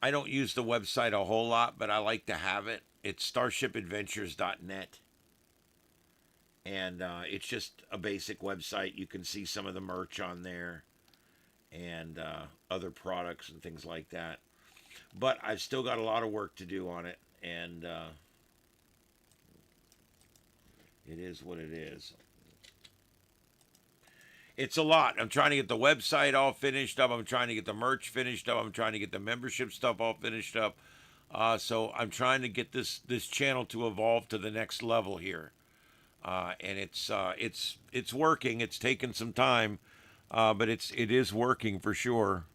I don't use the website a whole lot, but I like to have it. It's starshipadventures.net. And it's just a basic website. You can see some of the merch on there and other products and things like that. But I've still got a lot of work to do on it. And it is what it is. It's a lot. I'm trying to get the website all finished up. I'm trying to get the merch finished up. I'm trying to get the membership stuff all finished up. So I'm trying to get this channel to evolve to the next level here. And it's working. It's taken some time, but it is working for sure.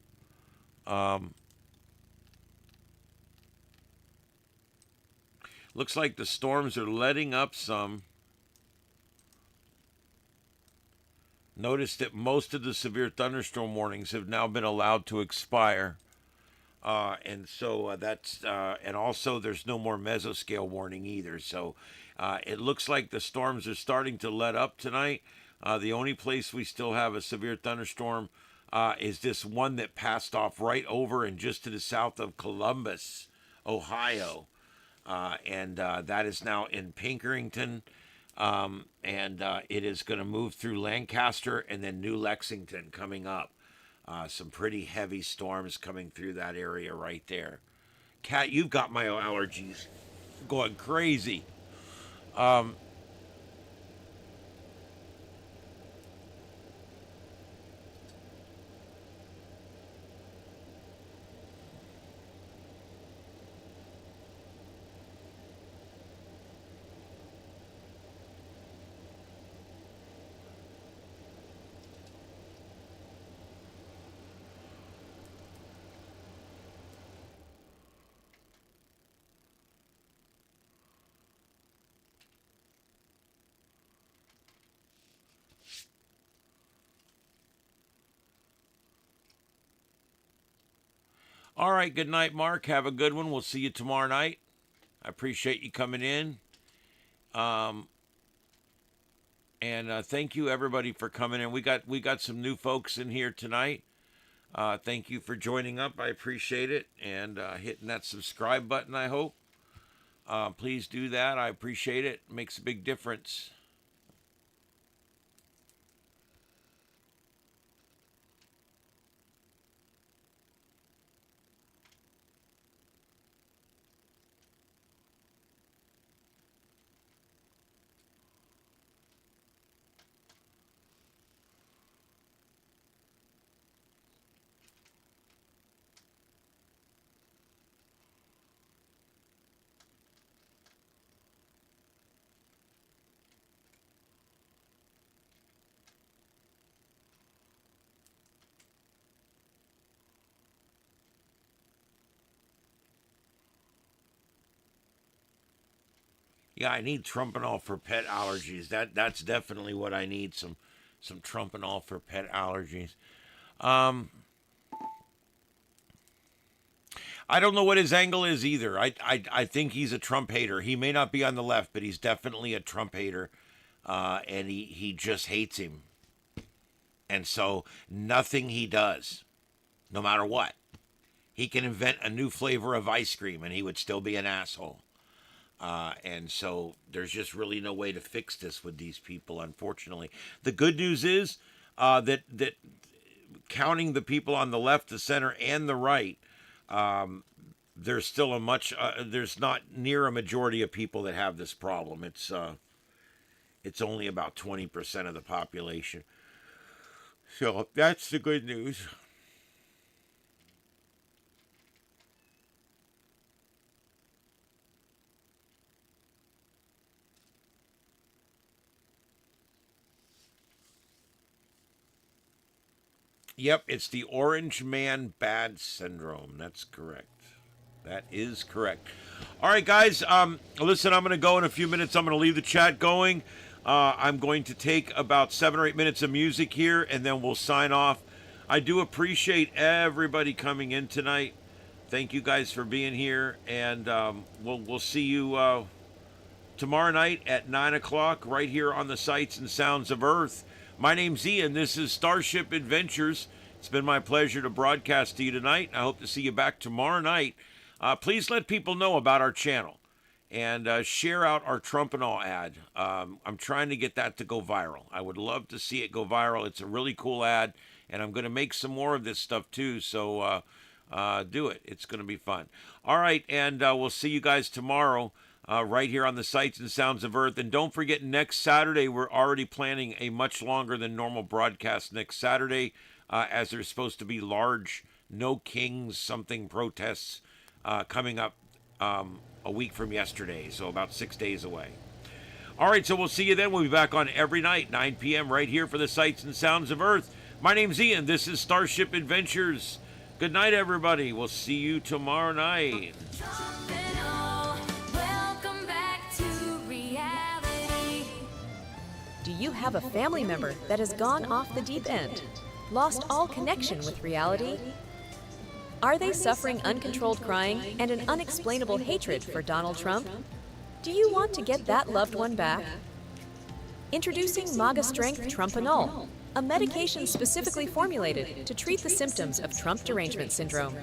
Looks like the storms are letting up some. Notice that most of the severe thunderstorm warnings have now been allowed to expire. And so that's, and also there's no more mesoscale warning either. So it looks like the storms are starting to let up tonight. The only place we still have a severe thunderstorm is this one that passed off right over and just to the south of Columbus, Ohio. And that is now in Pinkerton. And it is going to move through Lancaster and then New Lexington coming up. Some pretty heavy storms coming through that area right there. Kat, you've got my allergies going crazy. All right, good night, Mark. Have a good one. We'll see you tomorrow night. I appreciate you coming in. And thank you everybody for coming in. We got some new folks in here tonight. Thank you for joining up. I appreciate it, and hitting that subscribe button. I hope. Please do that. I appreciate it. It makes a big difference. Yeah, I need Trumpenol for pet allergies. That's definitely what I need. Some Trumpenol for pet allergies. I don't know what his angle is either. I think he's a Trump hater. He may not be on the left, but he's definitely a Trump hater, and he just hates him. And so nothing he does, no matter what, he can invent a new flavor of ice cream, and he would still be an asshole. And so there's just really no way to fix this with these people, unfortunately. The good news is that counting the people on the left, the center, and the right, there's still there's not near a majority of people that have this problem. It's only about 20% of the population. So that's the good news. Yep, it's the Orange Man Bad Syndrome. That's correct. That is correct. All right, guys. Listen, I'm going to go in a few minutes. I'm going to leave the chat going. I'm going to take about 7 or 8 minutes of music here, and then we'll sign off. I do appreciate everybody coming in tonight. Thank you guys for being here, and we'll see you tomorrow night at 9 o'clock right here on the Sights and Sounds of Earth. My name's Ian. This is Starship Adventures. It's been my pleasure to broadcast to you tonight. I hope to see you back tomorrow night. Please let people know about our channel and share out our Trumpenol ad. I'm trying to get that to go viral. I would love to see it go viral. It's a really cool ad, and I'm going to make some more of this stuff too. So do it. It's going to be fun. All right, and we'll see you guys tomorrow. Right here on the Sights and Sounds of Earth. And don't forget, next Saturday, we're already planning a much longer than normal broadcast next Saturday, as there's supposed to be large No Kings something protests coming up a week from yesterday, so about 6 days away. All right, so we'll see you then. We'll be back on every night, 9 p.m. right here for the Sights and Sounds of Earth. My name's Ian. This is Starship Adventures. Good night, everybody. We'll see you tomorrow night. Trumpenol, welcome back to reality. Do you have a family member that has gone off the deep end? Lost all connection with reality? Are they suffering uncontrolled crying and an unexplainable hatred for Donald Trump? Do you want to get that loved one back? Introducing MAGA Strength Trumpenol, a medication specifically formulated to treat the symptoms of Trump derangement syndrome.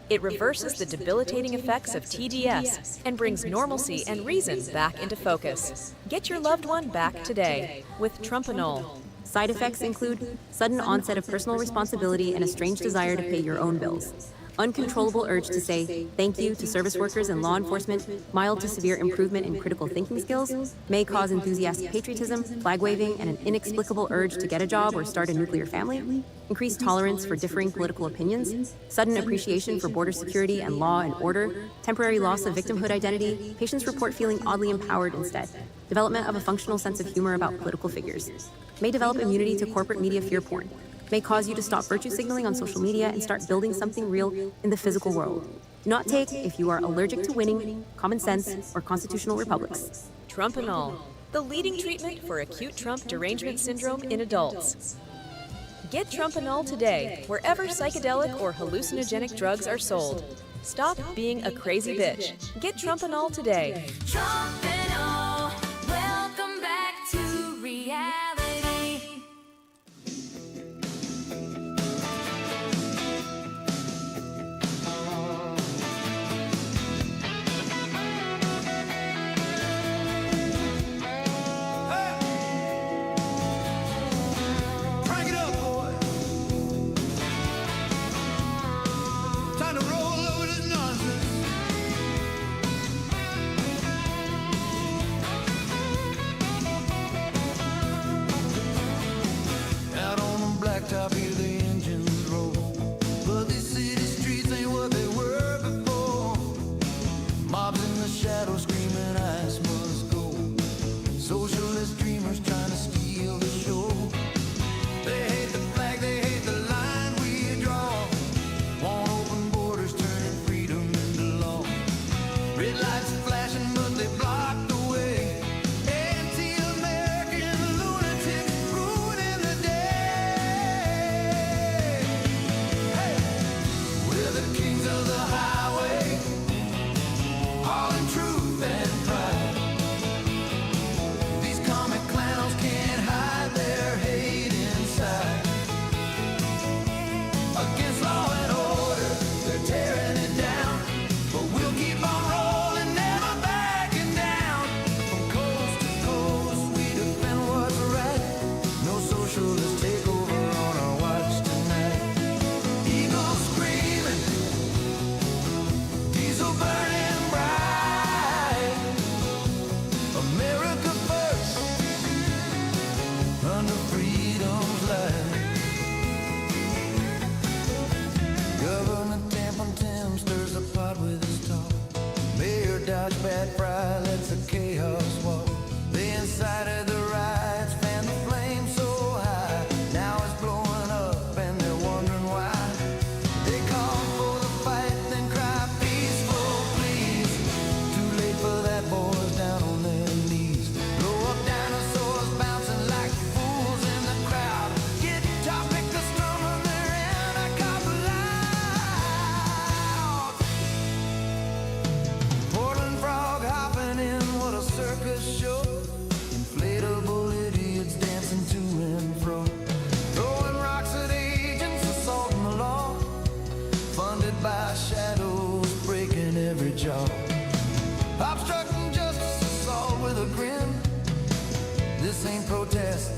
It reverses the debilitating effects of TDS and brings normalcy and reason back into focus. Get your loved one back today with Trumpenol. Side effects include sudden onset of personal responsibility and a strange desire to pay your own bills. Uncontrollable urge to say thank you to service workers and law enforcement, mild to severe improvement in critical thinking skills, may cause enthusiastic patriotism, flag waving, and an inexplicable urge to get a job or start a nuclear family, increased tolerance for differing political opinions, sudden appreciation for border security and law and order, temporary loss of victimhood identity, patients report feeling oddly empowered instead, development of a functional sense of humor about political figures, may develop immunity to corporate media fear porn, may cause you to stop virtue signaling on social media and start building something real in the physical world. Do not take if you are allergic to winning, common sense, or constitutional republics. Trumpenol, the leading treatment for acute Trump derangement syndrome in adults. Get Trumpenol today wherever psychedelic or hallucinogenic drugs are sold. Stop being a crazy bitch. Get Trumpenol today. Trumpenol, welcome back to reality. Crank it up, boy. Time to roll over this nonsense. Out on the blacktop, hear the engines roll. But these city streets ain't what they were before. Mobs in the shadows screaming, ice must go. Socialist dreamers trying to steal the show. They hate the flag, they hate the line we draw. Want open borders, turning freedom into law. Red lights flashing, but they block the way. Anti-American lunatics ruining the day. Hey, we're the kings of the highway, all in truth and pride. These comic clowns can't hide their hate inside. Against law and order, they're tearing it down. But we'll keep on rolling, never backing down. From coast to coast, we defend what's right. No socialist takeover on our watch tonight. Eagles screaming, diesel burning bright. America first, under freedom's light. Governor Tim stirs the pot with his talk. Mayor Dodge Bad Fry lets the chaos walk. They incited the riots, fan the flame so high. Now it's blowing up and they're wondering why. They call for the fight, then cry peaceful please. Too late for that, boys down on their knees. Blow up dinosaurs bouncing like fools in the crowd. Get topic to strum on their anti-cop loud. Portland frog hopping in, what a circus show. Inflatable idiots dancing to and fro. Throwing rocks at agents, assaulting the law. Funded by shadows, breaking every jaw. Obstructing justice, assault with a grin. This ain't protest,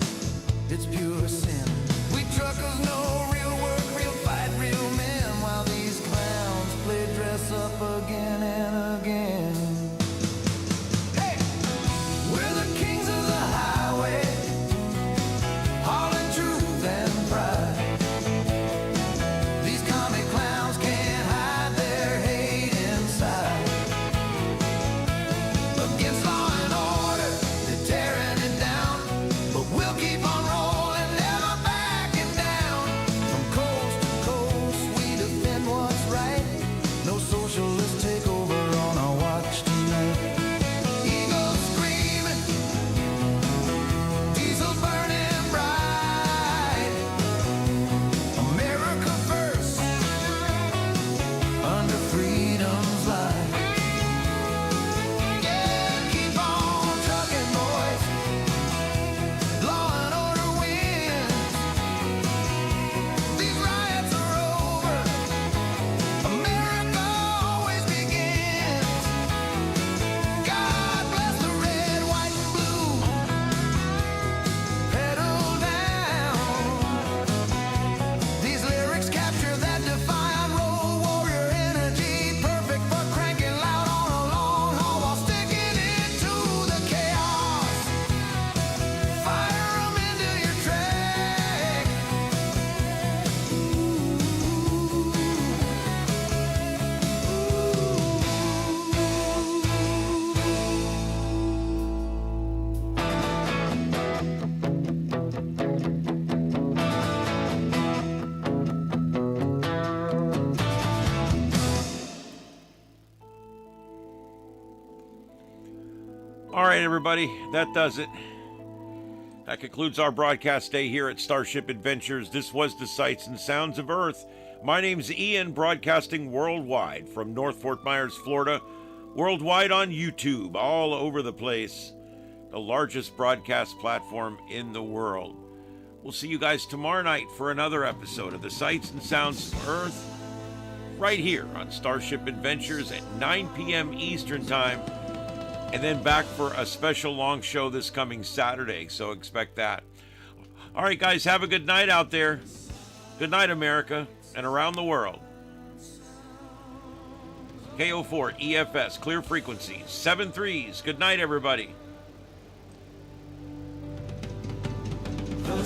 it's pure sin. We truckers know real work, real fight, real men. While these clowns play dress up again and again. Hey, we're the kings of the highway, all in truth and pride. These comic clowns can't hide their hate inside. Against law and order, they're tearing it down. But we'll keep on rolling, never backing down. All right, everybody, that does it. That concludes our broadcast day here at Starship Adventures. This was the Sights and Sounds of Earth. My name's Ian, broadcasting worldwide from North Fort Myers, Florida. Worldwide on YouTube, all over the place. The largest broadcast platform in the world. We'll see you guys tomorrow night for another episode of the Sights and Sounds of Earth, right here on Starship Adventures at 9 p.m. Eastern Time, and then back for a special long show this coming Saturday, so expect that. All right, guys, have a good night out there. Good night, America, and around the world. KO4 EFS, clear frequencies, 7-3s. Good night, everybody. The